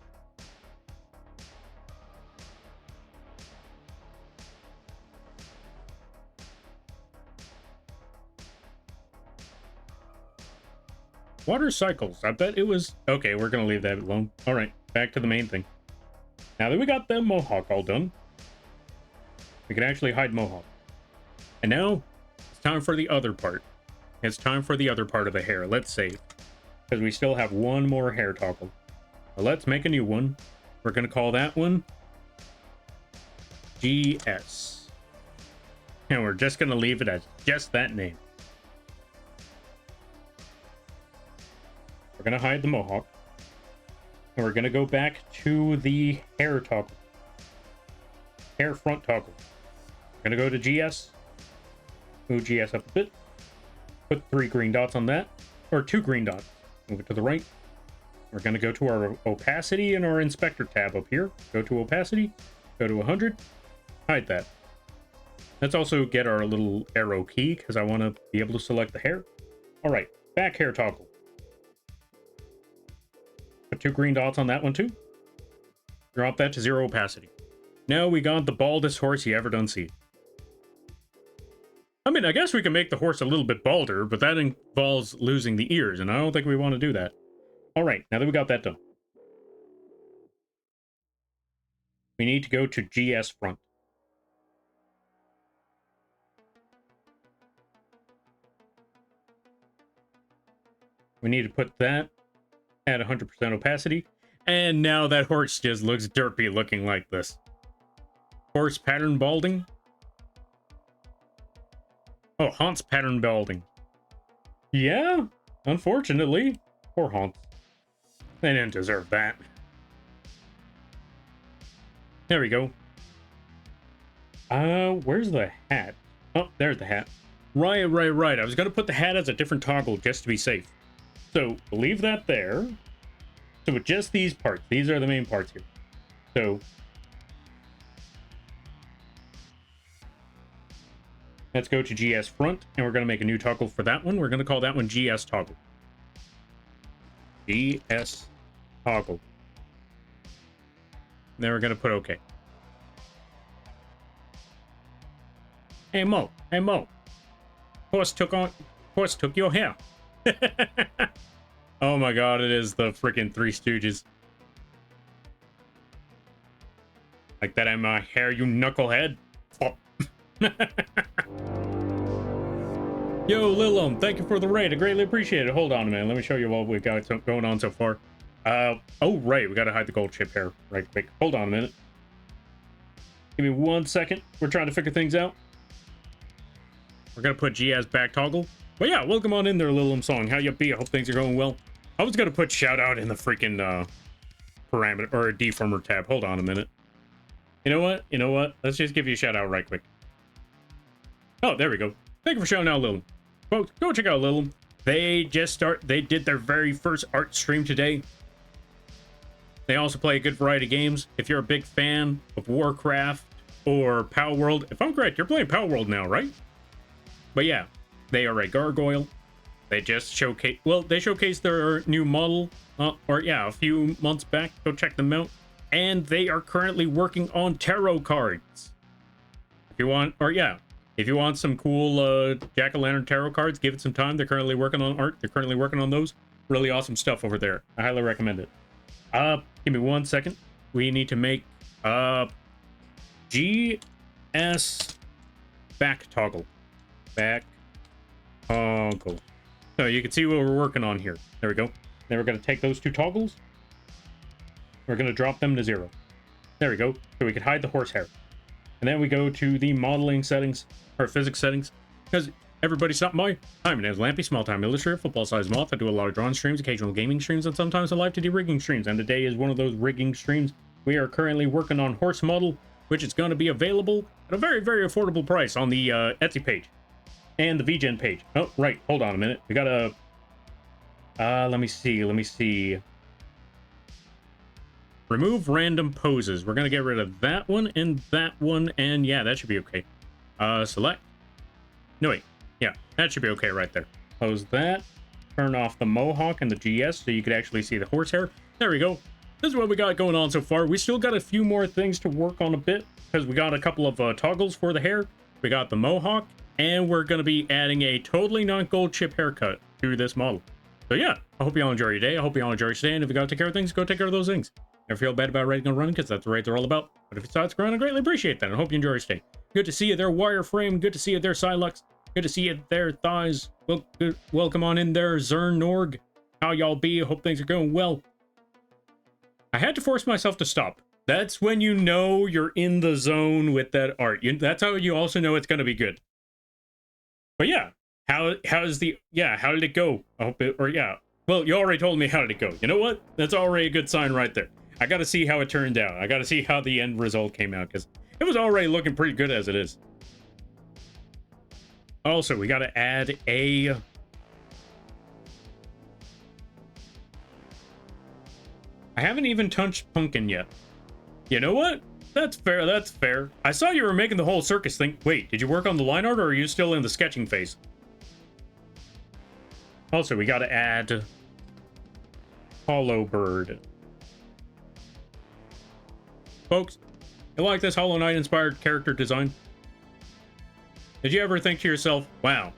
Water cycles. I bet it was... Okay, we're going to leave that alone. All right, back to the main thing. Now that we got the mohawk all done, we can actually hide mohawk. And now, it's time for the other part. It's time for the other part of the hair. Let's save. Because we still have one more hair toggle. So let's make a new one. We're going to call that one GS. And we're just going to leave it as just that name. We're going to hide the mohawk. And we're going to go back to the hair toggle. Hair front toggle. We're going to go to GS. Move GS up a bit. Put 3 green dots on that. Or 2 green dots. Move it to the right. We're going to go to our opacity and our inspector tab up here. Go to opacity. Go to 100. Hide that. Let's also get our little arrow key because I want to be able to select the hair. All right. Back hair toggle. Put 2 green dots on that one too. Drop that to 0 opacity. Now we got the baldest horse you ever done see. I mean, I guess we can make the horse a little bit balder, but that involves losing the ears, and I don't think we want to do that. All right, now that we got that done, we need to go to GS front. We need to put that at 100% opacity, and now that horse just looks derpy looking like this. Horse pattern balding. Oh, Haunts pattern balding. Yeah, unfortunately. Poor Haunts. They didn't deserve that. There we go. Where's the hat? Oh, there's the hat. Right. I was going to put the hat as a different toggle just to be safe. So, leave that there. So, with just these parts, these are the main parts here. So, let's go to GS front, and we're going to make a new toggle for that one. We're going to call that one GS toggle. GS toggle. Then we're going to put OK. Hey Mo, horse took your hair. Oh my god, it is the freaking Three Stooges. Like that in my hair, you knucklehead. Oh. Yo, Lilum, thank you for the raid. I greatly appreciate it. Hold on a minute. Let me show you what we got going on so far. Oh, right. We got to hide the gold chip hair right quick. Hold on a minute. Give me 1 second. We're trying to figure things out. We're going to put G as back toggle. But yeah, welcome on in there, Lilum Song. How you be? I hope things are going well. I was going to put shout out in the freaking parameter or deformer tab. Hold on a minute. You know what? Let's just give you a shout out right quick. Oh, there we go. Thank you for showing out, Lilum. Folks, go check out Lilum. They did their very first art stream today. They also play a good variety of games. If you're a big fan of Warcraft or Power World, if I'm correct, you're playing Power World now, right? But yeah, they are a gargoyle. They just showcased, well, they showcased their new model, a few months back. Go check them out. and they are currently working on tarot cards. If you want, or yeah, if you want some cool jack-o'-lantern tarot cards, give it some time. They're currently working on art. They're currently working on those. Really awesome stuff over there. I highly recommend it. Give me 1 second. We need to make GS back toggle. Back toggle. So you can see what we're working on here. There we go. Then we're going to take those two toggles. We're going to drop them to 0. There we go. So we can hide the horsehair. And then we go to the modeling settings, or physics settings, because everybody stopping by. Hi, my name is Lampy, small-time illustrator, football-sized moth. I do a lot of drawing streams, occasional gaming streams, and sometimes a Live2d Rigging streams. And today is one of those rigging streams. We are currently working on horse model, which is going to be available at a very, very affordable price on the Etsy page and the vgen page. Oh, right. Hold on a minute. We got a... let me see. Remove random poses. We're going to get rid of that one, and yeah, that should be okay. Select. No, wait. Yeah, that should be okay right there. Close that. Turn off the mohawk and the GS so you could actually see the horsehair. There we go. This is what we got going on so far. We still got a few more things to work on a bit, because we got a couple of toggles for the hair. We got the mohawk, and we're going to be adding a totally non-gold chip haircut to this model. So yeah, I hope you all enjoy your day. I hope you all enjoy your stay, and if you got to take care of things, go take care of those things. Never feel bad about raiding and running, because that's what raids are all about. But if you saw it's ground, I greatly appreciate that. I hope you enjoy your stay. Good to see you there, Wireframe. Good to see you there, Silux. Good to see you there, Thighs. Welcome on in there, Zernorg. How y'all be? Hope things are going well. I had to force myself to stop. That's when you know you're in the zone with that art. That's how you also know it's going to be good. But yeah, how did it go? I hope it, or yeah. Well, you already told me how did it go. You know what? That's already a good sign right there. I got to see how it turned out. I got to see how the end result came out, because it was already looking pretty good as it is. Also, we got to add a... I haven't even touched Pumpkin yet. You know what? That's fair, that's fair. I saw you were making the whole circus thing. Wait, did you work on the line art, or are you still in the sketching phase? Also, we got to add... Hollow Bird. Folks, you like this Hollow Knight inspired character design? Did you ever think to yourself, wow,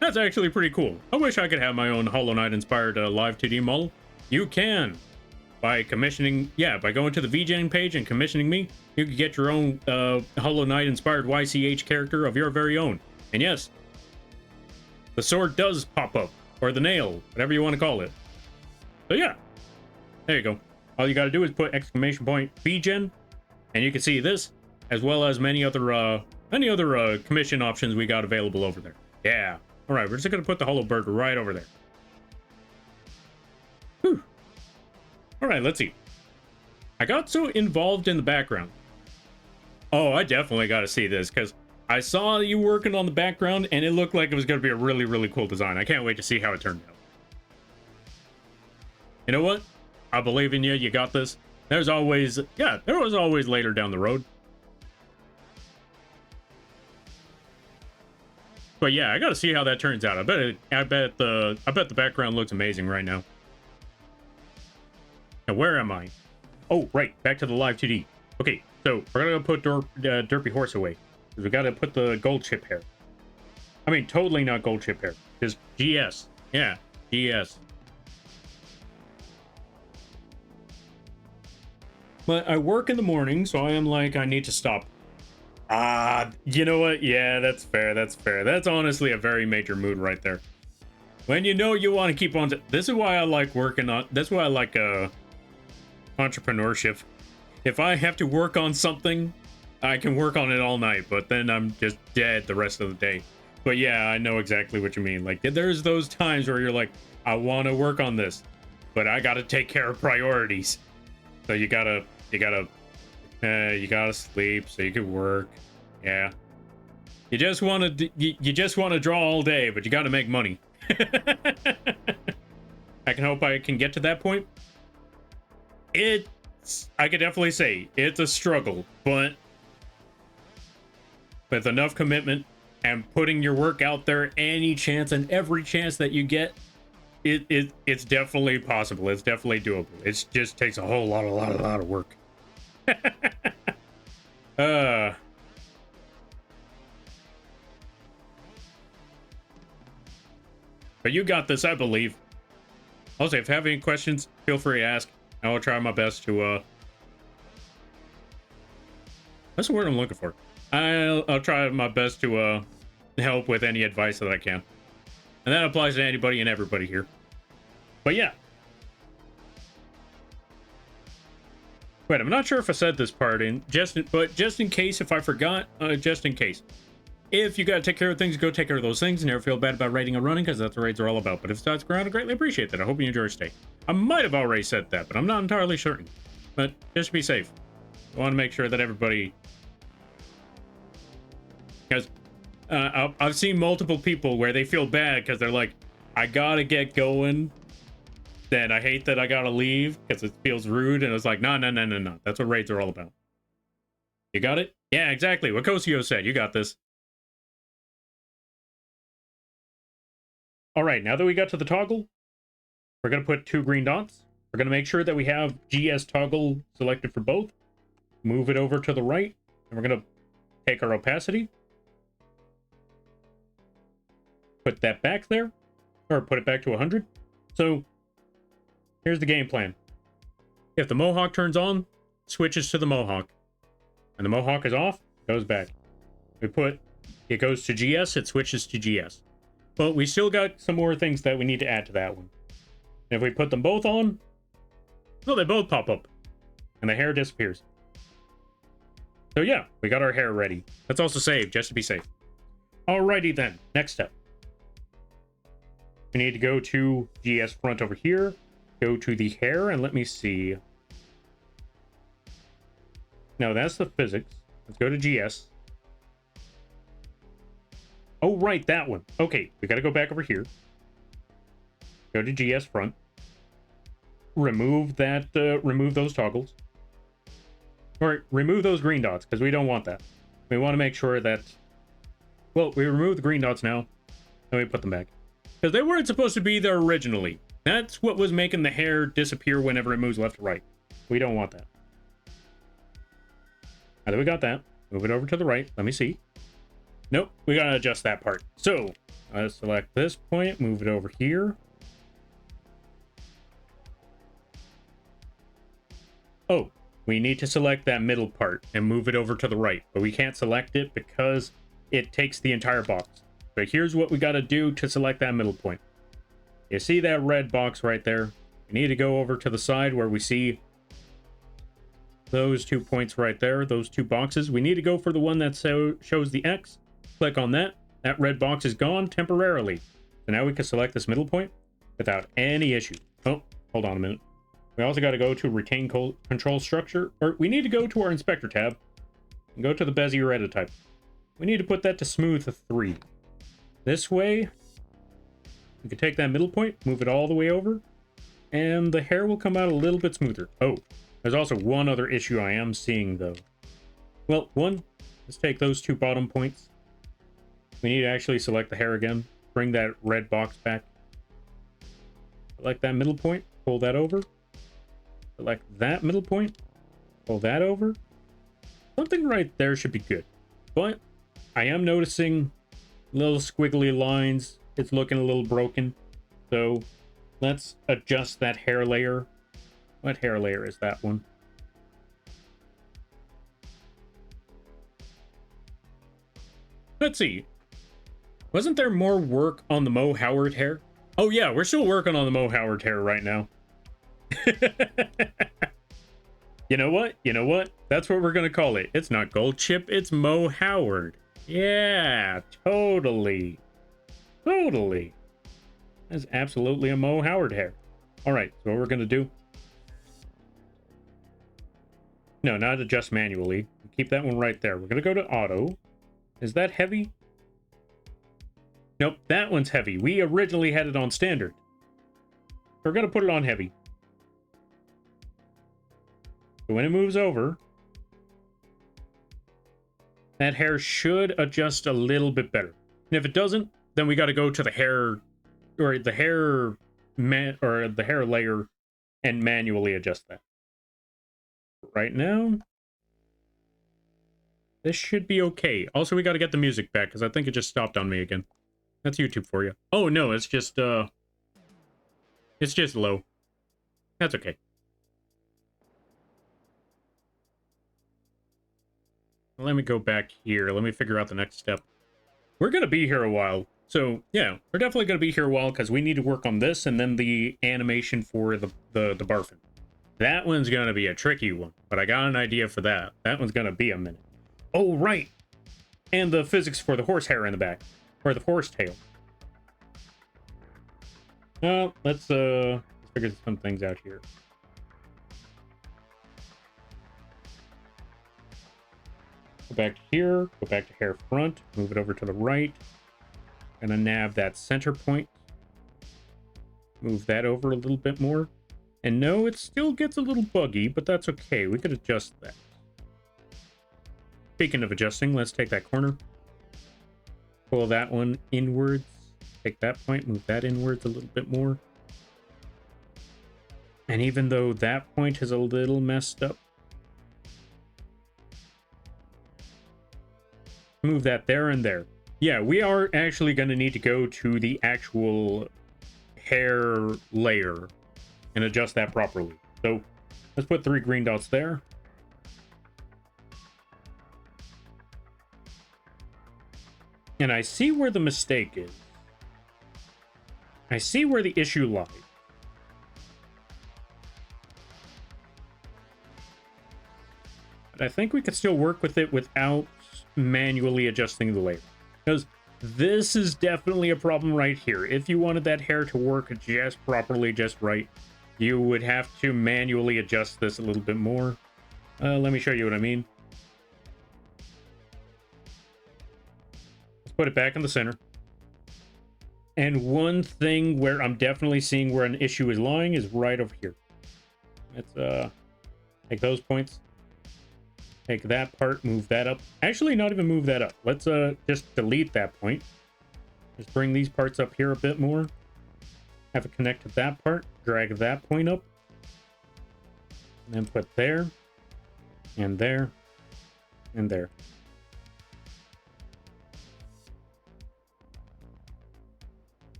that's actually pretty cool. I wish I could have my own Hollow Knight inspired Live2d model. You can. By commissioning, yeah, by going to the vgen page and commissioning me, you can get your own Hollow Knight inspired YCH character of your very own. And yes, the sword does pop up, or the nail, whatever you want to call it. So yeah, there you go. All you got to do is put !vgen, and you can see this, as well as many other commission options we got available over there. Yeah. All right, we're just gonna put the Hollow Bird right over there. Whew. All right, let's see. I got so involved in the background. Oh, I definitely got to see this, because I saw you working on the background, and it looked like it was going to be a really, really cool design. I can't wait to see how it turned out. You know what? I believe in you. You got this. There's always, yeah, there was always later down the road. But yeah, I got to see how that turns out. I bet the background looks amazing right now. Now, where am I? Oh, right, back to the Live2d. Okay, so we're gonna put Derpy Horse away, because we gotta put the gold chip hair. I mean, totally not gold chip hair. Just GS. Yeah, GS. But I work in the morning, so I am like, I need to stop. You know what? Yeah, that's fair, that's fair. That's honestly a very major mood right there. When you know you want to keep on... This is why I like working on... That's why I like entrepreneurship. If I have to work on something, I can work on it all night, but then I'm just dead the rest of the day. But yeah, I know exactly what you mean. Like, there's those times where you're like, I want to work on this, but I gotta take care of priorities. So you gotta sleep so you can work. Yeah. You just want to draw all day, but you gotta make money. I can hope I can get to that point. I could definitely say it's a struggle, but with enough commitment and putting your work out there any chance and every chance that you get, it's definitely possible. It's definitely doable. It just takes a whole lot of work. uh... But you got this, I believe. Also, if you have any questions, feel free to ask. I will try my best to, That's the word I'm looking for. I'll try my best to, help with any advice that I can. And that applies to anybody and everybody here. But yeah. Wait, I'm not sure if I said this part in, but just in case, if I forgot, just in case. If you gotta take care of things, go take care of those things and never feel bad about raiding or running, because that's what raids are all about. But if that's ground, I greatly appreciate that. I hope you enjoy your stay. I might have already said that, but I'm not entirely certain. But just be safe. I want to make sure that everybody... Because I've seen multiple people where they feel bad because they're like, I gotta get going. Then I hate that I gotta leave because it feels rude. And it's like, no. That's what raids are all about. You got it? Yeah, exactly. What Kosio said. You got this. All right, now that we got to the toggle, we're going to put 2 green dots. We're going to make sure that we have GS toggle selected for both. Move it over to the right, and we're going to take our opacity. Put that back there, or put it back to 100. So, here's the game plan. If the Mohawk turns on, switches to the Mohawk. And the Mohawk is off, goes back. It goes to GS, it switches to GS. But we still got some more things that we need to add to that one. And if we put them both on, well, they both pop up. And the hair disappears. So yeah, we got our hair ready. Let's also save, just to be safe. Alrighty then, next step. We need to go to GS front over here. Go to the hair, and let me see. No, that's the physics. Let's go to GS. Oh, right, that one. Okay, we gotta go back over here. Go to GS front. Remove that, remove those toggles. Or remove those green dots, because we don't want that. We want to make sure that... Well, we remove the green dots now, and we put them back. Because they weren't supposed to be there originally. That's what was making the hair disappear whenever it moves left to right. We don't want that. Now that we got that, move it over to the right. Let me see. Nope, we gotta adjust that part. So, select this point, move it over here. Oh, we need to select that middle part and move it over to the right. But we can't select it because it takes the entire box. But here's what we gotta do to select that middle point. You see that red box right there? We need to go over to the side where we see those 2 points right there, those 2 boxes. We need to go for the one that shows the X. Click on that. That red box is gone temporarily. So now we can select this middle point without any issue. Oh, hold on a minute. We also got to go to retain control structure, or we need to go to our inspector tab and go to the Bezier edit type. We need to put that to smooth to 3. This way, we can take that middle point, move it all the way over, and the hair will come out a little bit smoother. Oh, there's also one other issue I am seeing though. Well, let's take those 2 bottom points. We need to actually select the hair again. Bring that red box back. Select that middle point. Pull that over. Select that middle point. Pull that over. Something right there should be good. But I am noticing little squiggly lines. It's looking a little broken. So let's adjust that hair layer. What hair layer is that one? Let's see. Wasn't there more work on the Mo Howard hair? Oh yeah, we're still working on the Mo Howard hair right now. You know what? You know what? That's what we're gonna call it. It's not Gold Chip, it's Mo Howard. Yeah, totally. Totally. That's absolutely a Mo Howard hair. Alright, so what we're gonna do... No, not adjust manually. Keep that one right there. We're gonna go to auto. Is that heavy? Nope, that one's heavy. We originally had it on standard. We're gonna put it on heavy. So when it moves over, that hair should adjust a little bit better. And if it doesn't, then we got to go to the hair, or the hair layer, and manually adjust that. Right now, This should be okay. Also, we got to get the music back because I think it just stopped on me again. That's YouTube for you. Oh no, it's just low. That's okay. Let me go back here. Let me figure out the next step. We're gonna be here a while. So yeah, we're definitely gonna be here a while because we need to work on this and then the animation for the barfing. That one's gonna be a tricky one, but I got an idea for that. That one's gonna be a minute. Oh right, and the physics for the horsehair in the back, or the horse tail. Let's figure some things out here. Go back to here, go back to hair front, move it over to the right. Gonna nav that center point. Move that over a little bit more. And no, it still gets a little buggy, but that's okay. We could adjust that. Speaking of adjusting, let's take that corner. Pull that one inwards. Take that point, move that inwards a little bit more. And even though that point is a little messed up, move that there and there. Yeah, we are actually going to need to go to the actual hair layer and adjust that properly. So let's put 3 green dots there. And I see where the mistake is. I see where the issue lies. But I think we could still work with it without manually adjusting the layer. Because this is definitely a problem right here. If you wanted that hair to work just properly, just right, you would have to manually adjust this a little bit more. Let me show you what I mean. Let's put it back in the center. And one thing where I'm definitely seeing where an issue is lying is right over here. Let's take those points. Take that part, move that up. Actually, not even move that up. Let's just delete that point. Just bring these parts up here a bit more. Have it connect to that part. Drag that point up. And then put there. And there. And there.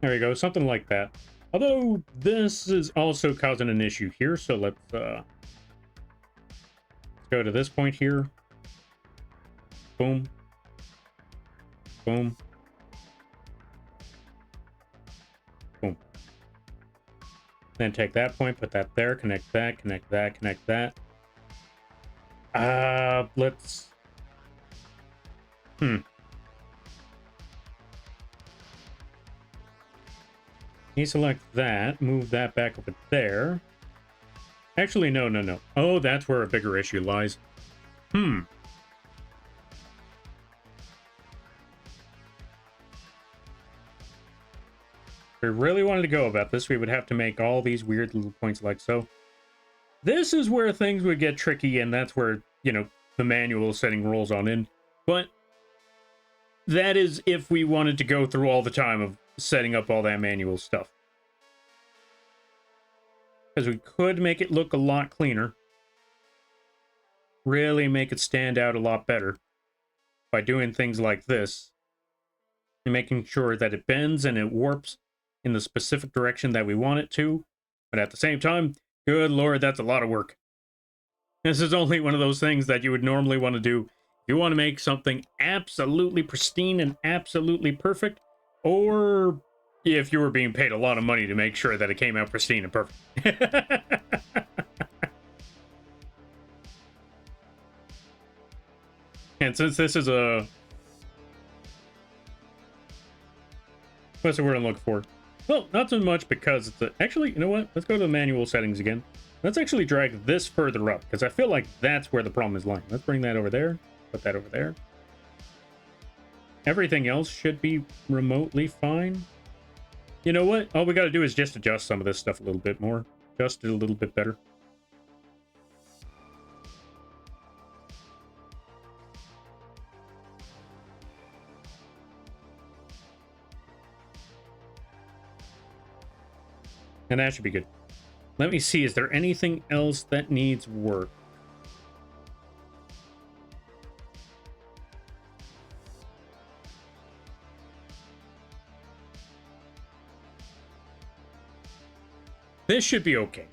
There we go, something like that. Although this is also causing an issue here, so let's go to this point here. Boom. Boom. Boom. Then take that point, put that there, connect that, connect that, connect that. Let's... Deselect that, move that back over there. Actually, no, no, no. Oh, that's where a bigger issue lies. If we really wanted to go about this, we would have to make all these weird little points like so. This is where things would get tricky, and that's where, you know, the manual setting rolls on in. But that is if we wanted to go through all the time of setting up all that manual stuff. Because we could make it look a lot cleaner. Really make it stand out a lot better by doing things like this. And making sure that it bends and it warps in the specific direction that we want it to. But at the same time, good lord, that's a lot of work. This is only one of those things that you would normally want to do. You want to make something absolutely pristine and absolutely perfect, or if you were being paid a lot of money to make sure that it came out pristine and perfect. And since this is a... What's the word I'm looking for? Well, not so much because it's a... Actually, you know what? Let's go to the manual settings again. Let's actually drag this further up, because I feel like that's where the problem is lying. Let's bring that over there. Put that over there. Everything else should be remotely fine. You know what? All we got to do is just adjust some of this stuff a little bit more. Adjust it a little bit better. And that should be good. Let me see, is there anything else that needs work? This should be okay.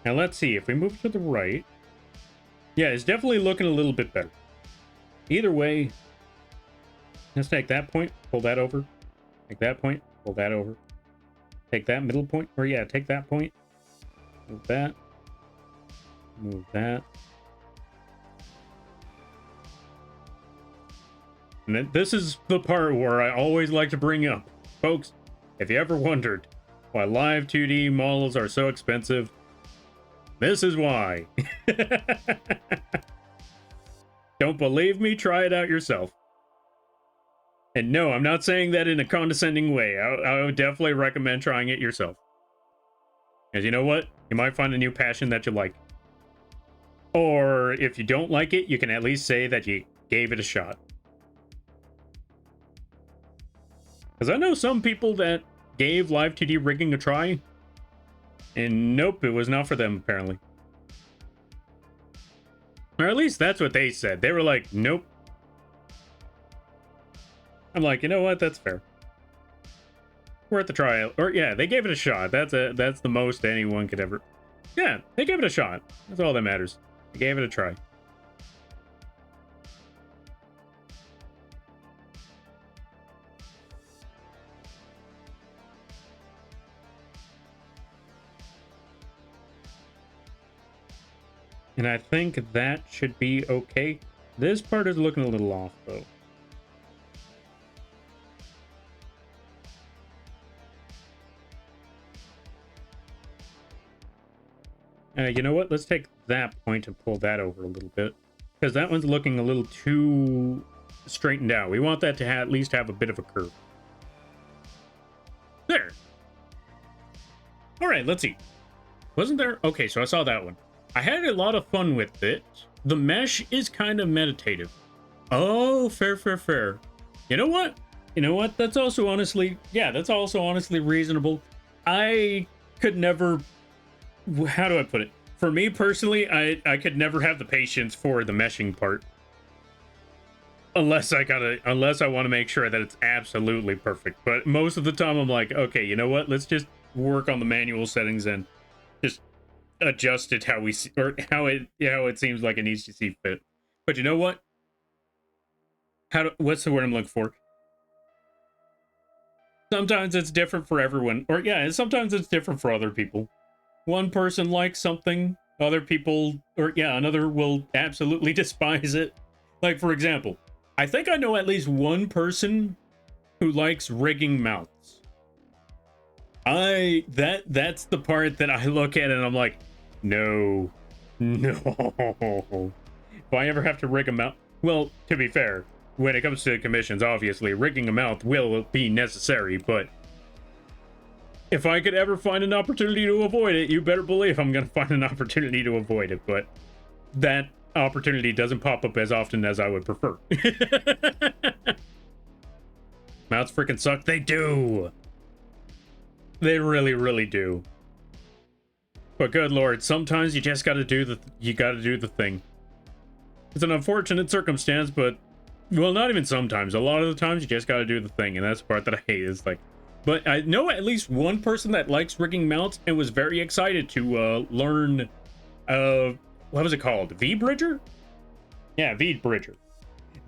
Now let's see, if we move to the right. Yeah, it's definitely looking a little bit better. Either way, let's take that point, pull that over. Take that point, pull that over. Take that middle point, or yeah, take that point. Move that. Move that. And then this is the part where I always like to bring up. Folks, if you ever wondered why Live2d models are so expensive, this is why. Don't believe me? Try it out yourself. And no, I'm not saying that in a condescending way. I would definitely recommend trying it yourself. Because you know what? You might find a new passion that you like. Or if you don't like it, you can at least say that you gave it a shot. Because I know some people that gave Live2d Rigging a try, and nope, it was not for them, apparently. Or at least that's what they said. They were like, nope. I'm like, you know what? That's fair. Worth a try. Or yeah, they gave it a shot. That's the most anyone could ever. Yeah, they gave it a shot. That's all that matters. They gave it a try. And I think that should be okay. This part is looking a little off, though. You know what? Let's take that point and pull that over a little bit. Because that one's looking a little too straightened out. We want that to at least have a bit of a curve. There. All right, let's see. Wasn't there? Okay, so I saw that one. I had a lot of fun with it. The mesh is kind of meditative. Oh, fair, fair, fair. You know what? You know what? That's also honestly, yeah, that's also honestly reasonable. I could never, how do I put it? For me personally, I could never have the patience for the meshing part. Unless I want to make sure that it's absolutely perfect. But most of the time I'm like, okay, you know what? Let's just work on the manual settings and just adjust it how we see, or how it seems like it needs to see fit. But you know what? What's the word I'm looking for? Sometimes it's different for everyone, or yeah, sometimes it's different for other people. One person likes something, other people, or yeah, another will absolutely despise it. Like for example, I think I know at least one person who likes rigging mounts. That's the part that I look at and I'm like, no. If I ever have to rig a mount, well, to be fair, when it comes to commissions, obviously rigging a mount will be necessary, but if I could ever find an opportunity to avoid it, you better believe I'm gonna find an opportunity to avoid it, but that opportunity doesn't pop up as often as I would prefer. Mounts freaking suck. They do. They really, really do. But good lord, sometimes you just gotta do the thing. It's an unfortunate circumstance, but well, not even sometimes. A lot of the times you just gotta do the thing, and that's the part that I hate. Is like, but I know at least one person that likes rigging mounts and was very excited to learn. What was it called? V-Bridger? Yeah, V-Bridger.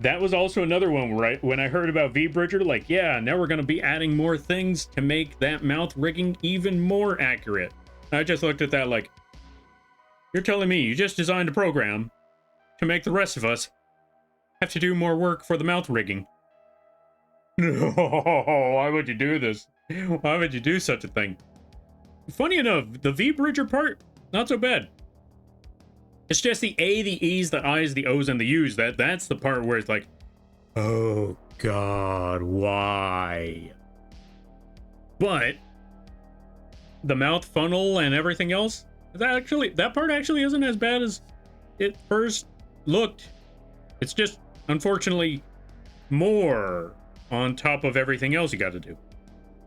That was also another one, right? When I heard about V-Bridger, like, yeah, now we're going to be adding more things to make that mount rigging even more accurate. I just looked at that like, you're telling me you just designed a program to make the rest of us have to do more work for the mount rigging? No, why would you do this? Why would you do such a thing? Funny enough, the V-Bridger part, not so bad. It's just the A, the E's, the I's, the O's, and the U's. That's the part where it's like, oh god, why? But the mouth funnel and everything else, that part actually isn't as bad as it first looked. It's just, unfortunately, more on top of everything else you got to do.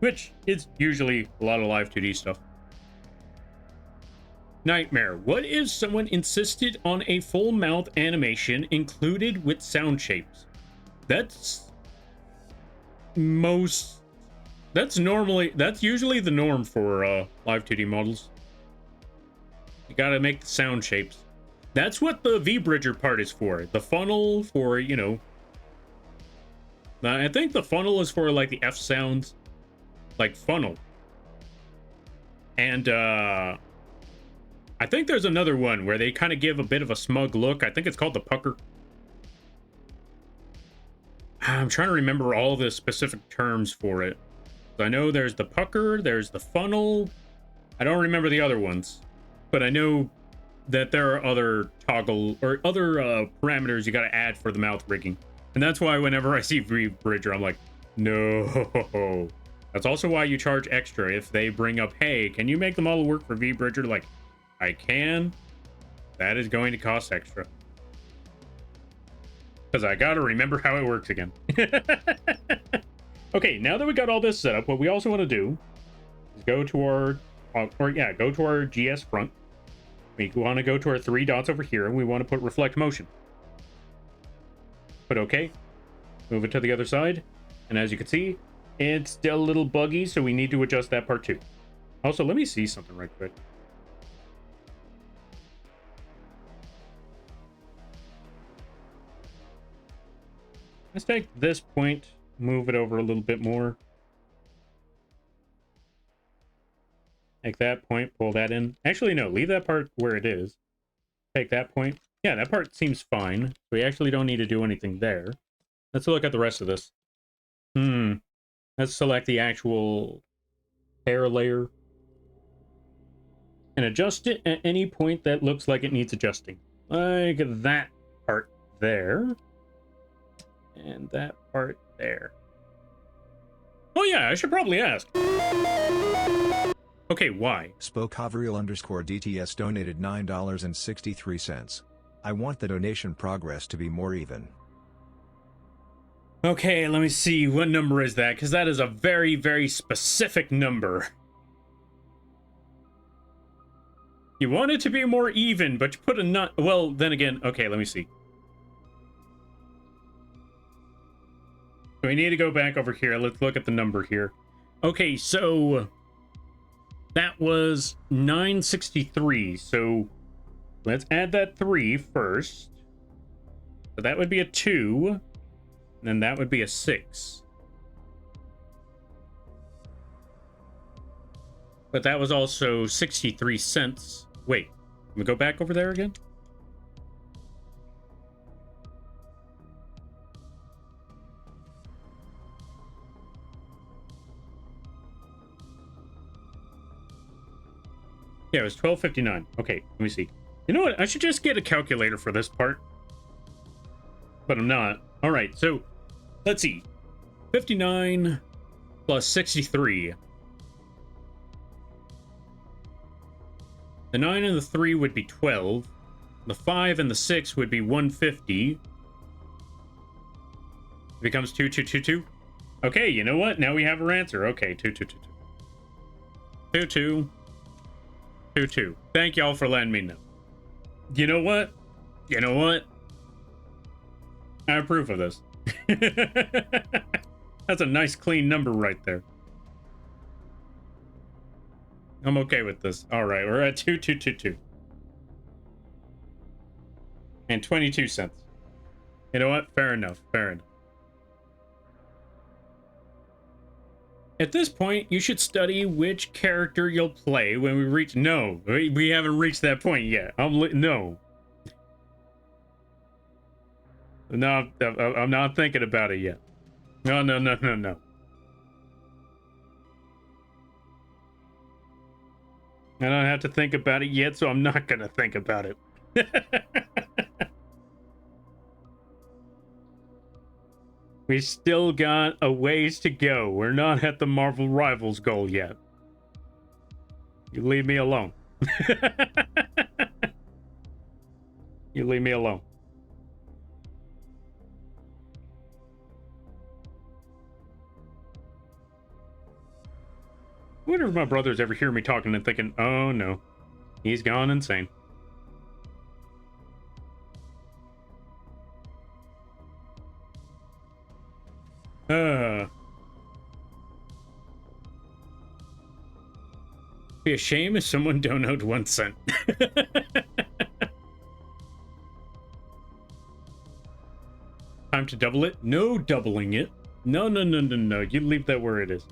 which is usually a lot of Live2d stuff. Nightmare. What if someone insisted on a full mouth animation included with sound shapes? That's usually the norm for Live2d models. You gotta make the sound shapes. That's what the V-Bridger part is for. The funnel for, you know... I think the funnel is for, like, the F sounds. Like, funnel. And, I think there's another one where they kind of give a bit of a smug look. I think it's called the pucker. I'm trying to remember all the specific terms for it. So I know there's the pucker, there's the funnel. I don't remember the other ones. But I know that there are other toggle or other parameters you got to add for the mouth rigging. And that's why whenever I see V-Bridger, I'm like, no. That's also why you charge extra if they bring up, hey, can you make the model work for V-Bridger? Like, I can. That is going to cost extra. Because I got to remember how it works again. Okay, now that we got all this set up, what we also want to do is go to our, go to our GS front. We want to go to our 3 dots over here, and we want to put reflect motion. Put OK. Move it to the other side. And as you can see, it's still a little buggy, so we need to adjust that part too. Also, let me see something right quick. Let's take this point, move it over a little bit more. Take that point, pull that in. Actually, no, leave that part where it is. Take that point. Yeah, that part seems fine. We actually don't need to do anything there. Let's look at the rest of this. Let's select the actual hair layer. And adjust it at any point that looks like it needs adjusting. Like that part there. And that part there. Oh yeah, I should probably ask. Okay, why? Spokehavriel_DTS donated $9.63. I want the donation progress to be more even. Okay, let me see. What number is that? Because that is a very, very specific number. You want it to be more even, but you put a nut. Well, then again, okay, let me see. We need to go back over here. Let's look at the number here. Okay, so that was 963. So let's add that 3 first. So that would be a 2. And then that would be a 6. But that was also 63 cents. Wait, let me go back over there again. Yeah, it was $12.59. Okay, let me see. You know what? I should just get a calculator for this part. But I'm not. All right, so let's see. 59 plus 63. The 9 and the 3 would be 12. The 5 and the 6 would be 150. It becomes 2222. Okay, you know what? Now we have our answer. Okay, 2222. 22. Thank y'all for letting me know. You know what? You know what? I approve of this. That's a nice clean number right there. I'm okay with this. All right, we're at 2222. And 22 cents. You know what? Fair enough. Fair enough. At this point, you should study which character you'll play when we reach... No, we haven't reached that point yet. No. No, I'm not thinking about it yet. No. I don't have to think about it yet, so I'm not gonna think about it. We still got a ways to go. We're not at the Marvel Rivals goal yet. You leave me alone. You leave me alone. wonder if my brothers ever hear me talking and thinking, oh no, he's gone insane. Be a shame if someone donated 1 cent. Time to double it? No doubling it. No, no, no, no, no. You leave that where it is.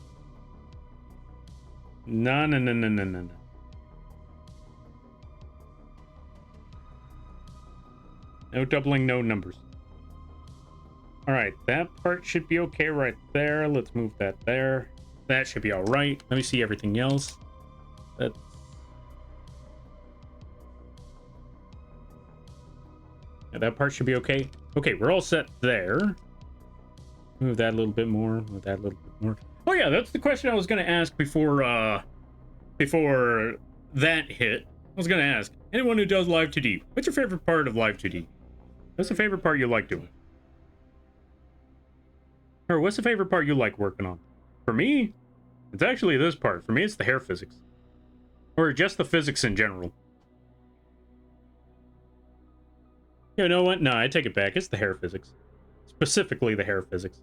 No, no, no, no, no, no, no. No doubling, no numbers. All right, that part should be okay right there. Let's move that there. That should be all right. Let me see everything else. That's... Yeah, that part should be okay. Okay, we're all set there. Move that a little bit more. Move that a little bit more. Oh yeah, that's the question I was going to ask before that hit. I was going to ask anyone who does Live2d, what's your favorite part of Live2d? What's the favorite part you like doing? Or what's the favorite part you like working on? For me, it's actually this part. For me, it's the hair physics. Or just the physics in general. You know what? No, I take it back. It's the hair physics. Specifically the hair physics.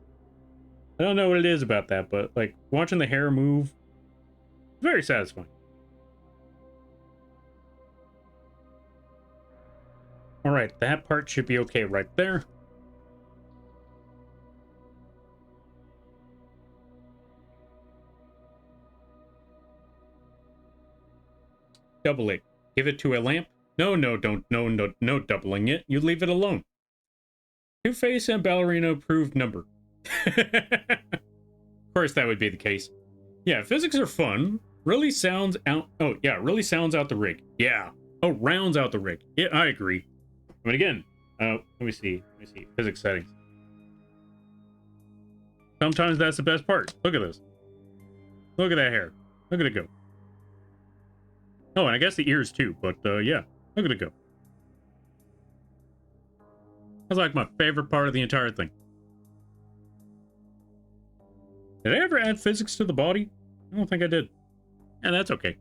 I don't know what it is about that, but like watching the hair move, very satisfying. All right, that part should be okay right there. Double it. Give it to a lamp. No, no, don't, no, no, no doubling it. You leave it alone. Two-Face and Ballerina approved number. Of course, that would be the case. Yeah, physics are fun. Really sounds out. Oh, yeah, really sounds out the rig. Yeah. Oh, rounds out the rig. Yeah, I agree. But again, let me see. Let me see. Physics settings. Sometimes that's the best part. Look at this. Look at that hair. Look at it go. Oh, and I guess the ears too, but yeah, look at it go. That's like my favorite part of the entire thing. Did I ever add physics to the body? I don't think I did. And that's okay.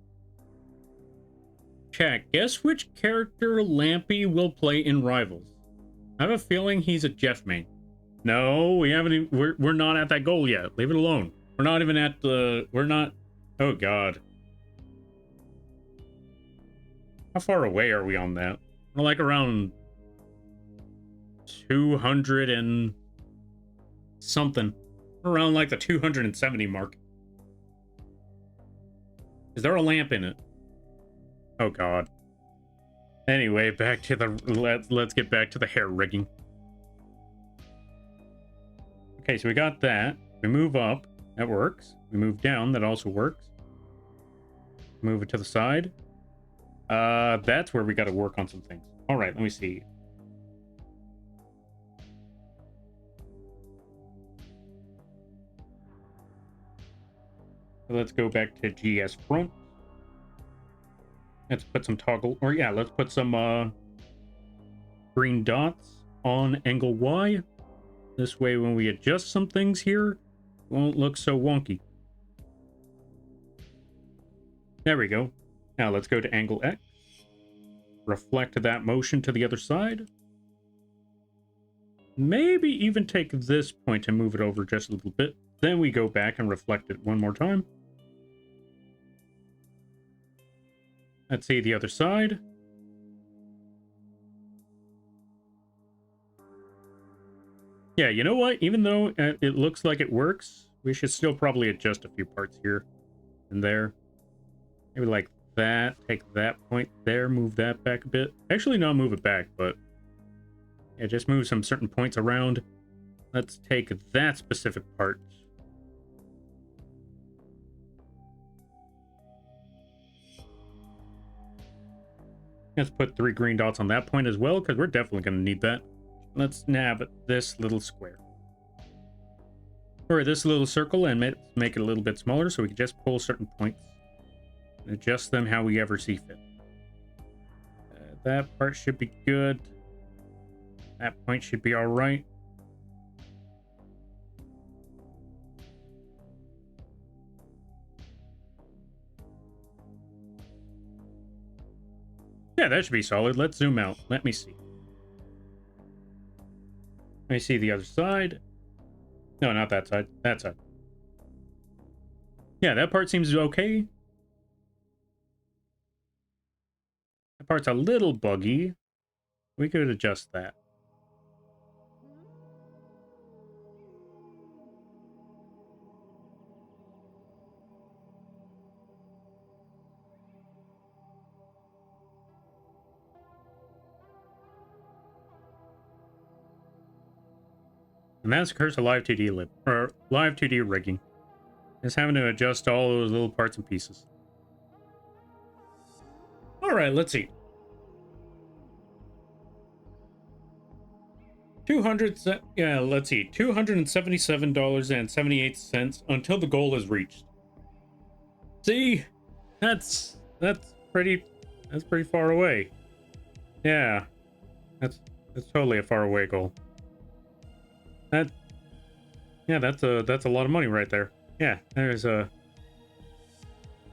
Chat, guess which character Lampy will play in Rivals? I have a feeling he's a Jeff main. No, we haven't even, we're not at that goal yet. Leave it alone. We're not even at the, we're not, oh god. How far away are we on that? We're like around 200 and something. We're around like the 270 mark. Is there a lamp in it? Oh god. Anyway, back to the let's get back to the hair rigging. Okay, so we got that. We move up, that works. We move down, that also works. Move it to the side. That's where we got to work on some things. All right, let me see. So let's go back to GS front. Let's put some toggle, or yeah, let's put some green dots on angle Y. This way, when we adjust some things here, it won't look so wonky. There we go. Now let's go to angle X. Reflect that motion to the other side. Maybe even take this point and move it over just a little bit. Then we go back and reflect it one more time. Let's see the other side. Yeah, you know what? Even though it looks like it works, we should still probably adjust a few parts here and there. Maybe like that. Take that point there, move that back a bit. Actually, not move it back, but yeah, just move some certain points around. Let's take that specific part. Let's put 3 green dots on that point as well, because we're definitely going to need that. Let's nab this little square. Or this little circle and make it a little bit smaller so we can just pull certain points. And adjust them how we ever see fit. That part should be good. That point should be all right. Yeah, that should be solid. Let's zoom out. Let me see. Let me see the other side. No, not that side. That side. Yeah, that part seems okay. That part's a little buggy. We could adjust that. And that's the curse of Live2d rigging. Just having to adjust all those little parts and pieces. All right, let's see. 277.78 until the goal is reached. See, that's pretty far away. Yeah, that's totally a far away goal. That's a lot of money right there. Yeah, there's a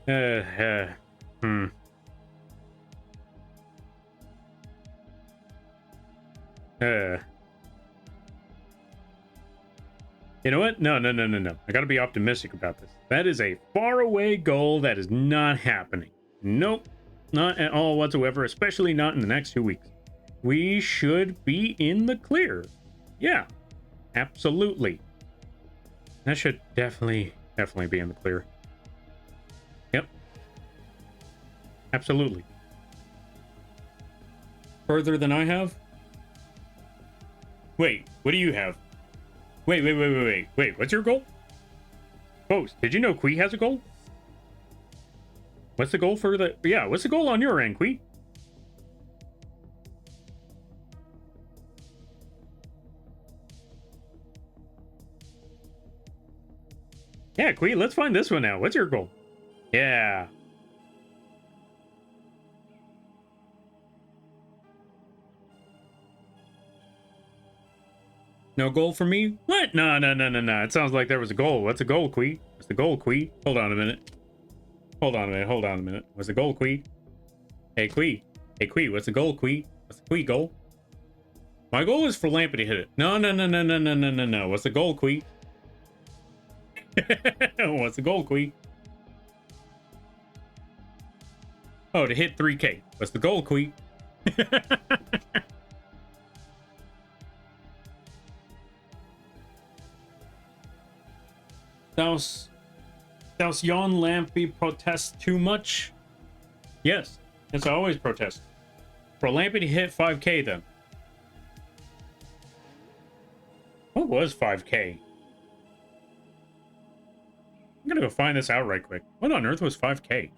You know what? No. I gotta be optimistic about this. That is a faraway goal that is not happening. Nope. Not at all whatsoever, especially not in the next 2 weeks. We should be in the clear. Yeah. Absolutely. That should definitely be in the clear. Yep. Absolutely. Further than I have? Wait, what do you have? Wait. What's your goal? Post, did you know Quee has a goal? What's the goal for the... Yeah, what's the goal on your end, Quee? Yeah, Quee, let's find this one out. What's your goal? Yeah. No goal for me? What? No. It sounds like there was a goal. What's the goal, Quee? What's the goal, Quee? Hold on a minute. What's the goal, Quee? Hey, Quee, what's the goal, Quee? What's the Quee goal? My goal is for Lampy to hit it. No. What's the goal, Quee? What's the goal, Quee? Oh, to hit 3K. What's the goal, Quee? Does yon Lampy protest too much? Yes, I always protest. For Lampy to hit 5K then. What was 5K? I'm gonna go find this out right quick. What on earth was 5K?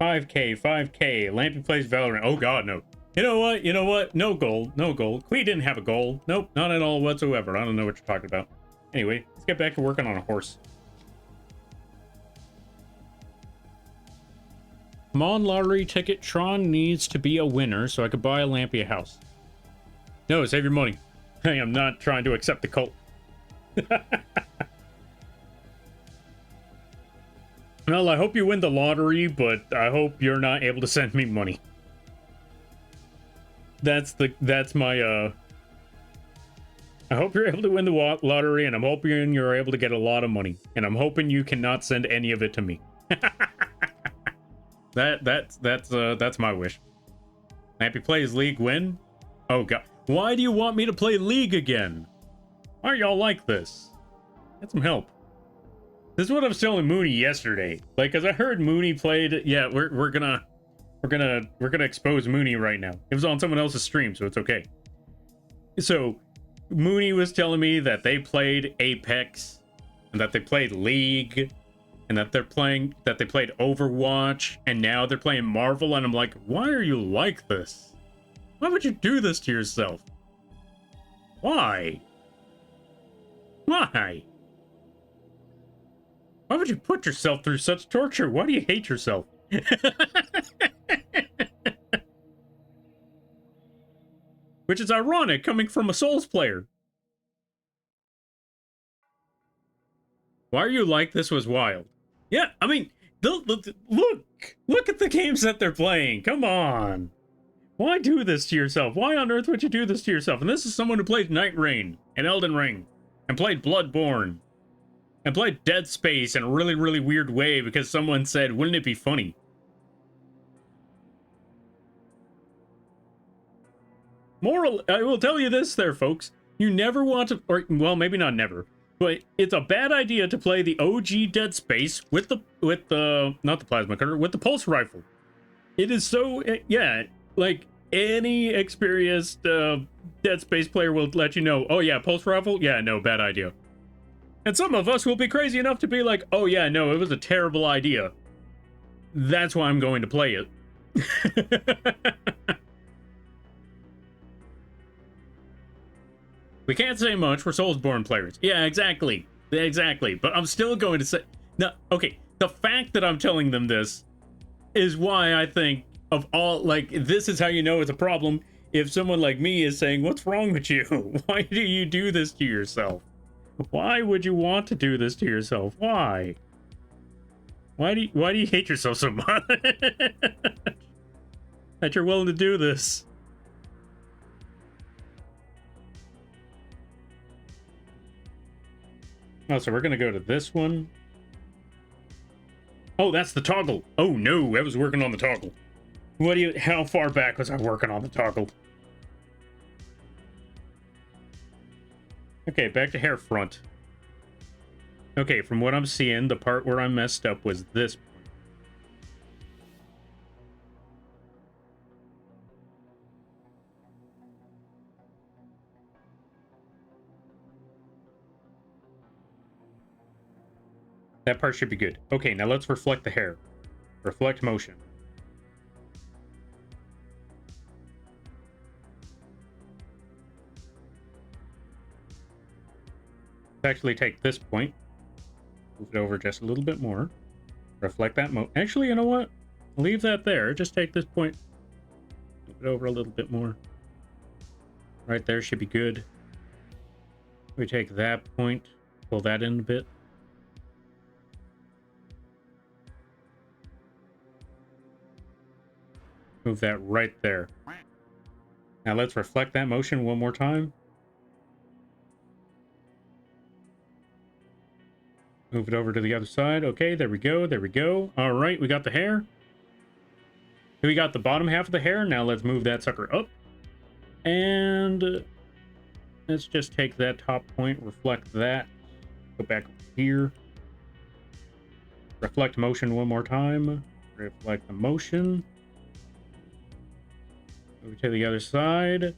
$5K. Lampy plays Valorant. Oh god, no. You know what? No goal. Quee didn't have a goal. Nope, not at all whatsoever. I don't know what you're talking about. Anyway, let's get back to working on a horse. Come on, lottery ticket. Tron needs to be a winner so I could buy a Lampy a house. No, save your money. I am not trying to accept the cult. Well, I hope you win the lottery, but I hope you're not able to send me money. That's my I hope you're able to win the lottery, and I'm hoping you're able to get a lot of money, and I'm hoping you cannot send any of it to me. That's my wish. Lampy plays League, win. Oh god, why do you want me to play League again? Why are y'all like this? Get some help. This is what I was telling Mooney yesterday. Like, as I heard Mooney played, yeah, we're gonna expose Mooney right now. It was on someone else's stream, so it's okay. So Mooney was telling me that they played Apex, and that they played League, and that they played Overwatch, and now they're playing Marvel, and I'm like, why are you like this? Why would you do this to yourself? Why? Why would you put yourself through such torture? Why do you hate yourself? Which is ironic coming from a Souls player. Why are you like this was wild? Yeah, I mean, look at the games that they're playing. Come on. Why do this to yourself? Why on earth would you do this to yourself? And this is someone who played Night Rain and Elden Ring and played Bloodborne and played Dead Space in a really, really weird way because someone said, wouldn't it be funny? Moral, I will tell you this there, folks. You never want to, or, well, maybe not never, but it's a bad idea to play the OG Dead Space with the, not the plasma cutter, with the pulse rifle. It is so, yeah, like, any experienced Dead Space player will let you know, oh yeah, pulse rifle? Yeah, no, bad idea. And some of us will be crazy enough to be like, oh yeah, no, it was a terrible idea. That's why I'm going to play it. We can't say much, we're Soulsborne players. Yeah, exactly. Exactly. But I'm still going to say... Now, okay, the fact that I'm telling them this is why I think of all... Like, this is how you know it's a problem if someone like me is saying, what's wrong with you? Why do you do this to yourself? Why would you want to do this to yourself? Why? Why do you hate yourself so much? That you're willing to do this? Oh, so we're gonna go to this one. Oh, that's the toggle. Oh no, I was working on the toggle. How far back was I working on the toggle? Okay, back to hair front. Okay, from what I'm seeing, the part where I messed up was this. That part should be good. Okay, now let's reflect the hair. Reflect motion. Let's actually take this point. Move it over just a little bit more. Reflect that Actually, you know what? Leave that there. Just take this point. Move it over a little bit more. Right there should be good. We take that point. Pull that in a bit. Move that right there. Now let's reflect that motion one more time. Move it over to the other side. Okay, there we go. There we go. All right, we got the hair. We got the bottom half of the hair. Now let's move that sucker up. And let's just take that top point, reflect that. Go back here. Reflect motion one more time. Reflect the motion. Over to the other side. I'm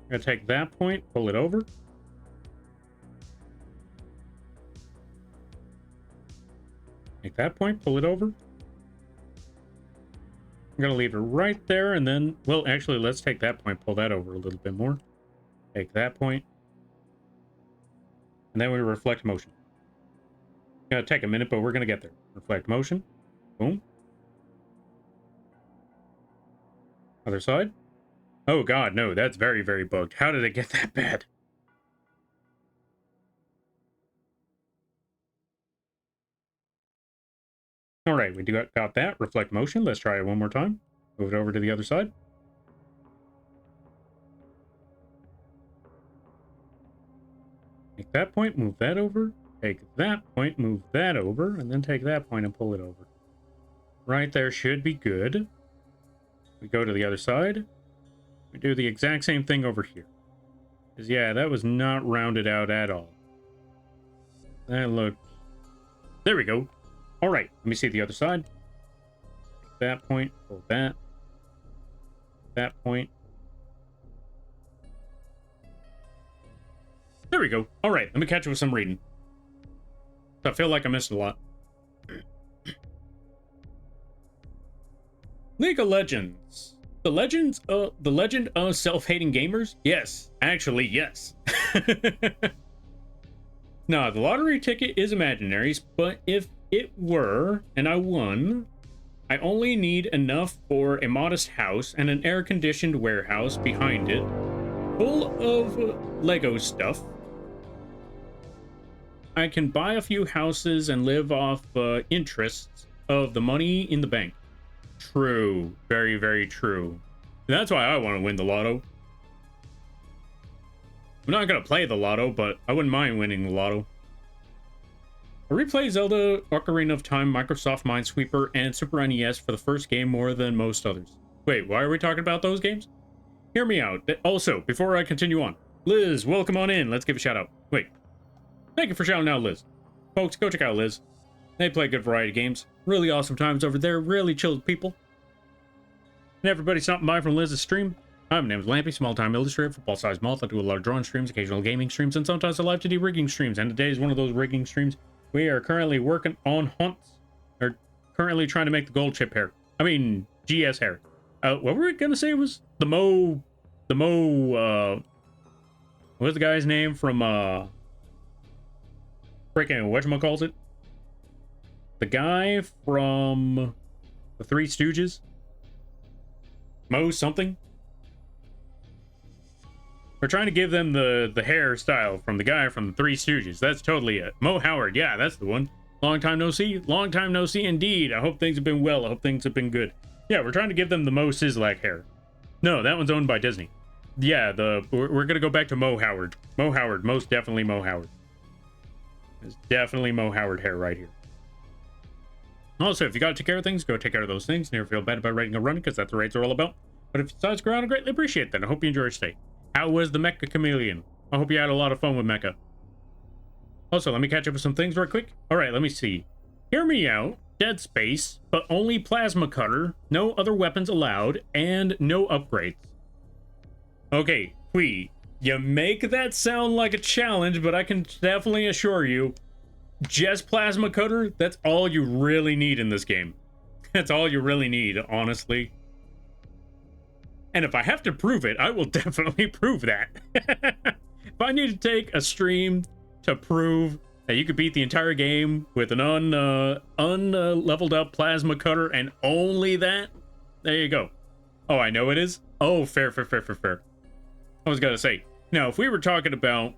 gonna take that point, pull it over. Take that point, pull it over. I'm gonna leave it right there, and then, well, actually, let's take that point, pull that over a little bit more. Take that point. And then we reflect motion. Gonna take a minute, but we're gonna get there. Reflect motion. Boom. Other side. Oh god, no, that's very, very bugged. How did it get that bad? Alright, we got that. Reflect motion. Let's try it one more time. Move it over to the other side. Take that point, move that over. Take that point, move that over, and then take that point and pull it over. Right there should be good. We go to the other side. We do the exact same thing over here. Because, yeah, that was not rounded out at all. That looked... There we go. All right, let me see the other side. That point, pull that. That point. There we go. All right, let me catch you with some reading. I feel like I missed a lot. League of Legends. The legend of self-hating gamers? Yes, actually, yes. No, the lottery ticket is imaginary, but if it were, and I won, I only need enough for a modest house and an air-conditioned warehouse behind it, full of Lego stuff. I can buy a few houses and live off interests of the money in the bank. True. Very, very true. And that's why I want to win the lotto. I'm not going to play the lotto, but I wouldn't mind winning the lotto. I replayed Zelda Ocarina of Time, Microsoft Minesweeper, and Super NES for the first game more than most others. Wait, why are we talking about those games? Hear me out. Also, before I continue on, Liz, welcome on in. Let's give a shout out. Wait. Thank you for shouting out, Liz. Folks, go check out Liz. They play a good variety of games. Really awesome times over there. Really chilled people. And everybody stopping by from Liz's stream. Hi, my name is Lampy, small-time illustrator, football-sized moth. I do a lot of drawing streams, occasional gaming streams, and sometimes a Live2d Rigging streams. And today is one of those rigging streams. We are currently working on hunts. Or currently trying to make the gold chip hair. I mean, GS hair. What were we gonna say it was? What was the guy's name from, freaking, whatchamacallit? The guy from the Three Stooges? Mo something? We're trying to give them the hairstyle from the guy from the Three Stooges. That's totally it. Mo Howard, yeah, that's the one. Long time no see. Long time no see indeed. I hope things have been well. I hope things have been good. Yeah, we're trying to give them the Mo Sislak hair. No, that one's owned by Disney. Yeah, we're gonna go back to Mo Howard. Mo Howard, most definitely Mo Howard. It's definitely Mo Howard hair right here. Also, if you gotta take care of things, go take care of those things. Never feel bad about writing or running, because that's what raids are all about. But if you decide to go around, I greatly appreciate that. I hope you enjoy your stay. How was the Mecha Chameleon? I hope you had a lot of fun with Mecha. Also, let me catch up with some things real quick. Alright, let me see. Hear me out. Dead Space, but only plasma cutter, no other weapons allowed, and no upgrades. Okay, Quee, you make that sound like a challenge, but I can definitely assure you, just plasma cutter, that's all you really need in this game. That's all you really need, honestly. And if I have to prove it, I will definitely prove that. If I need to take a stream to prove that you could beat the entire game with an unleveled up plasma cutter and only that, there you go. Oh, I know it is? Oh, fair. I was gonna say, now if we were talking about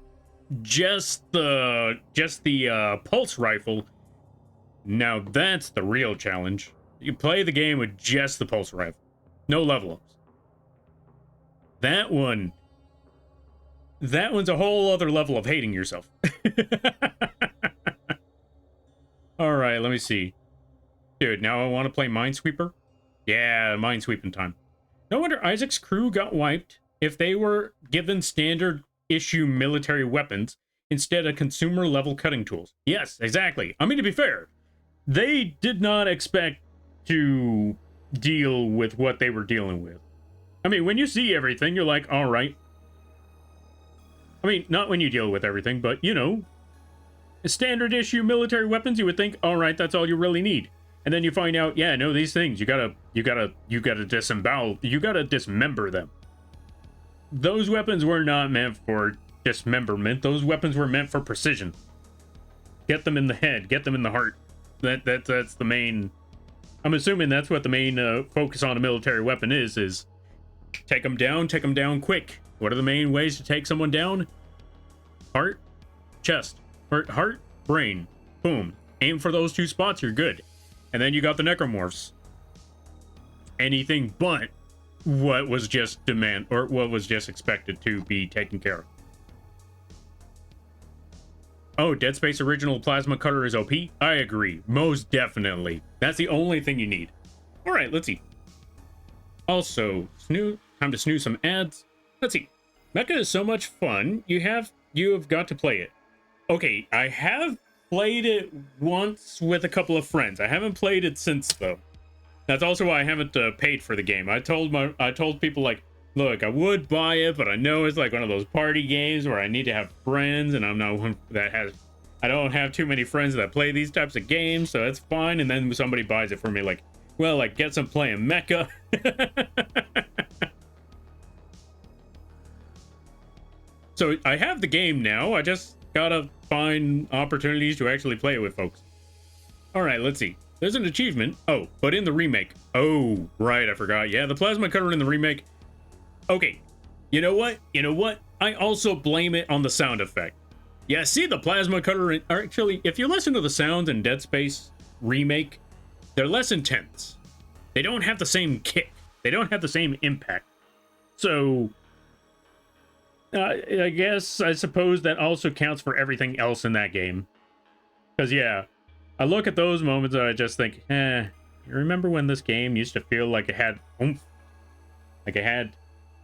just the pulse rifle, now that's the real challenge. You play the game with just the pulse rifle. No level ups. That one's a whole other level of hating yourself. All right, let me see. Dude, now I want to play Minesweeper. Yeah, Minesweeping time. No wonder Isaac's crew got wiped if they were given standard issue military weapons instead of consumer level cutting tools. Yes, exactly. I mean, to be fair, they did not expect to deal with what they were dealing with. I mean, when you see everything, you're like, all right. I mean, not when you deal with everything, but, you know, standard issue military weapons, you would think, all right, that's all you really need. And then you find out, yeah, no, these things, you gotta disembowel, you gotta dismember them. Those weapons were not meant for dismemberment. Those weapons were meant for precision. Get them in the head, get them in the heart. That's the main, I'm assuming that's what the main focus on a military weapon is take them down quick. What are the main ways to take someone down? Heart, chest, heart, brain. Boom. Aim for those two spots, you're good. And then you got the necromorphs. Anything but what was just what was just expected to be taken care of. Oh, Dead Space original plasma cutter is OP? I agree. Most definitely. That's the only thing you need. All right, let's see. Also, time to snooze some ads. Let's see. Mecha is so much fun. You have got to play it. Okay, I have played it once with a couple of friends. I haven't played it since though. That's also why I haven't paid for the game. I told people like, look, I would buy it, but I know it's like one of those party games where I need to have friends, and I'm not one that has. I don't have too many friends that play these types of games, so it's fine. And then somebody buys it for me, like, well, I guess I'm playing Mecha. So I have the game now. I just gotta find opportunities to actually play it with folks. All right, let's see. There's an achievement. Oh, but in the remake. Oh, right, I forgot. Yeah, the plasma cutter in the remake. Okay, You know what? You know what? I also blame it on the sound effect. Yeah, see the plasma cutter, actually, if you listen to the sounds in Dead Space Remake, they're less intense. They don't have the same kick. They don't have the same impact. So, I suppose that also counts for everything else in that game. Because, yeah, I look at those moments and I just think, you remember when this game used to feel like it had oomph? Like it had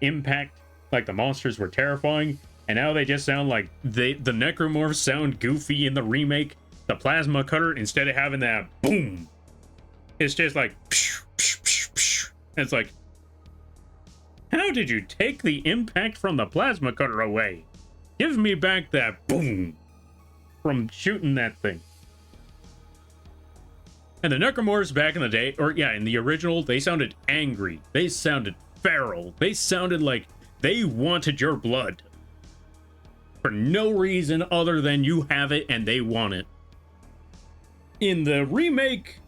impact? Like the monsters were terrifying? And now they just sound like the necromorphs sound goofy in the remake. The plasma cutter, instead of having that boom, it's just like psh, psh, psh, psh. It's like, how did you take the impact from the plasma cutter away? Give me back that boom from shooting that thing. And the necromorphs back in the day, or yeah, in the original, they sounded angry. They sounded feral. They sounded like they wanted your blood. For no reason other than you have it and they want it. In the remake,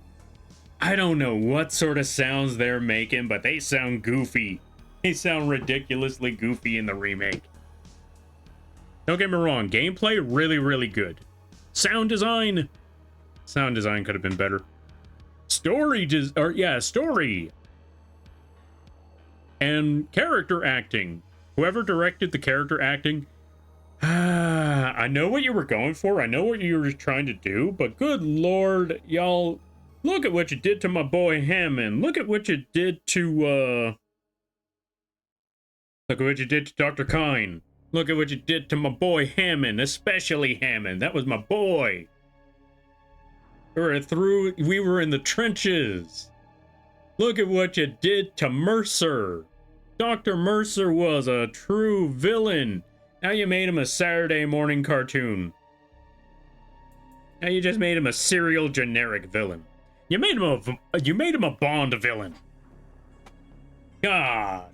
I don't know what sort of sounds they're making, but they sound goofy. They sound ridiculously goofy in the remake. Don't get me wrong, gameplay really, really good. Sound design could have been better. Story. And character acting. Whoever directed the character acting, I know what you were going for. I know what you were trying to do, but good lord, y'all, look at what you did to my boy Hammond. Look at what you did to, look at what you did to Dr. Kine. Look at what you did to my boy Hammond, especially Hammond. That was my boy. We were in the trenches. Look at what you did to Mercer. Dr. Mercer was a true villain. Now you made him a Saturday morning cartoon. Now you just made him a serial generic villain. You made him a Bond villain. God.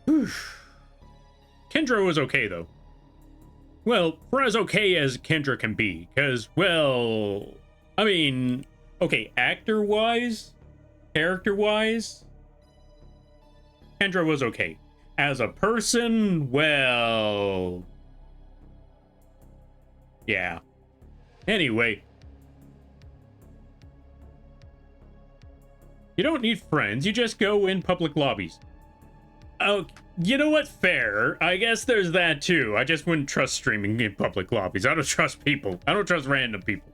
Whew. Kendra was okay though. Well, for as okay as Kendra can be, because, well, I mean, okay, actor-wise, character-wise, Kendra was okay. As a person, well, yeah. Anyway, you don't need friends, you just go in public lobbies. Oh, you know what? Fair. I guess there's that too. I just wouldn't trust streaming in public lobbies. I don't trust people. I don't trust random people.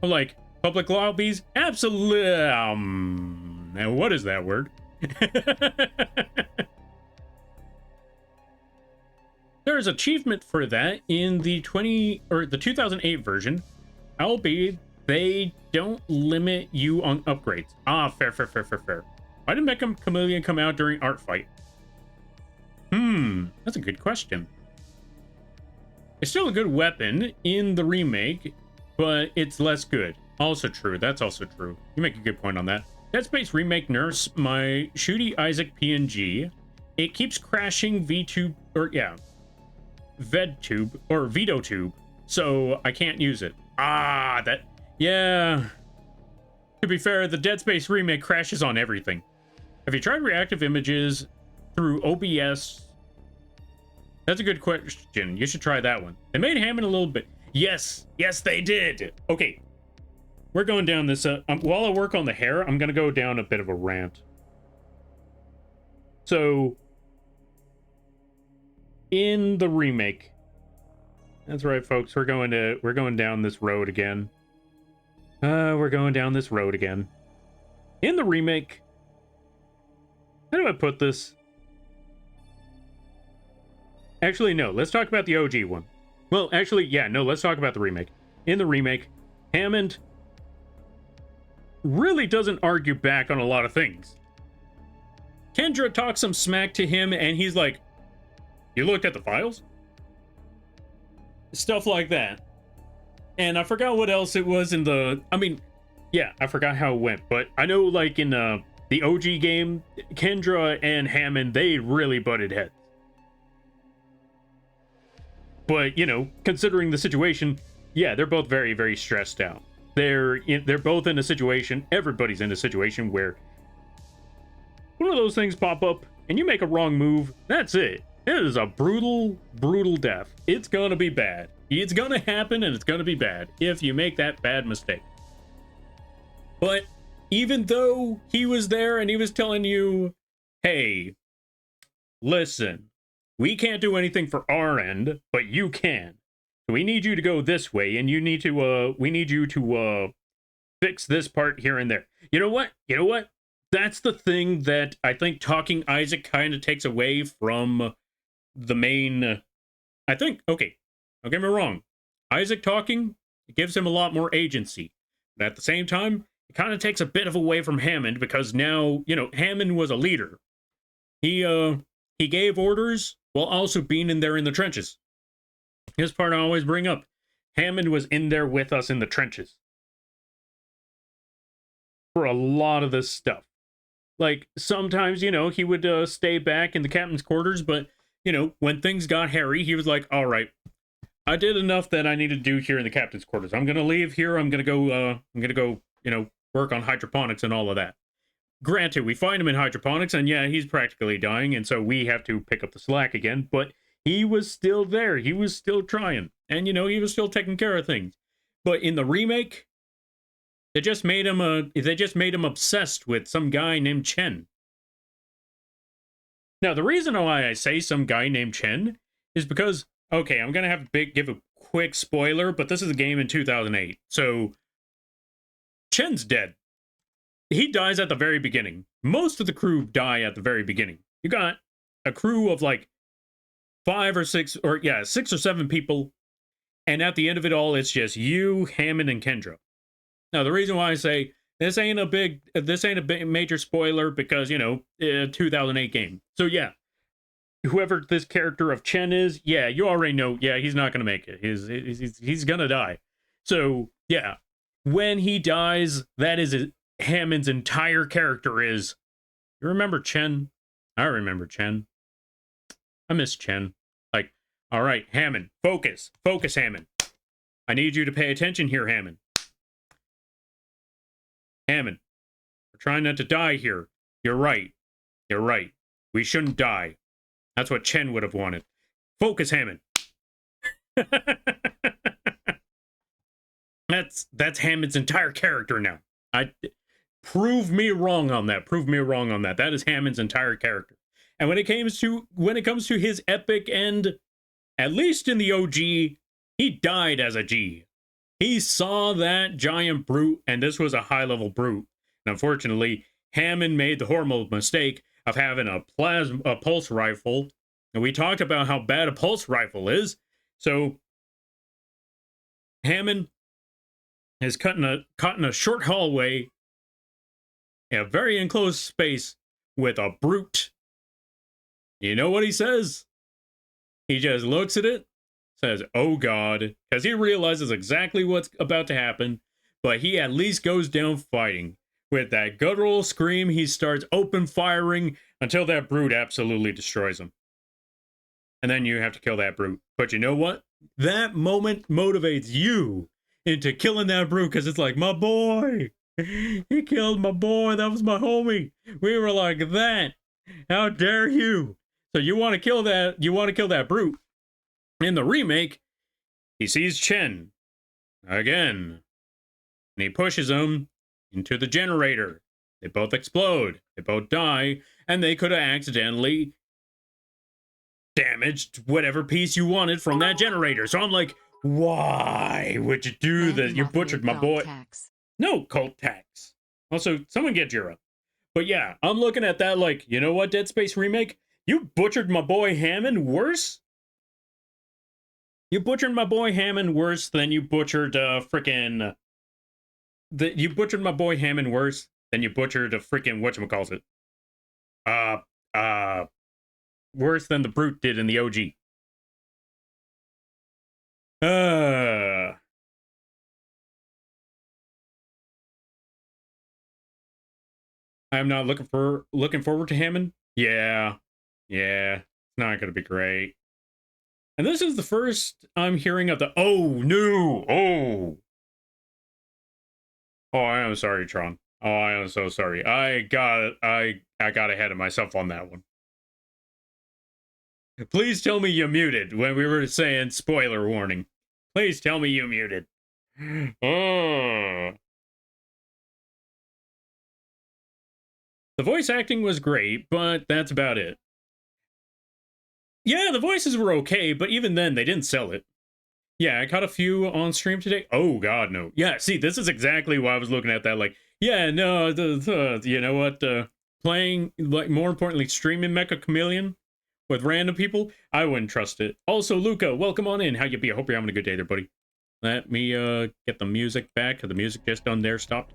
I'm like, public lobbies? Absolutely. Now, what is that word? There's achievement for that in the 2008 version, albeit they don't limit you on upgrades. Ah, fair. Why did Mecha Chameleon come out during Art Fight? That's a good question. It's still a good weapon in the remake, but it's less good. Also true. That's also true. You make a good point on that. Dead Space Remake nerfs my Shooty Isaac PNG. It keeps crashing VTube, or yeah, VedTube, or VitoTube, so I can't use it. Yeah. To be fair, the Dead Space Remake crashes on everything. Have you tried reactive images through OBS? That's a good question. You should try that one. They made Hammond a little bit. Yes, they did. Okay, we're going down this. While I work on the hair, I'm gonna go down a bit of a rant. So, in the remake, that's right, folks. We're going down this road again. We're going down this road again. In the remake, how do I put this? Actually, no. Let's talk about the OG one. Well, actually, yeah, no. Let's talk about the remake. In the remake, Hammond really doesn't argue back on a lot of things. Kendra talks some smack to him, and he's like, "You looked at the files?" Stuff like that. And I forgot what else it was in the... I mean, yeah, I forgot how it went. But I know, like, in the OG game, Kendra and Hammond, they really butted heads. But, you know, considering the situation, yeah, they're both very, very stressed out. They're both in a situation, everybody's in a situation where one of those things pop up and you make a wrong move, that's it. It is a brutal, brutal death. It's gonna be bad. It's gonna happen, and it's gonna be bad if you make that bad mistake. But even though he was there and he was telling you, hey, listen, we can't do anything for our end, but you can. So we need you to go this way, and you need to, we need you to, fix this part here and there. You know what? You know what? That's the thing that I think talking Isaac kind of takes away from the main. I think, okay, don't get me wrong. Isaac talking, it gives him a lot more agency. But at the same time, it kind of takes a bit of away from Hammond, because now, you know, Hammond was a leader. He gave orders while also being in there in the trenches. His part I always bring up. Hammond was in there with us in the trenches for a lot of this stuff. Like, sometimes, you know, he would stay back in the captain's quarters, but, you know, when things got hairy, he was like, all right, I did enough that I need to do here in the captain's quarters. I'm going to leave here. I'm going to go, you know, work on hydroponics and all of that. Granted, we find him in hydroponics, and yeah, he's practically dying, and so we have to pick up the slack again, but he was still there. He was still trying, and, you know, he was still taking care of things. But in the remake, they just made him obsessed with some guy named Chen. Now, the reason why I say some guy named Chen is because, okay, I'm gonna have to give a quick spoiler, but this is a game in 2008, so Chen's dead. He dies at the very beginning. Most of the crew die at the very beginning. You got a crew of like 6 or 7 people, and at the end of it all, it's just you, Hammond, and Kendra. Now, the reason why I say this ain't a big major spoiler, because, you know, 2008 game. So yeah, whoever this character of Chen is, yeah, you already know, yeah, he's not gonna make it. He's gonna die. So yeah, when he dies, that is Hammond's entire character is. You remember Chen? I remember Chen. I miss Chen. Like, all right, Hammond, focus, Hammond. I need you to pay attention here, Hammond. Hammond, we're trying not to die here. You're right. You're right. We shouldn't die. That's what Chen would have wanted. Focus, Hammond. That's Hammond's entire character now. Prove me wrong on that. Prove me wrong on that. That is Hammond's entire character. And when it comes to his epic end, at least in the OG, he died as a G. He saw that giant brute, and this was a high-level brute. And unfortunately, Hammond made the horrible mistake of having a pulse rifle. And we talked about how bad a pulse rifle is. So Hammond is caught in a short hallway in a very enclosed space with a brute. You know what he says? He just looks at it, says, oh God, because he realizes exactly what's about to happen, but he at least goes down fighting. With that guttural scream, he starts open firing until that brute absolutely destroys him. And then you have to kill that brute. But you know what? That moment motivates you into killing that brute, because it's like, my boy, he killed my boy, that was my homie. We were like that. How dare you? So you want to kill that brute. In the remake, he sees Chen again, and he pushes him into the generator. They both explode, they both die, and they could have accidentally damaged whatever piece you wanted from that generator. So I'm like, why would you do this? You butchered my boy. No cult tax. Also, someone get Jira. But yeah, I'm looking at that like, you know what, Dead Space Remake? You butchered my boy Hammond worse? You butchered my boy Hammond worse than you butchered you butchered my boy Hammond worse than you butchered a freaking whatchamacallit. Worse than the brute did in the OG. I'm not looking forward to Hammond. Yeah, it's not gonna be great. And this is the first I'm hearing of the I am sorry, Tron. Oh, I am so sorry. I got ahead of myself on that one. Please tell me you muted when we were saying spoiler warning. Please tell me you muted. Oh. The voice acting was great, but that's about it. Yeah, the voices were okay, but even then, they didn't sell it. Yeah, I caught a few on stream today. Oh, God, no. Yeah, see, this is exactly why I was looking at that. Like, yeah, no, you know what? Playing, like, more importantly, streaming Mecha Chameleon with random people, I wouldn't trust it. Also, Luca, welcome on in. How you be? I hope you're having a good day there, buddy. Let me get the music back, because the music just done there stopped.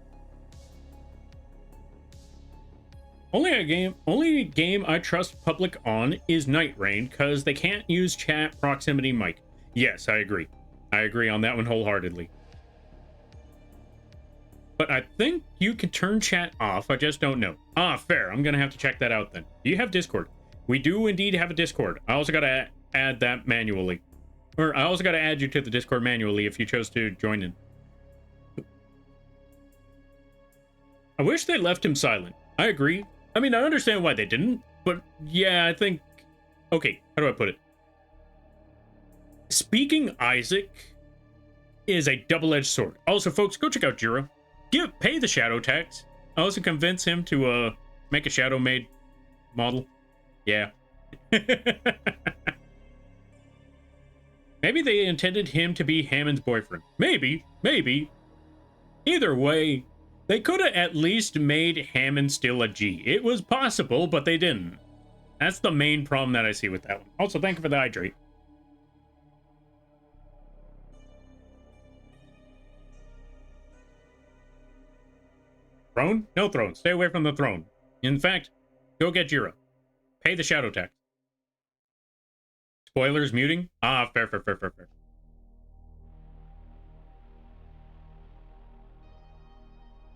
Only game I trust public on is Night Rain, because they can't use chat proximity mic. Yes, I agree. I agree on that one wholeheartedly. But I think you can turn chat off, I just don't know. Ah, fair. I'm gonna have to check that out then. Do you have Discord? We do indeed have a Discord. I also gotta add that manually. Or I also gotta add you to the Discord manually if you chose to join in. I wish they left him silent. I agree. I mean, I understand why they didn't, but yeah, I think... Okay, how do I put it? Speaking Isaac is a double-edged sword. Also, folks, go check out Jiro. Pay the shadow tax. I also convince him to make a shadow made model. Yeah. Maybe they intended him to be Hammond's boyfriend. Maybe. Either way, they could have at least made Hammond still a G. It was possible, but they didn't. That's the main problem that I see with that one. Also, thank you for the hydrate. Throne? No throne. Stay away from the throne. In fact, go get Jiro. Pay the shadow tax. Spoilers muting? Ah, fair.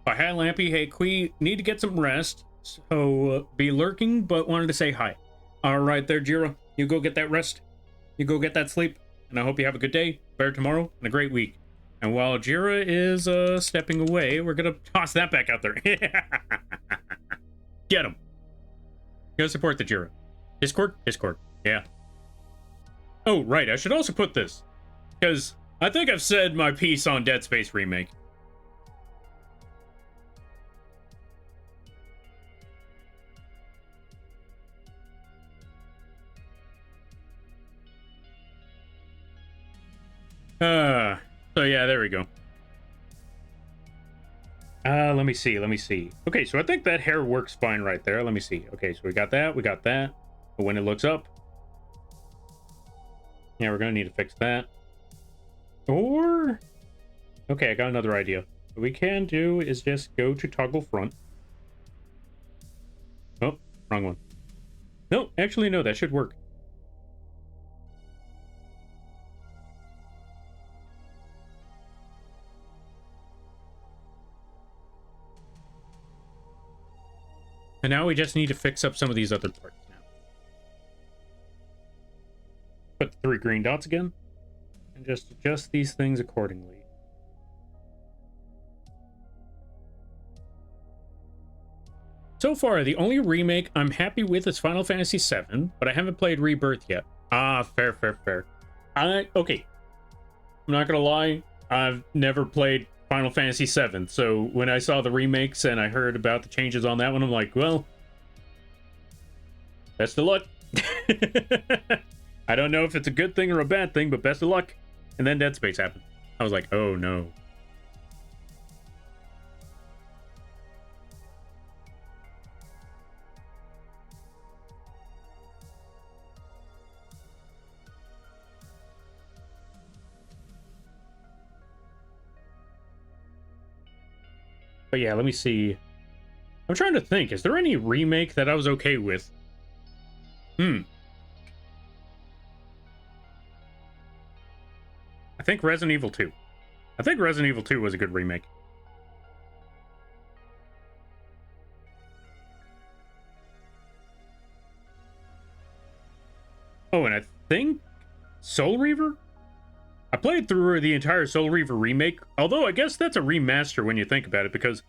Hi, Lampy. Hey, Quee. Need to get some rest. So, be lurking, but wanted to say hi. All right there, Jiro. You go get that rest. You go get that sleep. And I hope you have a good day, better tomorrow, and a great week. And while Jira is stepping away, we're gonna toss that back out there. Get him. Go support the Jira. Discord? Yeah. Oh, right. I should also put this. Because I think I've said my piece on Dead Space Remake. So yeah, there we go. Let me see. Okay, so I think that hair works fine right there. Let me see. Okay, so we got that. But when it looks up, yeah, we're gonna need to fix that. Or, okay, I got another idea. What we can do is just go to toggle front. Oh, wrong one. No, actually, no, that should work. And now we just need to fix up some of these other parts now. Put the 3 green dots again. And just adjust these things accordingly. So far, the only remake I'm happy with is Final Fantasy VII, but I haven't played Rebirth yet. Ah, fair. Okay. I'm not gonna lie, I've never played Final Fantasy VII, so when I saw the remakes and I heard about the changes on that one, I'm like, well, best of luck. I don't know if it's a good thing or a bad thing, but best of luck. And then Dead Space happened. I was like, oh no. But yeah, let me see. I'm trying to think. Is there any remake that I was okay with? I think Resident Evil 2. I think Resident Evil 2 was a good remake. Oh, and I think Soul Reaver? I played through the entire Soul Reaver remake, although I guess that's a remaster when you think about it, because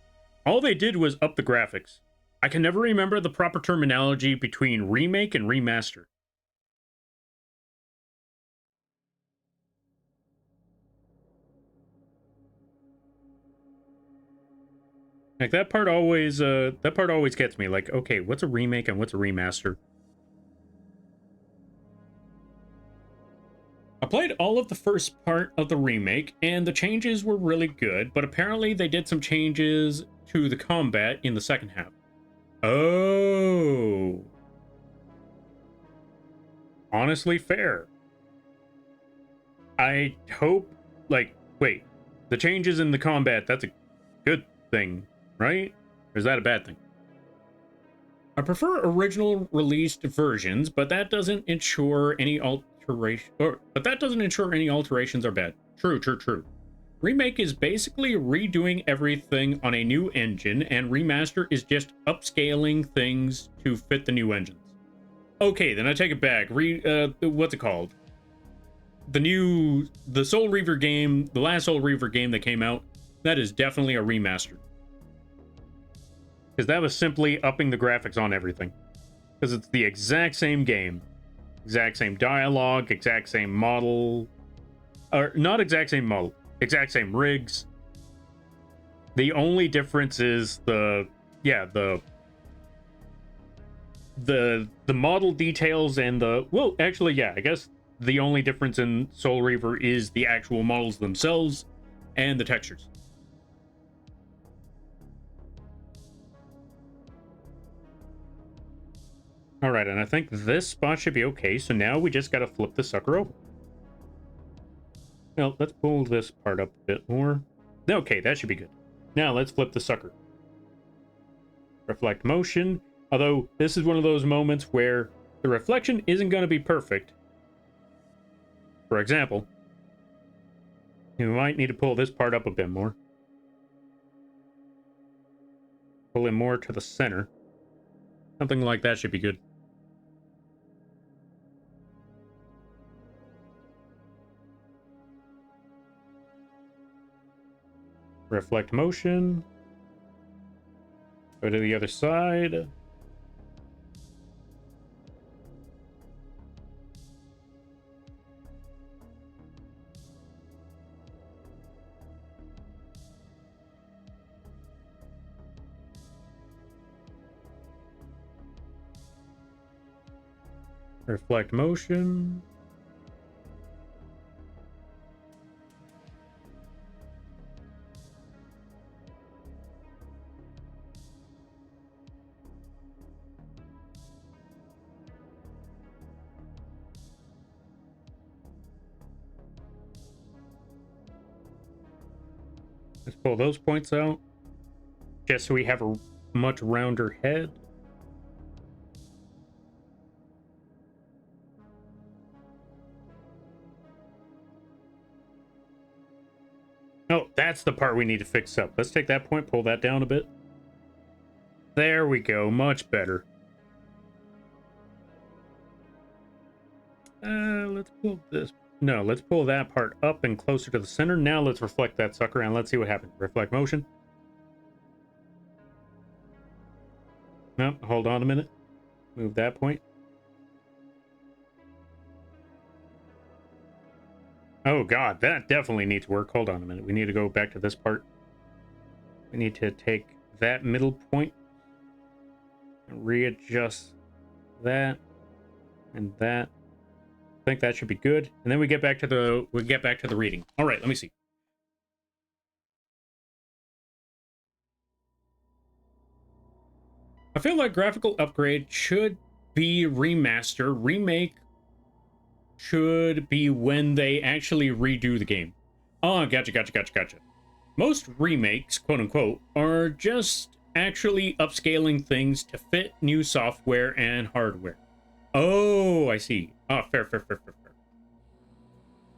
all they did was up the graphics. I can never remember the proper terminology between remake and remaster. Like that part always gets me. Like, okay, what's a remake and what's a remaster? I played all of the first part of the remake, and the changes were really good, but apparently they did some changes to the combat in the second half. Oh. Honestly, fair. I hope, like, wait, the changes in the combat, that's a good thing, right? Or is that a bad thing? I prefer original released versions, but that doesn't ensure any alterations are bad. True, true, true. Remake is basically redoing everything on a new engine, and remaster is just upscaling things to fit the new engines. Okay, then I take it back. What's it called? The Soul Reaver game, the last Soul Reaver game that came out, that is definitely a remaster. Because that was simply upping the graphics on everything. Because it's the exact same game. Exact same dialogue, exact same model. Or, not exact same model. Exact same rigs. The only difference is the model details and well, actually, yeah, I guess the only difference in Soul Reaver is the actual models themselves and the textures. All right, and I think this spot should be okay. So now we just got to flip the sucker over. Well, let's pull this part up a bit more. Okay, that should be good. Now let's flip the sucker. Reflect motion. Although this is one of those moments where the reflection isn't going to be perfect. For example, you might need to pull this part up a bit more. Pull it more to the center. Something like that should be good. Reflect motion. Go to the other side. Reflect motion. Let's pull those points out. Just so we have a much rounder head. Oh, that's the part we need to fix up. Let's take that point, pull that down a bit. There we go, much better. Let's pull this. No, let's pull that part up and closer to the center. Now let's reflect that sucker and let's see what happens. Reflect motion. No, hold on a minute. Move that point. Oh god, that definitely needs work. Hold on a minute. We need to go back to this part. We need to take that middle point and readjust that and that. I think that should be good. And then we get back to the reading. All right, let me see. I feel like graphical upgrade should be remaster. Remake should be when they actually redo the game. Oh, gotcha. Most remakes, quote unquote, are just actually upscaling things to fit new software and hardware. Oh, I see. Ah, fair.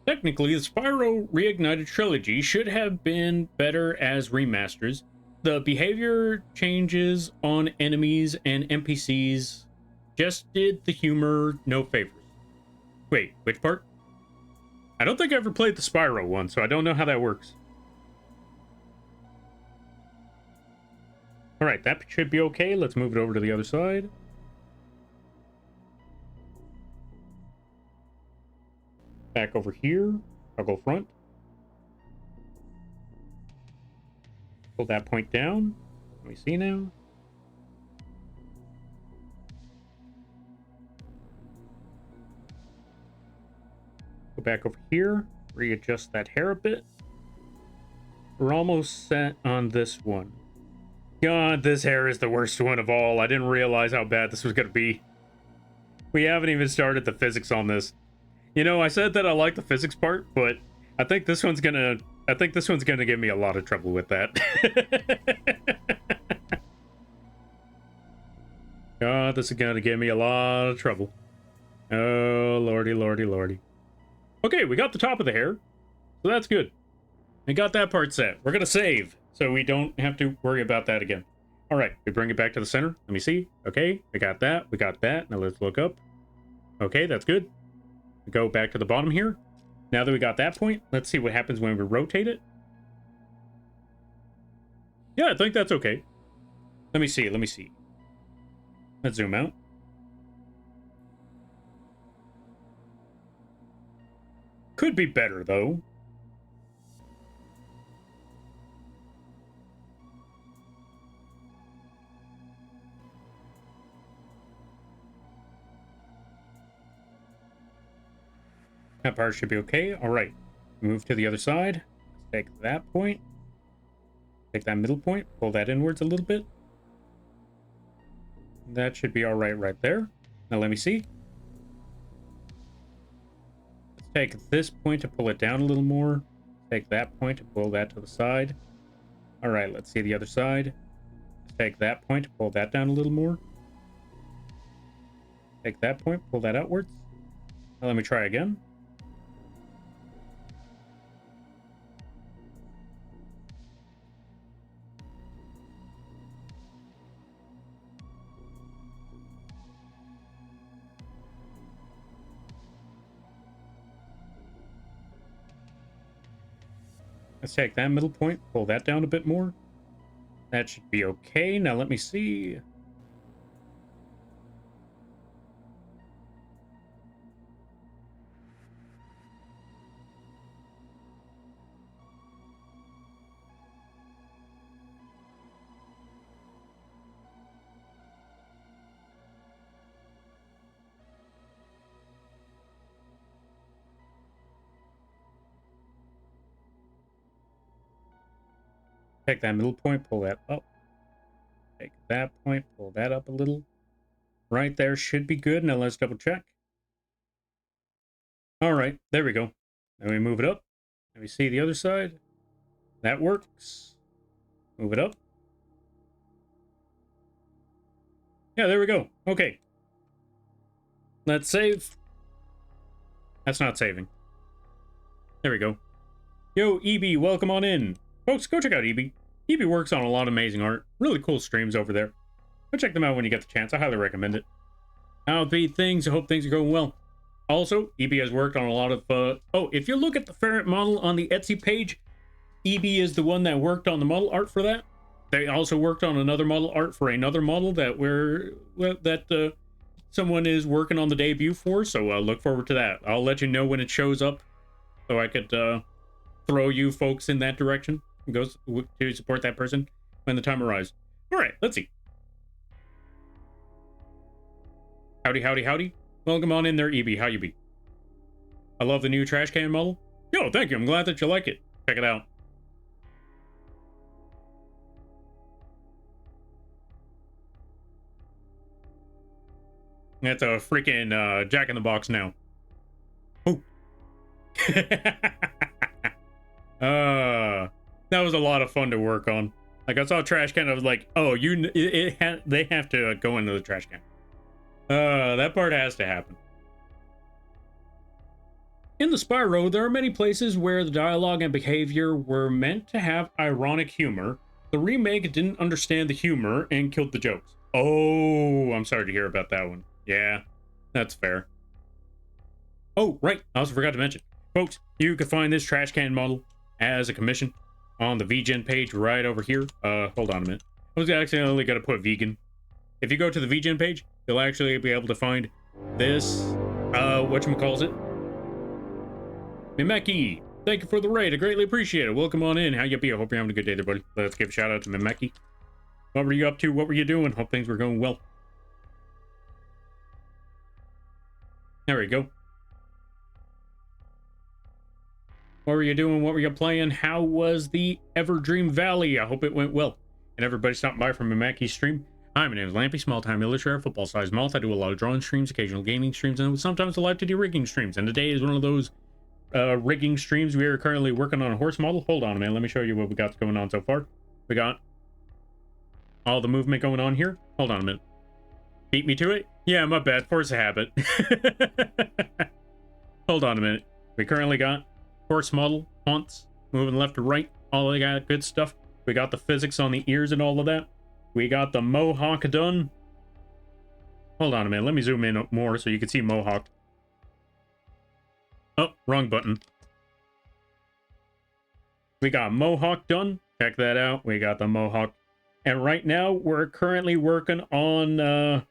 Technically, the Spyro Reignited Trilogy should have been better as remasters. The behavior changes on enemies and NPCs just did the humor no favors. Wait, which part? I don't think I ever played the Spyro one, so I don't know how that works. Alright, that should be okay. Let's move it over to the other side. Back over here. I'll go front. Pull that point down. Let me see now. Go back over here, readjust that hair a bit. We're almost set on this one. God, this hair is the worst one of all. I didn't realize how bad this was going to be. We haven't even started the physics on this. You know, I said that I like the physics part, but I think this one's gonna give me a lot of trouble with that. God, this is gonna give me a lot of trouble. Oh, lordy, lordy, lordy. Okay, we got the top of the hair, so that's good. We got that part set. We're gonna save, so we don't have to worry about that again. All right, we bring it back to the center. Let me see. Okay, we got that. We got that. Now let's look up. Okay, that's good. We go back to the bottom here. Now that we got that point, let's see what happens when we rotate it. Yeah, I think that's okay. Let me see. Let me see. Let's zoom out. Could be better, though. That part should be okay. All right. Move to the other side. Take that point. Take that middle point. Pull that inwards a little bit. That should be all right there. Now let me see. Let's take this point to pull it down a little more. Take that point to pull that to the side. All right, let's see the other side. Let's take that point to pull that down a little more. Take that point, pull that outwards. Now let me try again. Let's take that middle point, pull that down a bit more. That should be okay. Now let me see. Take that middle point, pull that up. Take that point, pull that up a little. Right there should be good. Now let's double check. All right, there we go. Then we move it up. Let me see the other side. That works. Move it up. Yeah, there we go. Okay. Let's save. That's not saving. There we go. Yo, EB, welcome on in. Folks, go check out EB. EB works on a lot of amazing art. Really cool streams over there. Go check them out when you get the chance. I highly recommend it. How be things? I hope things are going well. Also, EB has worked on a lot of... Oh, if you look at the ferret model on the Etsy page, EB is the one that worked on the model art for that. They also worked on another model art for another model that someone is working on the debut for. So look forward to that. I'll let you know when it shows up, so I could throw you folks in that direction. Go to support that person when the time arrives. All right, let's see. Howdy, howdy, howdy. Welcome on in there, EB. How you be? I love the new trash can model. Yo, thank you. I'm glad that you like it. Check it out. That's a freaking Jack in the Box now. Oh. That was a lot of fun to work on. Like, I saw a trash can, I was like, oh, they have to go into the trash can. That part has to happen. In the Spyro, there are many places where the dialogue and behavior were meant to have ironic humor. The remake didn't understand the humor and killed the jokes. Oh, I'm sorry to hear about that one. Yeah, that's fair. Oh, right, I also forgot to mention. Folks, you can find this trash can model as a commission on the vgen page right over here. Hold on a minute. I was actually only going to put vegan. If you go to the vgen page, you'll actually be able to find this, whatchamacallit. Mimeki, thank you for the raid. I greatly appreciate it. Welcome on in. How you be? I hope you're having a good day there, buddy. Let's give a shout out to Mimeki. What were you up to? What were you doing? Hope things were going well. There we go. What were you doing? What were you playing? How was the Everdream Valley? I hope it went well. And everybody stopping by from a Mackie stream. Hi, my name is Lampy, small-time illustrator, football-sized mouth. I do a lot of drawing streams, occasional gaming streams, and sometimes the Live2d Rigging streams. And today is one of those rigging streams. We are currently working on a horse model. Hold on a minute. Let me show you what we got going on so far. We got all the movement going on here. Hold on a minute. Beat me to it? Yeah, my bad. Force a habit. Hold on a minute. We currently got horse model, haunts, moving left to right, all of that good stuff. We got the physics on the ears and all of that. We got the mohawk done. Hold on a minute, let me zoom in more so you can see mohawk. Oh, wrong button. We got mohawk done. Check that out. We got the mohawk. And right now, we're currently working on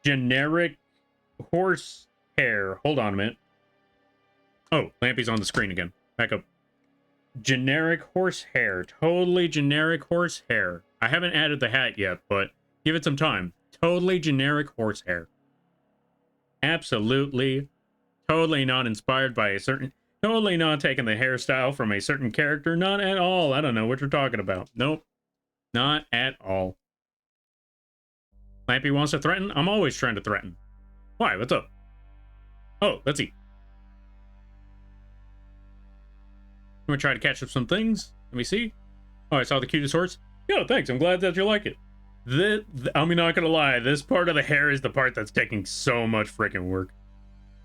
generic horse hair. Hold on a minute. Oh, Lampy's on the screen again. Back up. Generic horse hair. Totally generic horse hair. I haven't added the hat yet, but give it some time. Totally generic horse hair. Absolutely. Totally not inspired by a certain... Totally not taking the hairstyle from a certain character. Not at all. I don't know what you're talking about. Nope. Not at all. Lampy wants to threaten? I'm always trying to threaten. Why? What's up? Oh, let's see. I'm gonna try to catch up some things. Let me see. Oh, I saw the cutest horse. Yo, thanks. I'm glad that you like it. I'm not gonna lie. This part of the hair is the part that's taking so much freaking work.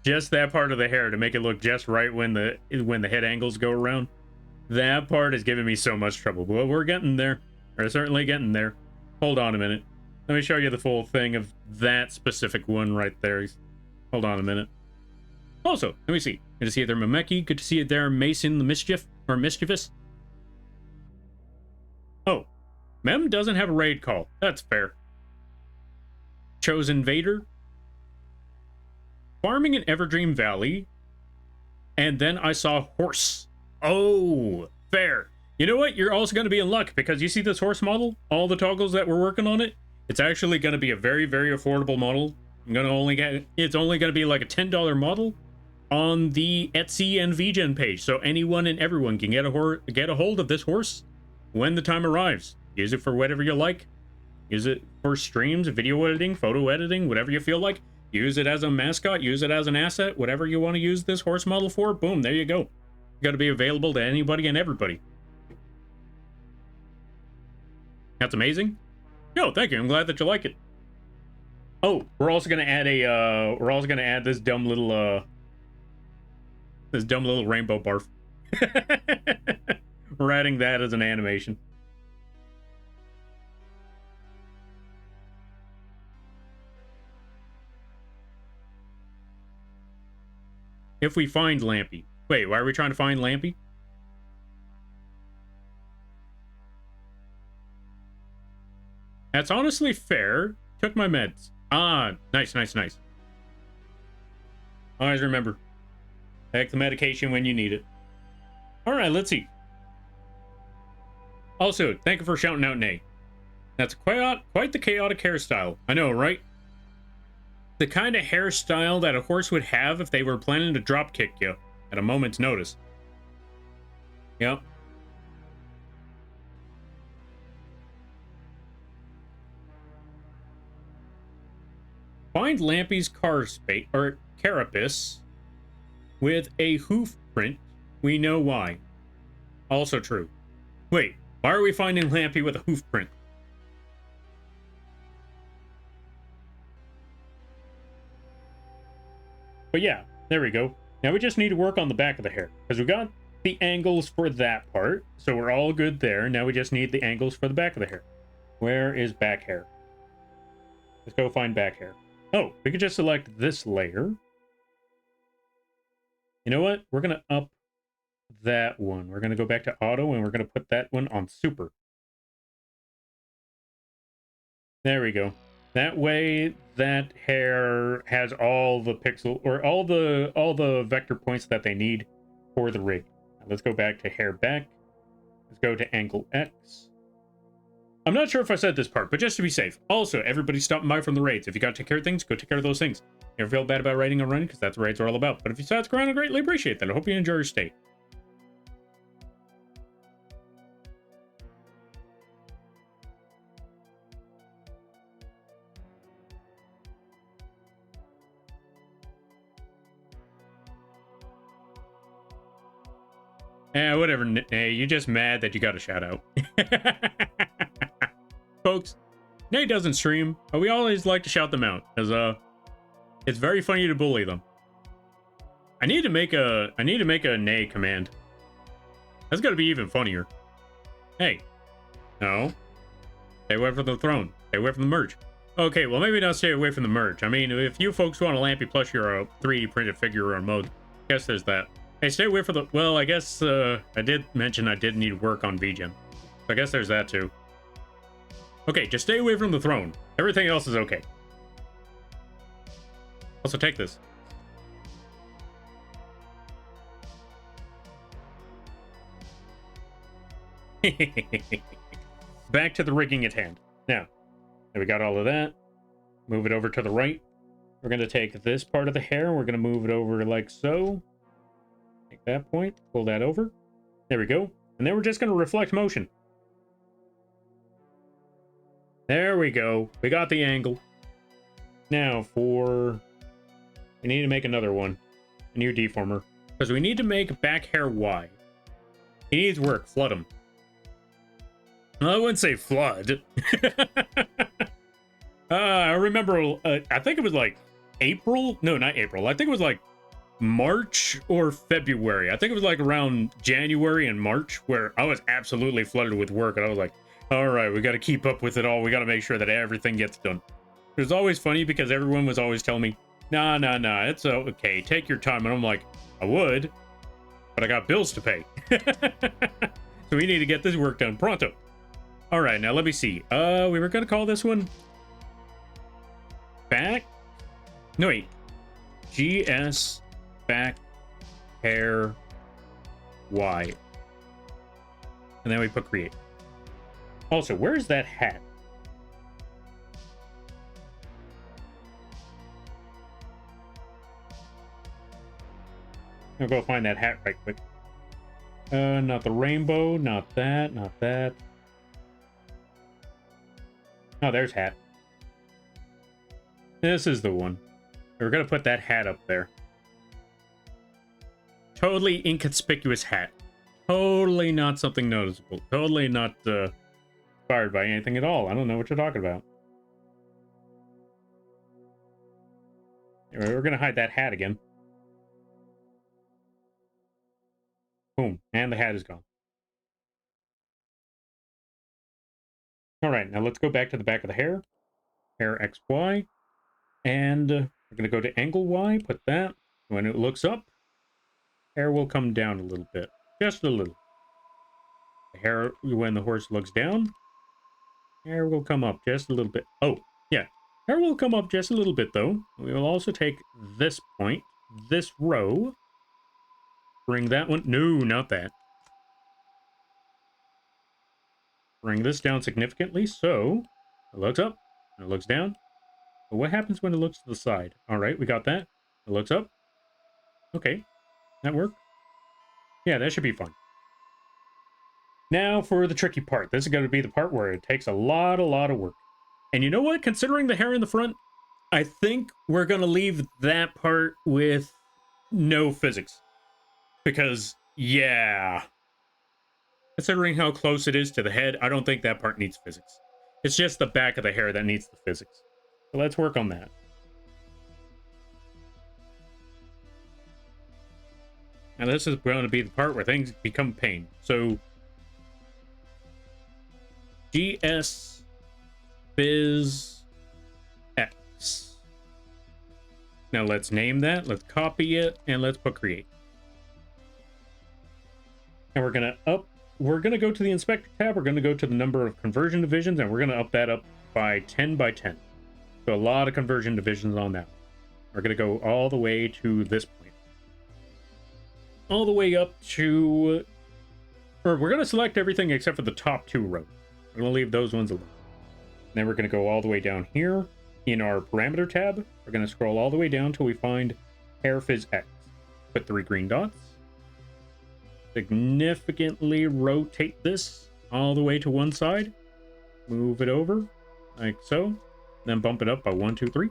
Just that part of the hair to make it look just right when the head angles go around. That part is giving me so much trouble. But we're getting there. We're certainly getting there. Hold on a minute. Let me show you the full thing of that specific one right there. Hold on a minute. Also, let me see. Good to see you there, Mameki. Good to see you there, Mason the Mischief, or Mischievous. Oh, Mem doesn't have a raid call. That's fair. Chosen Vader. Farming in Everdream Valley. And then I saw horse. Oh, fair. You know what? You're also going to be in luck because you see this horse model? All the toggles that we're working on it? It's actually going to be a very, very affordable model. It's only going to be like a $10 model on the Etsy and vgen page, so anyone and everyone can get a hold of this horse when the time arrives. Use it for whatever you like. Use it for streams, video editing, photo editing, whatever you feel like. Use it as a mascot, use it as an asset, whatever you want to use this horse model for. Boom, there you go. Got to be available to anybody and everybody. That's amazing. Yo, thank you. I'm glad that you like it. Oh, we're also gonna add this dumb little rainbow barf. We're adding that as an animation. If we find Lampy. Wait, why are we trying to find Lampy? That's honestly fair. Took my meds. Ah, nice, nice, nice. Always remember. Take the medication when you need it. Alright, let's see. Also, thank you for shouting out Nay. That's quite the chaotic hairstyle. I know, right? The kind of hairstyle that a horse would have if they were planning to drop kick you at a moment's notice. Yep. Find Lampy's carapace with a hoof print. We know why. Also true. Wait, why are we finding Lampy with a hoof print? But yeah, there we go. Now we just need to work on the back of the hair, because we got the angles for that part, so we're all good there. Now we just need the angles for the back of the hair. Where is back hair? Let's go find back hair. Oh, we could just select this layer. You know what? We're going to up that one. We're going to go back to auto, and we're going to put that one on super. There we go. That way, that hair has all the pixel, or all the vector points that they need for the rig. Now let's go back to hair back. Let's go to angle X. I'm not sure if I said this part, but just to be safe. Also, everybody stopping by from the raids. If you got to take care of things, go take care of those things. Never feel bad about raiding or running, because that's what raids are all about. But if you stick around, I greatly appreciate that. I hope you enjoy your stay. Whatever. Hey, you're just mad that you got a shout out. Folks, Nate doesn't stream, but we always like to shout them out, as it's very funny to bully them. I need to make a Nay command. That's gotta be even funnier. Hey. No. Stay away from the throne. Stay away from the merge. Okay, well maybe not stay away from the merge. I mean, if you folks want a Lampy plus you're a 3D printed figure or mode, I guess there's that. Hey, stay away from the... Well, I guess I did mention I did need work on vgen. So I guess there's that too. Okay, just stay away from the throne. Everything else is okay. Also, take this. Back to the rigging at hand. Now, we got all of that. Move it over to the right. We're going to take this part of the hair and we're going to move it over like so. Take that point, pull that over. There we go. And then we're just going to reflect motion. There we go. We got the angle. Now for... We need to make another one. A new deformer. Because we need to make back hair Y. He needs work. Flood him. Well, I wouldn't say flood. I remember, I think it was like April. No, not April. I think it was like March or February. I think it was like around January and March where I was absolutely flooded with work. And I was like, all right, we got to keep up with it all. We got to make sure that everything gets done. It was always funny because everyone was always telling me, nah, it's okay. Take your time. And I'm like, I would, but I got bills to pay. So we need to get this work done pronto. All right, now let me see. We were going to call this one back. No, wait. GS back hair Y. And then we put create. Also, where's that hat? I'll go find that hat right quick. Not the rainbow, not that, not that. Oh, there's hat. This is the one. We're gonna put that hat up there. Totally inconspicuous hat. Totally not something noticeable. Totally not inspired by anything at all. I don't know what you're talking about. Anyway, we're gonna hide that hat again. Boom, and the hat is gone. All right, now let's go back to the back of the hair. Hair XY. And we're going to go to angle Y, put that. When it looks up, hair will come down a little bit. Just a little. The hair, when the horse looks down, hair will come up just a little bit. Oh, yeah. Hair will come up just a little bit, though. We will also take this point, this row. Bring that one. No, not that. Bring this down significantly, so it looks up, and it looks down. But what happens when it looks to the side? All right, we got that. It looks up. Okay, that worked. Yeah, that should be fun. Now for the tricky part. This is going to be the part where it takes a lot of work. And you know what? Considering the hair in the front, I think we're going to leave that part with no physics. Because, yeah... Considering how close it is to the head, I don't think that part needs physics. It's just the back of the hair that needs the physics. So let's work on that. Now this is going to be the part where things become pain. So GS Biz X. Now let's name that, let's copy it, and let's put create. And we're gonna go to the inspector tab, we're gonna go to the number of conversion divisions, and we're gonna up that up by 10 by 10. So a lot of conversion divisions on that. We're gonna go all the way to this point. All the way up to, or we're gonna select everything except for the top two rows. We're going to leave those ones alone. Then we're going to go all the way down here in our parameter tab. We're going to scroll all the way down till we find hair fizz X. Put 3 green dots. Significantly rotate this all the way to one side. Move it over like so. Then bump it up by 1, 2, 3.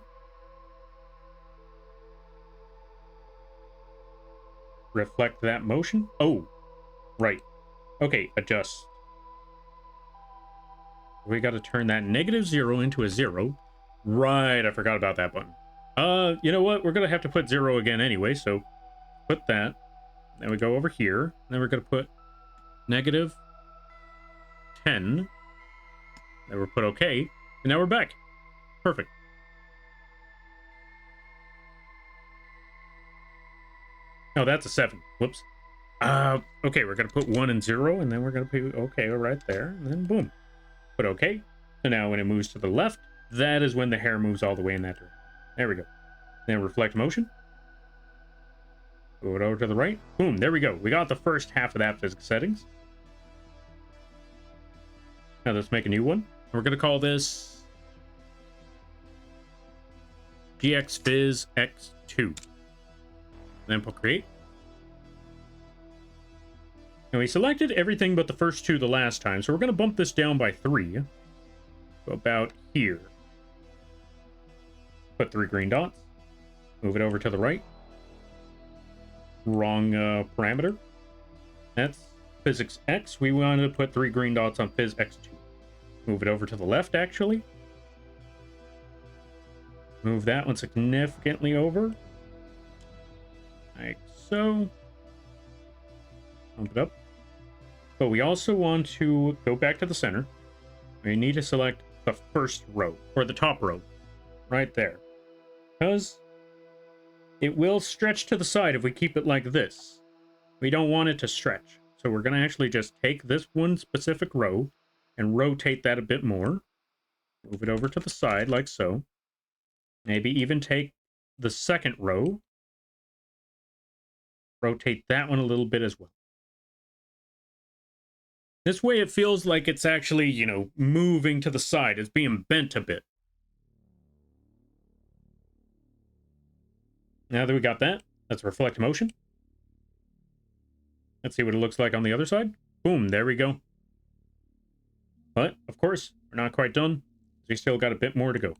Reflect that motion. Oh, right. Okay, adjust. We got to turn that -0 into a 0. Right, I forgot about that button. You know what? We're going to have to put 0 again anyway, so put that. Then we go over here. Then we're going to put -10. Then we'll put OK. And now we're back. Perfect. Oh, that's a 7. Whoops. Okay, we're going to put 1 and 0, and then we're going to put OK right there, and then boom. Put OK. So now when it moves to the left, that is when the hair moves all the way in that direction. There we go. Then reflect motion. Move it over to the right. Boom, there we go. We got the first half of that physics settings. Now let's make a new one. We're going to call this GX Fizz X2. Then put create. And we selected everything but the first 2 the last time, so we're going to bump this down by 3. So about here. Put 3 green dots. Move it over to the right. Wrong parameter. That's physics X. We wanted to put 3 green dots on Fizz X2. Move it over to the left, actually. Move that one significantly over. Like so. Bump it up. But we also want to go back to the center. We need to select the first row, or the top row, right there. Because it will stretch to the side if we keep it like this. We don't want it to stretch. So we're going to actually just take this one specific row and rotate that a bit more. Move it over to the side like so. Maybe even take the second row. Rotate that one a little bit as well. This way it feels like it's actually, you know, moving to the side. It's being bent a bit. Now that we got that, let's reflect motion. Let's see what it looks like on the other side. Boom, there we go. But, of course, we're not quite done. We still got a bit more to go.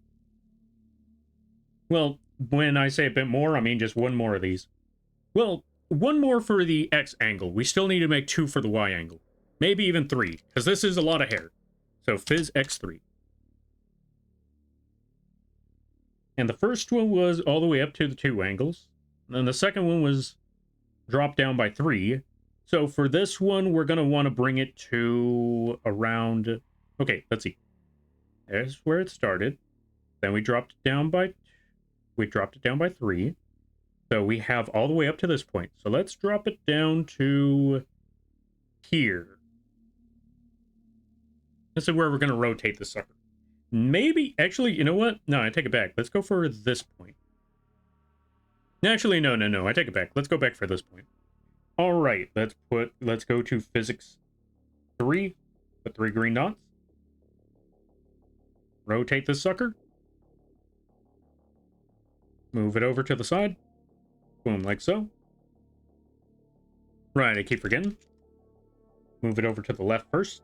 Well, when I say a bit more, I mean just one more of these. Well, one more for the X angle. We still need to make 2 for the Y angle. Maybe even 3, because this is a lot of hair. So Fizz X3. And the first one was all the way up to the 2 angles. And then the second one was dropped down by 3. So for this one, we're going to want to bring it to around... Okay, let's see. There's where it started. Then we dropped it down by... We dropped it down by 3. So we have all the way up to this point. So let's drop it down to here. This is where we're going to rotate the sucker. Maybe, actually, you know what? No, I take it back. Let's go for this point. Actually, no, I take it back. Let's go back for this point. All right, let's go to physics 3. Put 3 green dots. Rotate this sucker. Move it over to the side. Boom, like so. Right, I keep forgetting. Move it over to the left first.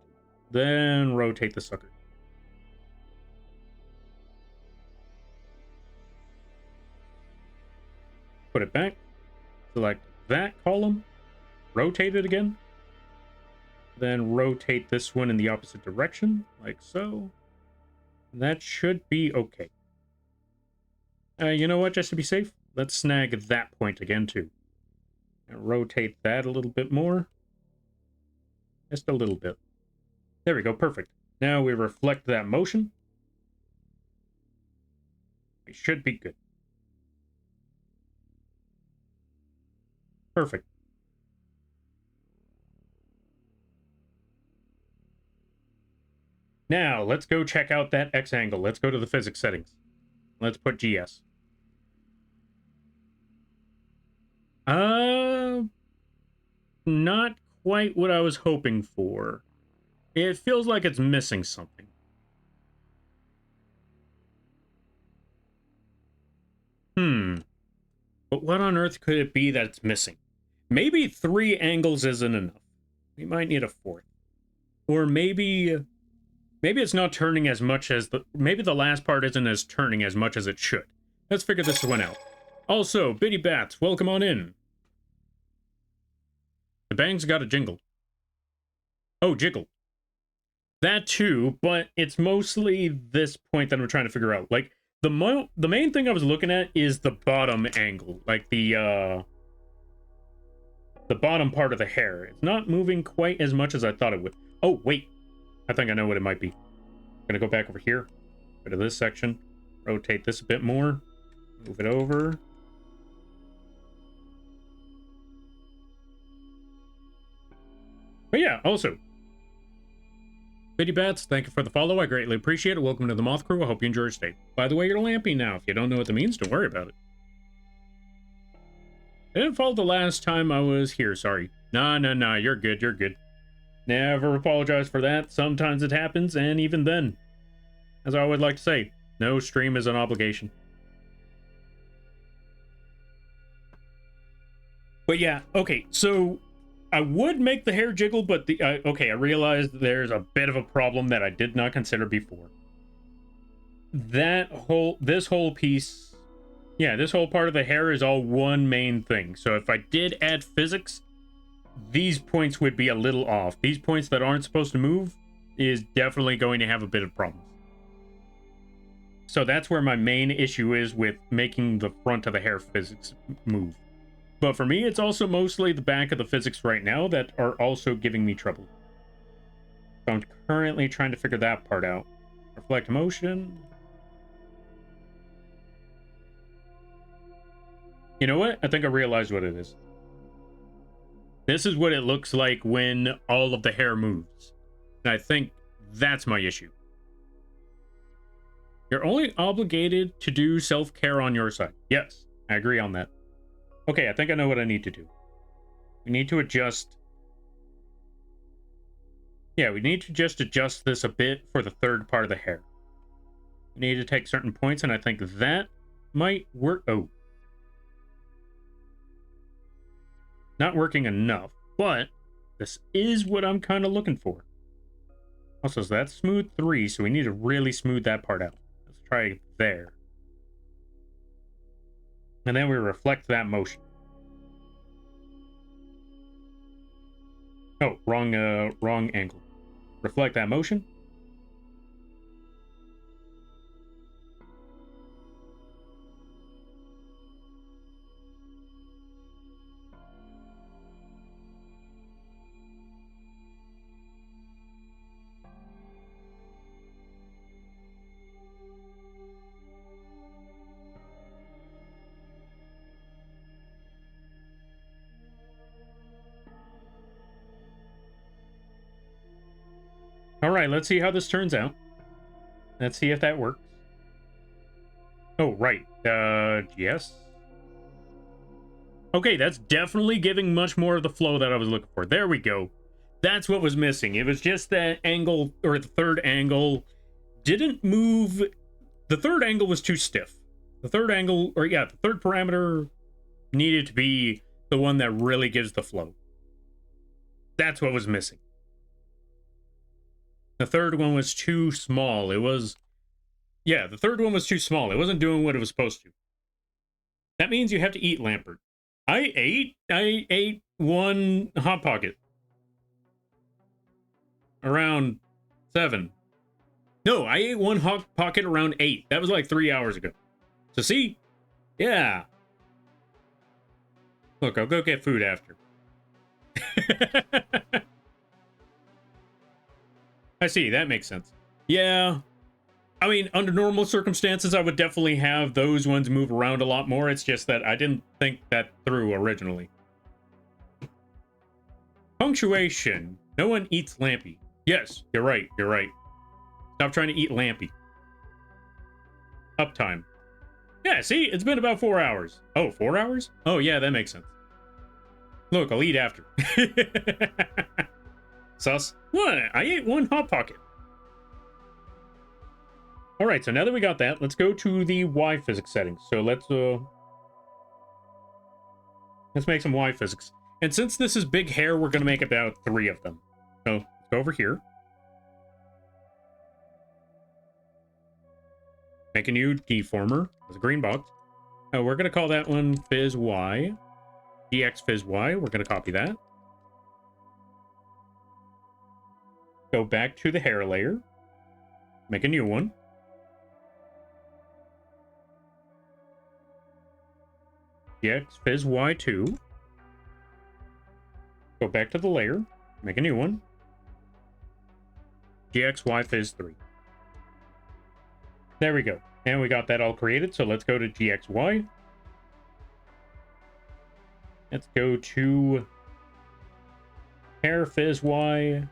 Then rotate the sucker. Put it back. Select that column. Rotate it again. Then rotate this one in the opposite direction, like so. That should be okay. You know what, just to be safe, let's snag that point again too. And rotate that a little bit more. Just a little bit. There we go, perfect. Now we reflect that motion. We should be good. Perfect. Now, let's go check out that X angle. Let's go to the physics settings. Let's put GS. Not quite what I was hoping for. It feels like it's missing something. But what on earth could it be that it's missing? Maybe 3 angles isn't enough. We might need a 4th. Or maybe it's not turning as much as maybe the last part isn't as turning as much as it should. Let's figure this one out. Also, Biddy Bats, welcome on in. The bang's got a jingle. Oh, jiggle. That too, but it's mostly this point that I'm trying to figure out. Like, the main thing I was looking at is the bottom angle. Like, the bottom part of the hair. It's not moving quite as much as I thought it would. Oh, wait. I think I know what it might be. I'm gonna go back over here. Go to this section. Rotate this a bit more. Move it over. But yeah, also, Biddy Bats, thank you for the follow. I greatly appreciate it. Welcome to the Moth Crew. I hope you enjoy your stay. By the way, you're lampy now. If you don't know what that means, don't worry about it. I didn't follow the last time I was here, sorry. Nah, you're good, you're good. Never apologize for that. Sometimes it happens, and even then, as I would like to say, no stream is an obligation. But yeah, okay, so I would make the hair jiggle, but okay, I realized there's a bit of a problem that I did not consider before. This whole piece, yeah, this whole part of the hair is all one main thing. So if I did add physics, these points would be a little off. These points that aren't supposed to move is definitely going to have a bit of problems. So that's where my main issue is with making the front of the hair physics move. But for me, it's also mostly the back of the physics right now that are also giving me trouble. So I'm currently trying to figure that part out. Reflect motion. You know what? I think I realized what it is. This is what it looks like when all of the hair moves. And I think that's my issue. You're only obligated to do self-care on your side. Yes, I agree on that. Okay, I think I know what I need to do. We need to adjust. Yeah, we need to just adjust this a bit for the third part of the hair. We need to take certain points, and I think that might work. Oh. Not working enough, but this is what I'm kind of looking for. Also, so that's smooth 3, so we need to really smooth that part out. Let's try there. And then we reflect that motion. Oh, wrong angle. Reflect that motion. All right, let's see how this turns out. Let's see if that works. Oh, right. Yes. Okay, that's definitely giving much more of the flow that I was looking for. There we go. That's what was missing. It was just that angle, or the third angle, didn't move. The third angle was too stiff. The third angle, or yeah, the third parameter needed to be the one that really gives the flow. That's what was missing. The third one was too small. It was... Yeah, the third one was too small. It wasn't doing what it was supposed to. That means you have to eat, Lampert. I ate one Hot Pocket. Around 7. No, I ate one Hot Pocket around 8. That was like 3 hours ago. So see? Yeah. Look, I'll go get food after. I see, that makes sense. Yeah. I mean, under normal circumstances, I would definitely have those ones move around a lot more. It's just that I didn't think that through originally. Punctuation. No one eats Lampy. Yes, you're right, you're right. Stop trying to eat Lampy. Uptime. Yeah, see, it's been about 4 hours. Oh, 4 hours? Oh, yeah, that makes sense. Look, I'll eat after. Sus. What? I ate one Hot Pocket. All right, so now that we got that, let's go to the Y physics settings. So let's make some Y physics. And since this is big hair, we're going to make about 3 of them. So let's go over here. Make a new deformer. There's a green box. We're going to call that one Fizz Y. DX Fizz Y. We're going to copy that. Go back to the hair layer. Make a new one. DX Fizz Y2. Go back to the layer. Make a new one. GXY Fizz 3. There we go. And we got that all created. So let's go to GXY. Let's go to Hair Fizz Y.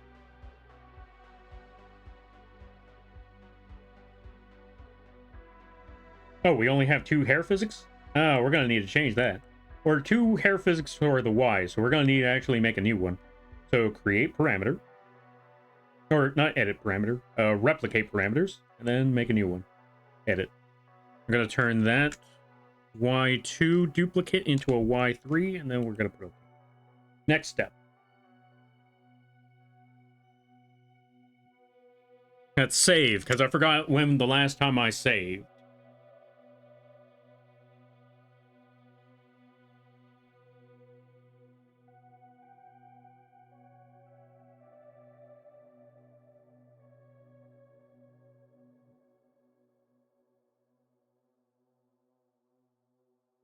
Oh, we only have 2 hair physics? Oh, we're going to need to change that. Or 2 hair physics for the Y, so we're going to need to actually make a new one. So create parameter. Or not edit parameter, replicate parameters, and then make a new one. Edit. We're going to turn that Y2 duplicate into a Y3, and then we're going to put it. Next step. Let's save, because I forgot when the last time I saved.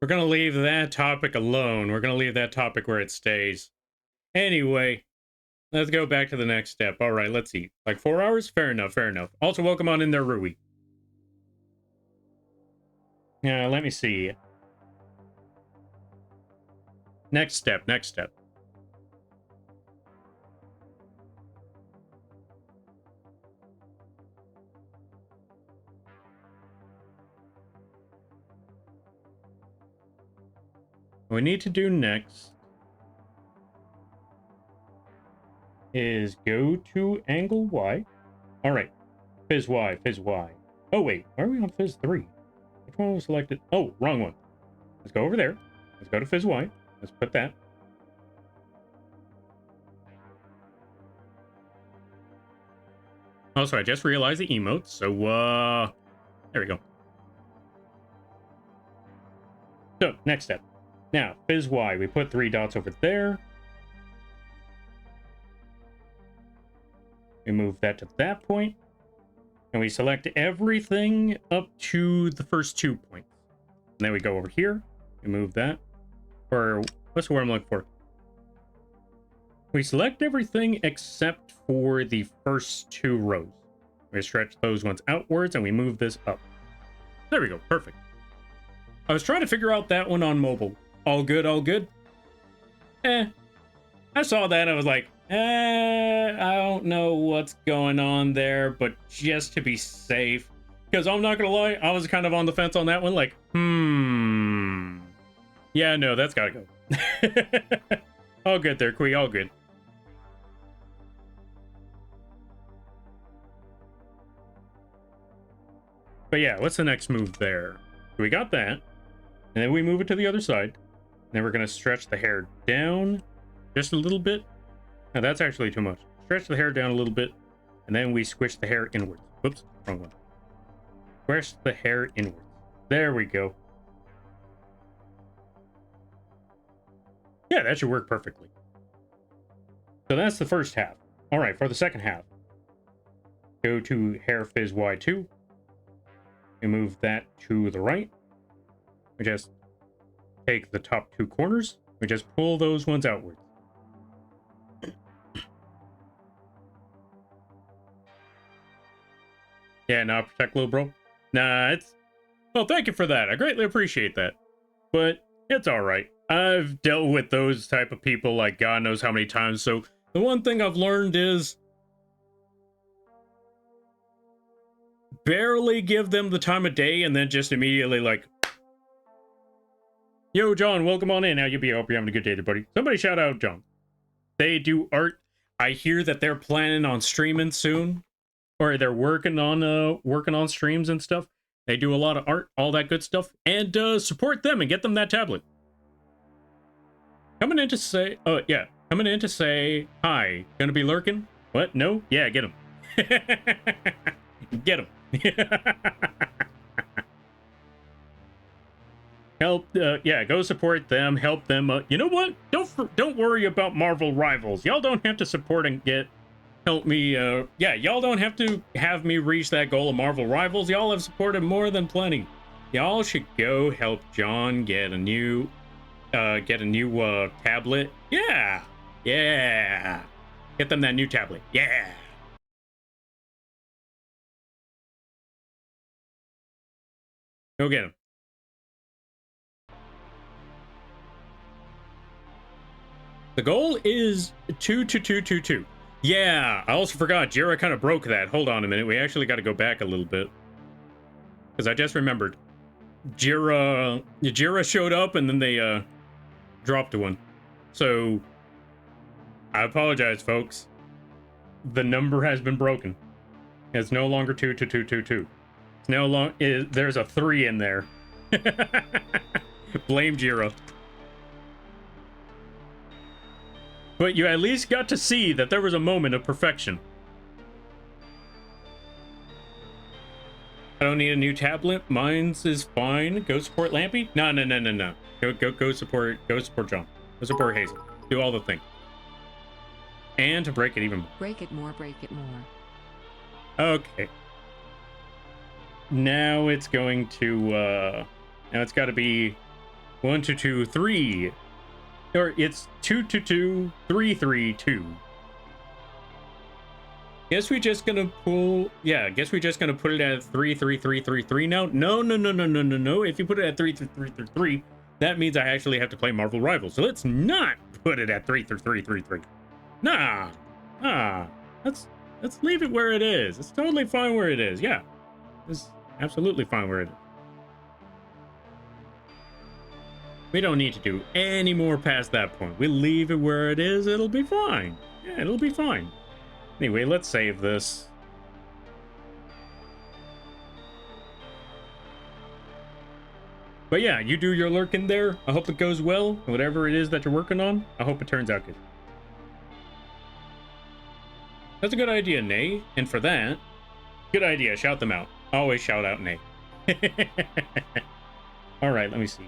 We're going to leave that topic alone. We're going to leave that topic where it stays. Anyway, let's go back to the next step. All right, let's see. Like 4 hours? Fair enough, fair enough. Also, welcome on in there, Rui. Yeah, let me see. Next step, next step. What we need to do next is go to angle Y. All right, Fizz Y, Fizz Y. Oh wait, why are we on Fizz 3? Which one was selected? Oh, wrong one. Let's go over there. Let's go to Fizz Y. Let's put that. Also, I just realized the emotes, so there we go. So, next step. Now, Fizz Y, we put 3 dots over there. We move that to that point. And we select everything up to the first 2 points. And then we go over here. We move that. Or, what's the word I'm looking for? We select everything except for the first 2 rows. We stretch those ones outwards and we move this up. There we go, perfect. I was trying to figure out that one on mobile. All good, all good. I saw that, I was like, I don't know what's going on there, but just to be safe, because I'm not gonna lie, I was kind of on the fence on that one, like, yeah, no, that's gotta go. All good there, Kui, all good. But yeah, what's the next move there? So we got that, and then we move it to the other side. Then we're going to stretch the hair down just a little bit. Now that's actually too much. Stretch the hair down a little bit, and then we squish the hair inwards. Whoops, wrong one. Squish the hair inwards. There we go. Yeah, that should work perfectly. So that's the first half. All right, for the second half, go to Hair Fizz Y2. We move that to the right. We just take the top 2 corners. We just pull those ones outwards. Yeah, nah, protect little bro. Nah, it's... Well, thank you for that. I greatly appreciate that. But it's alright. I've dealt with those type of people like God knows how many times, so the one thing I've learned is barely give them the time of day and then just immediately like, yo, John, welcome on in. How you be? I hope you're having a good day, buddy. Somebody shout out John. They do art. I hear that they're planning on streaming soon, or they're working on streams and stuff. They do a lot of art, all that good stuff, and support them and get them that tablet. Coming in to say, oh yeah, coming in to say hi. Gonna be lurking? What? No? Yeah, get him. Get him. Help, yeah, go support them, help them. You know what? Don't worry about Marvel Rivals. Y'all don't have to support and help me. Yeah, y'all don't have to have me reach that goal of Marvel Rivals. Y'all have supported more than plenty. Y'all should go help John get a new tablet. Yeah, yeah. Get them that new tablet. Yeah. Go get him. The goal is 22222. Yeah, I also forgot. Jira kind of broke that. Hold on a minute. We actually got to go back a little bit. Because I just remembered. Jira showed up and then they dropped one. So, I apologize, folks. The number has been broken. It's no longer 22222. It's no long. There's a 3 in there. Blame Jira. But you at least got to see that there was a moment of perfection. I don't need a new tablet. Mine's is fine. Go support Lampy. No. Go support John. Go support Hazel. Do all the things. And to break it even more. Break it more, break it more. Okay. Now it's going to now it's got to be 1 2 2 3. Or it's 222-332. Guess we're just gonna pull. Yeah, guess we're just gonna put it at 33333 now. No. If you put it at 33333, that means I actually have to play Marvel Rivals. So let's not put it at 33333. Nah. Let's leave it where it is. It's totally fine where it is. Yeah, it's absolutely fine where it is. We don't need to do any more past that point. We leave it where it is, it'll be fine. Yeah, it'll be fine. Anyway, let's save this. But yeah, you do your lurking there. I hope it goes well. Whatever it is that you're working on, I hope it turns out good. That's a good idea, Nay. And for that, good idea. Shout them out. Always shout out Nay. All right, let me see.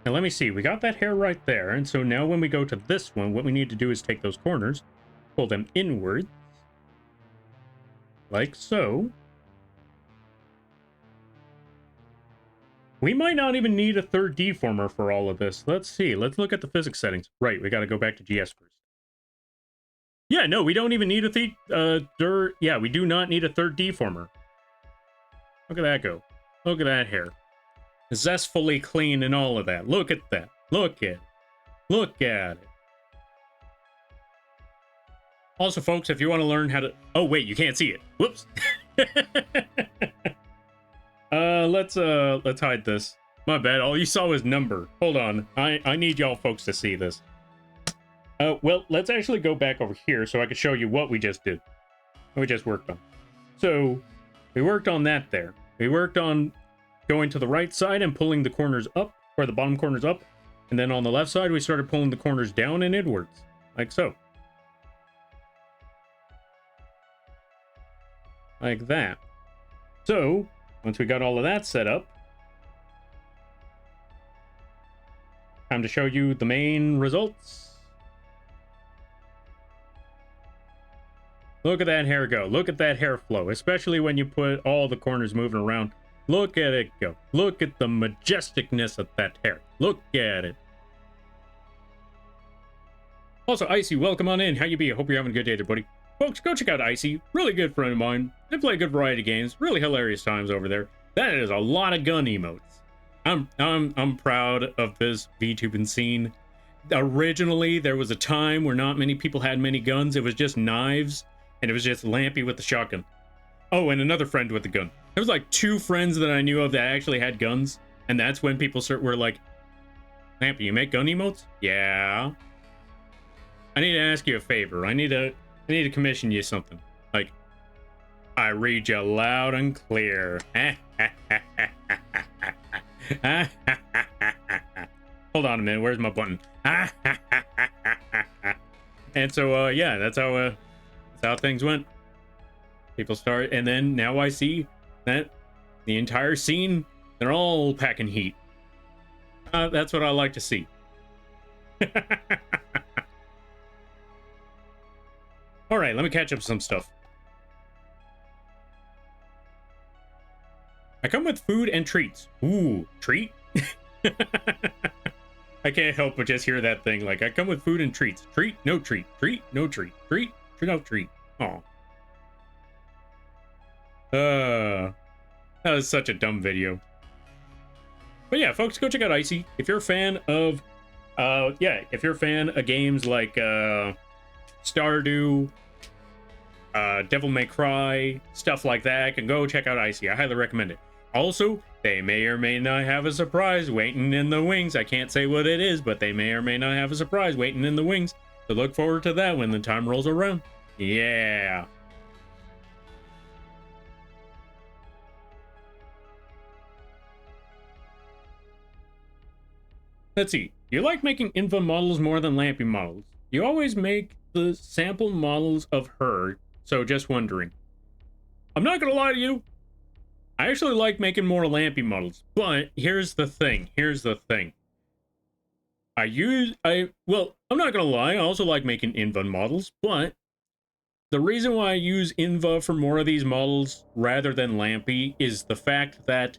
Now let me see, we got that hair right there, and so now when we go to this one, what we need to do is take those corners, pull them inwards, like so. We might not even need a third deformer for all of this. Let's see, let's look at the physics settings. Right, we gotta go back to GS first. Yeah, no, we don't even need yeah, we do not need a third deformer. Look at that go. Look at that hair. Zestfully clean and all of that. Look at that. Look at it. Look at it. Also, folks, if you want to learn how to... Oh, wait, you can't see it. Whoops. Let's hide this. My bad. All you saw was number. Hold on. I need y'all folks to see this. Well, let's actually go back over here so I can show you what we just did. What we just worked on. So, we worked on that there. We worked on going to the right side and pulling the corners up, or the bottom corners up, and then on the left side we started pulling the corners down and inwards, like so. Like that. So, once we got all of that set up, time to show you the main results. Look at that hair go. Look at that hair flow, especially when you put all the corners moving around. Look at it go. Look at the majesticness of that hair. Look at it. Also, Icy, welcome on in. How you be? I hope you're having a good day there, buddy. Folks, go check out Icy. Really good friend of mine. They play a good variety of games. Really hilarious times over there. That is a lot of gun emotes. I'm proud of this VTubing scene. originally there was a time where not many people had many guns. It was just knives, and it was just Lampy with the shotgun. Oh, and another friend with the gun. There was like 2 friends that I knew of that actually had guns, and that's when people were like, Lampy, you make gun emotes? Yeah. I need to ask you a favor. I need to commission you something. Like, I read you loud and clear. Hold on a minute. Where's my button? And so, yeah, that's how things went. People start, and then now I see that the entire scene, they're all packing heat. That's what I like to see. All right, let me catch up some stuff. I come with food and treats. Ooh, treat? I can't help but just hear that thing. Like, I come with food and treats. Treat, no treat. Treat, no treat. Treat, no treat. Oh. That was such a dumb video. But yeah, folks, go check out Icy. If you're a fan of, if you're a fan of games like, Stardew, Devil May Cry, stuff like that, can go check out Icy. I highly recommend it. Also, they may or may not have a surprise waiting in the wings. I can't say what it is, but they may or may not have a surprise waiting in the wings. So look forward to that when the time rolls around. Yeah. Let's see. You like making Inva models more than Lampy models. You always make the sample models of her, so just wondering. I'm not gonna lie to you. I actually like making more Lampy models, but here's the thing. Well, I'm not gonna lie, I also like making Inva models, but the reason why I use Inva for more of these models rather than Lampy is the fact that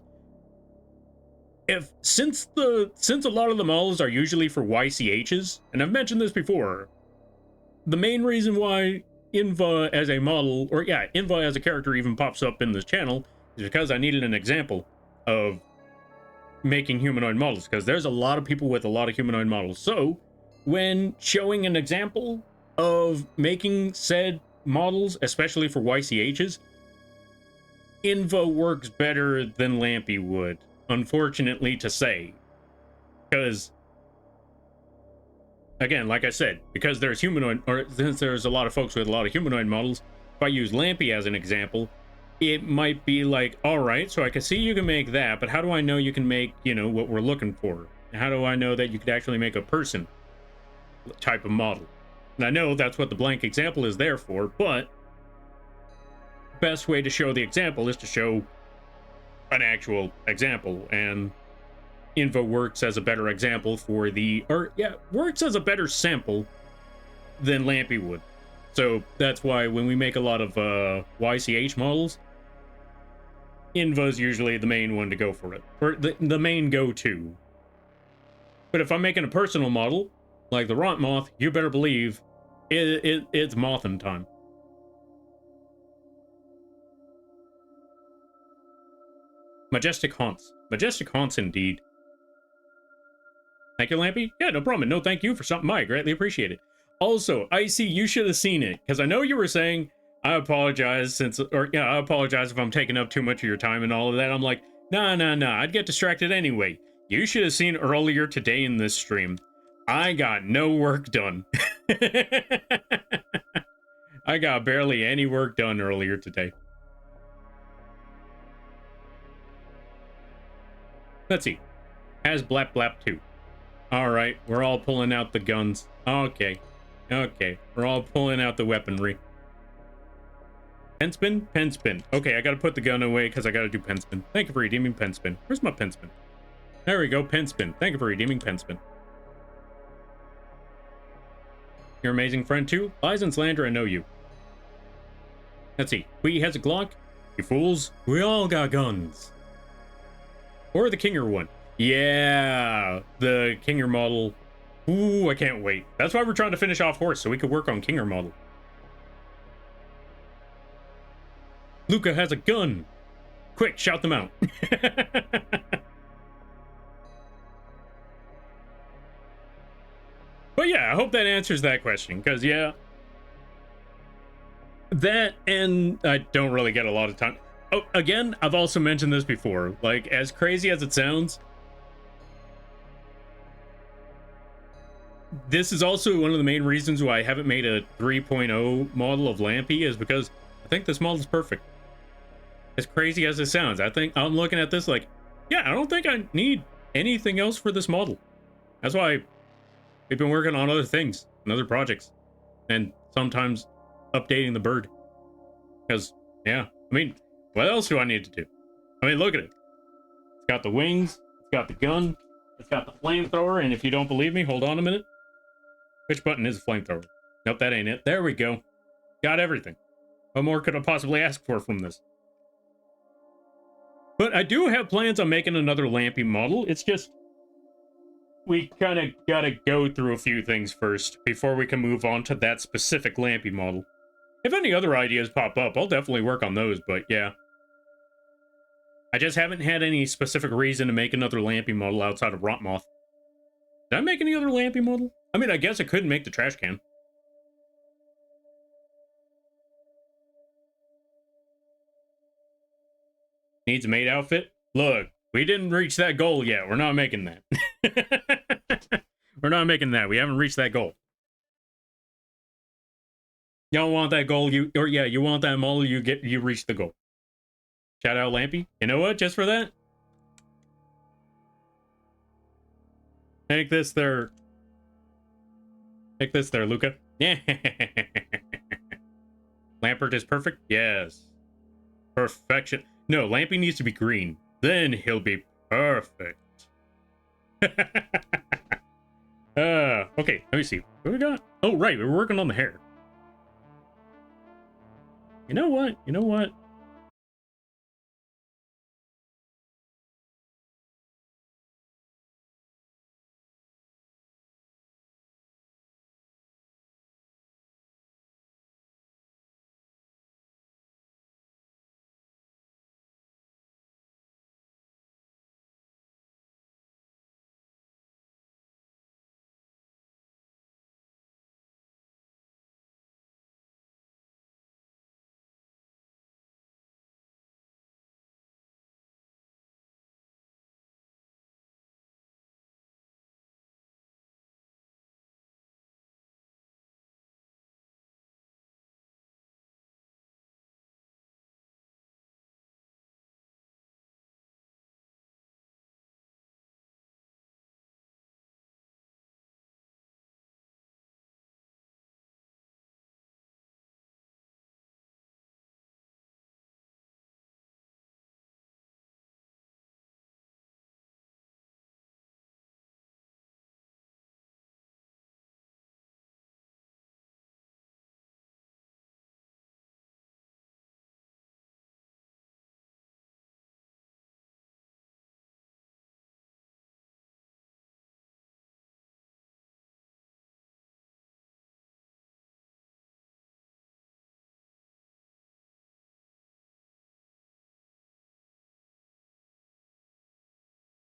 since a lot of the models are usually for YCHs, and I've mentioned this before, the main reason why Inva as a model, or yeah, Inva as a character even pops up in this channel is because I needed an example of making humanoid models, because there's a lot of people with a lot of humanoid models. So when showing an example of making said models, especially for YCHs, Inva works better than Lampy would, unfortunately to say. Because, again, like I said, because there's since there's a lot of folks with a lot of humanoid models, if I use Lampy as an example, it might be like, all right, so I can see you can make that, but how do I know you can make, what we're looking for? How do I know that you could actually make a person type of model? And I know that's what the blank example is there for, but best way to show the example is to show an actual example, and Inva works as a better example for works as a better sample than Lampy would. So that's why when we make a lot of YCH models, Inva's usually the main one to go for it, or the main go-to. But if I'm making a personal model, like the Rot Moth, you better believe it's mothin' time. Majestic Haunts. Majestic Haunts indeed. Thank you, Lampy. Yeah, no problem. No, thank you for something. I greatly appreciate it. Also, Icy, you should have seen it, because I know you were saying, I apologize I apologize if I'm taking up too much of your time and all of that. I'm like, nah, I'd get distracted anyway. You should have seen earlier today in this stream. I got no work done. I got barely any work done earlier today. Let's see. Has Blap Blap 2. Alright, we're all pulling out the guns. Okay. We're all pulling out the weaponry. Pen spin? Pen spin. Okay, I gotta put the gun away because I gotta do pen spin. Thank you for redeeming pen spin. Where's my pen spin? There we go, pen spin. Thank you for redeeming pen spin. Your amazing friend too? Lies and slander, I know you. Let's see. He has a Glock. You fools. We all got guns. Or the Kinger one. Yeah, the Kinger model. Ooh, I can't wait. That's why we're trying to finish off Horse, so we could work on Kinger model. Luca has a gun. Quick, shout them out. But yeah, I hope that answers that question, because yeah, that, and I don't really get a lot of time. Oh, again, I've also mentioned this before, like, as crazy as it sounds, this is also one of the main reasons why I haven't made a 3.0 model of Lampy, is because I think this model is perfect. As crazy as it sounds, I think I'm looking at this like, yeah, I don't think I need anything else for this model. That's why we've been working on other things and other projects, and sometimes updating the bird. Because, yeah, I mean, what else do I need to do? I mean, look at it. It's got the wings, it's got the gun, it's got the flamethrower, and if you don't believe me, hold on a minute. Which button is a flamethrower? Nope, that ain't it. There we go. Got everything. What more could I possibly ask for from this? But I do have plans on making another Lampy model. It's just, we kind of gotta go through a few things first before we can move on to that specific Lampy model. If any other ideas pop up, I'll definitely work on those, but yeah. I just haven't had any specific reason to make another Lampy model outside of Rotmoth. Did I make any other Lampy model? I mean, I guess I could make the trash can. Needs a maid outfit? Look, we didn't reach that goal yet. We're not making that. We're not making that. We haven't reached that goal. You don't want that goal, you want that model, you reach the goal. Shout out Lampy. You know what? Just for that, take this there, Luca. Yeah. Lampert is perfect. Yes. Perfection. No, Lampy needs to be green. Then he'll be perfect. Okay, let me see. What we got? Oh, right, we're working on the hair. You know what?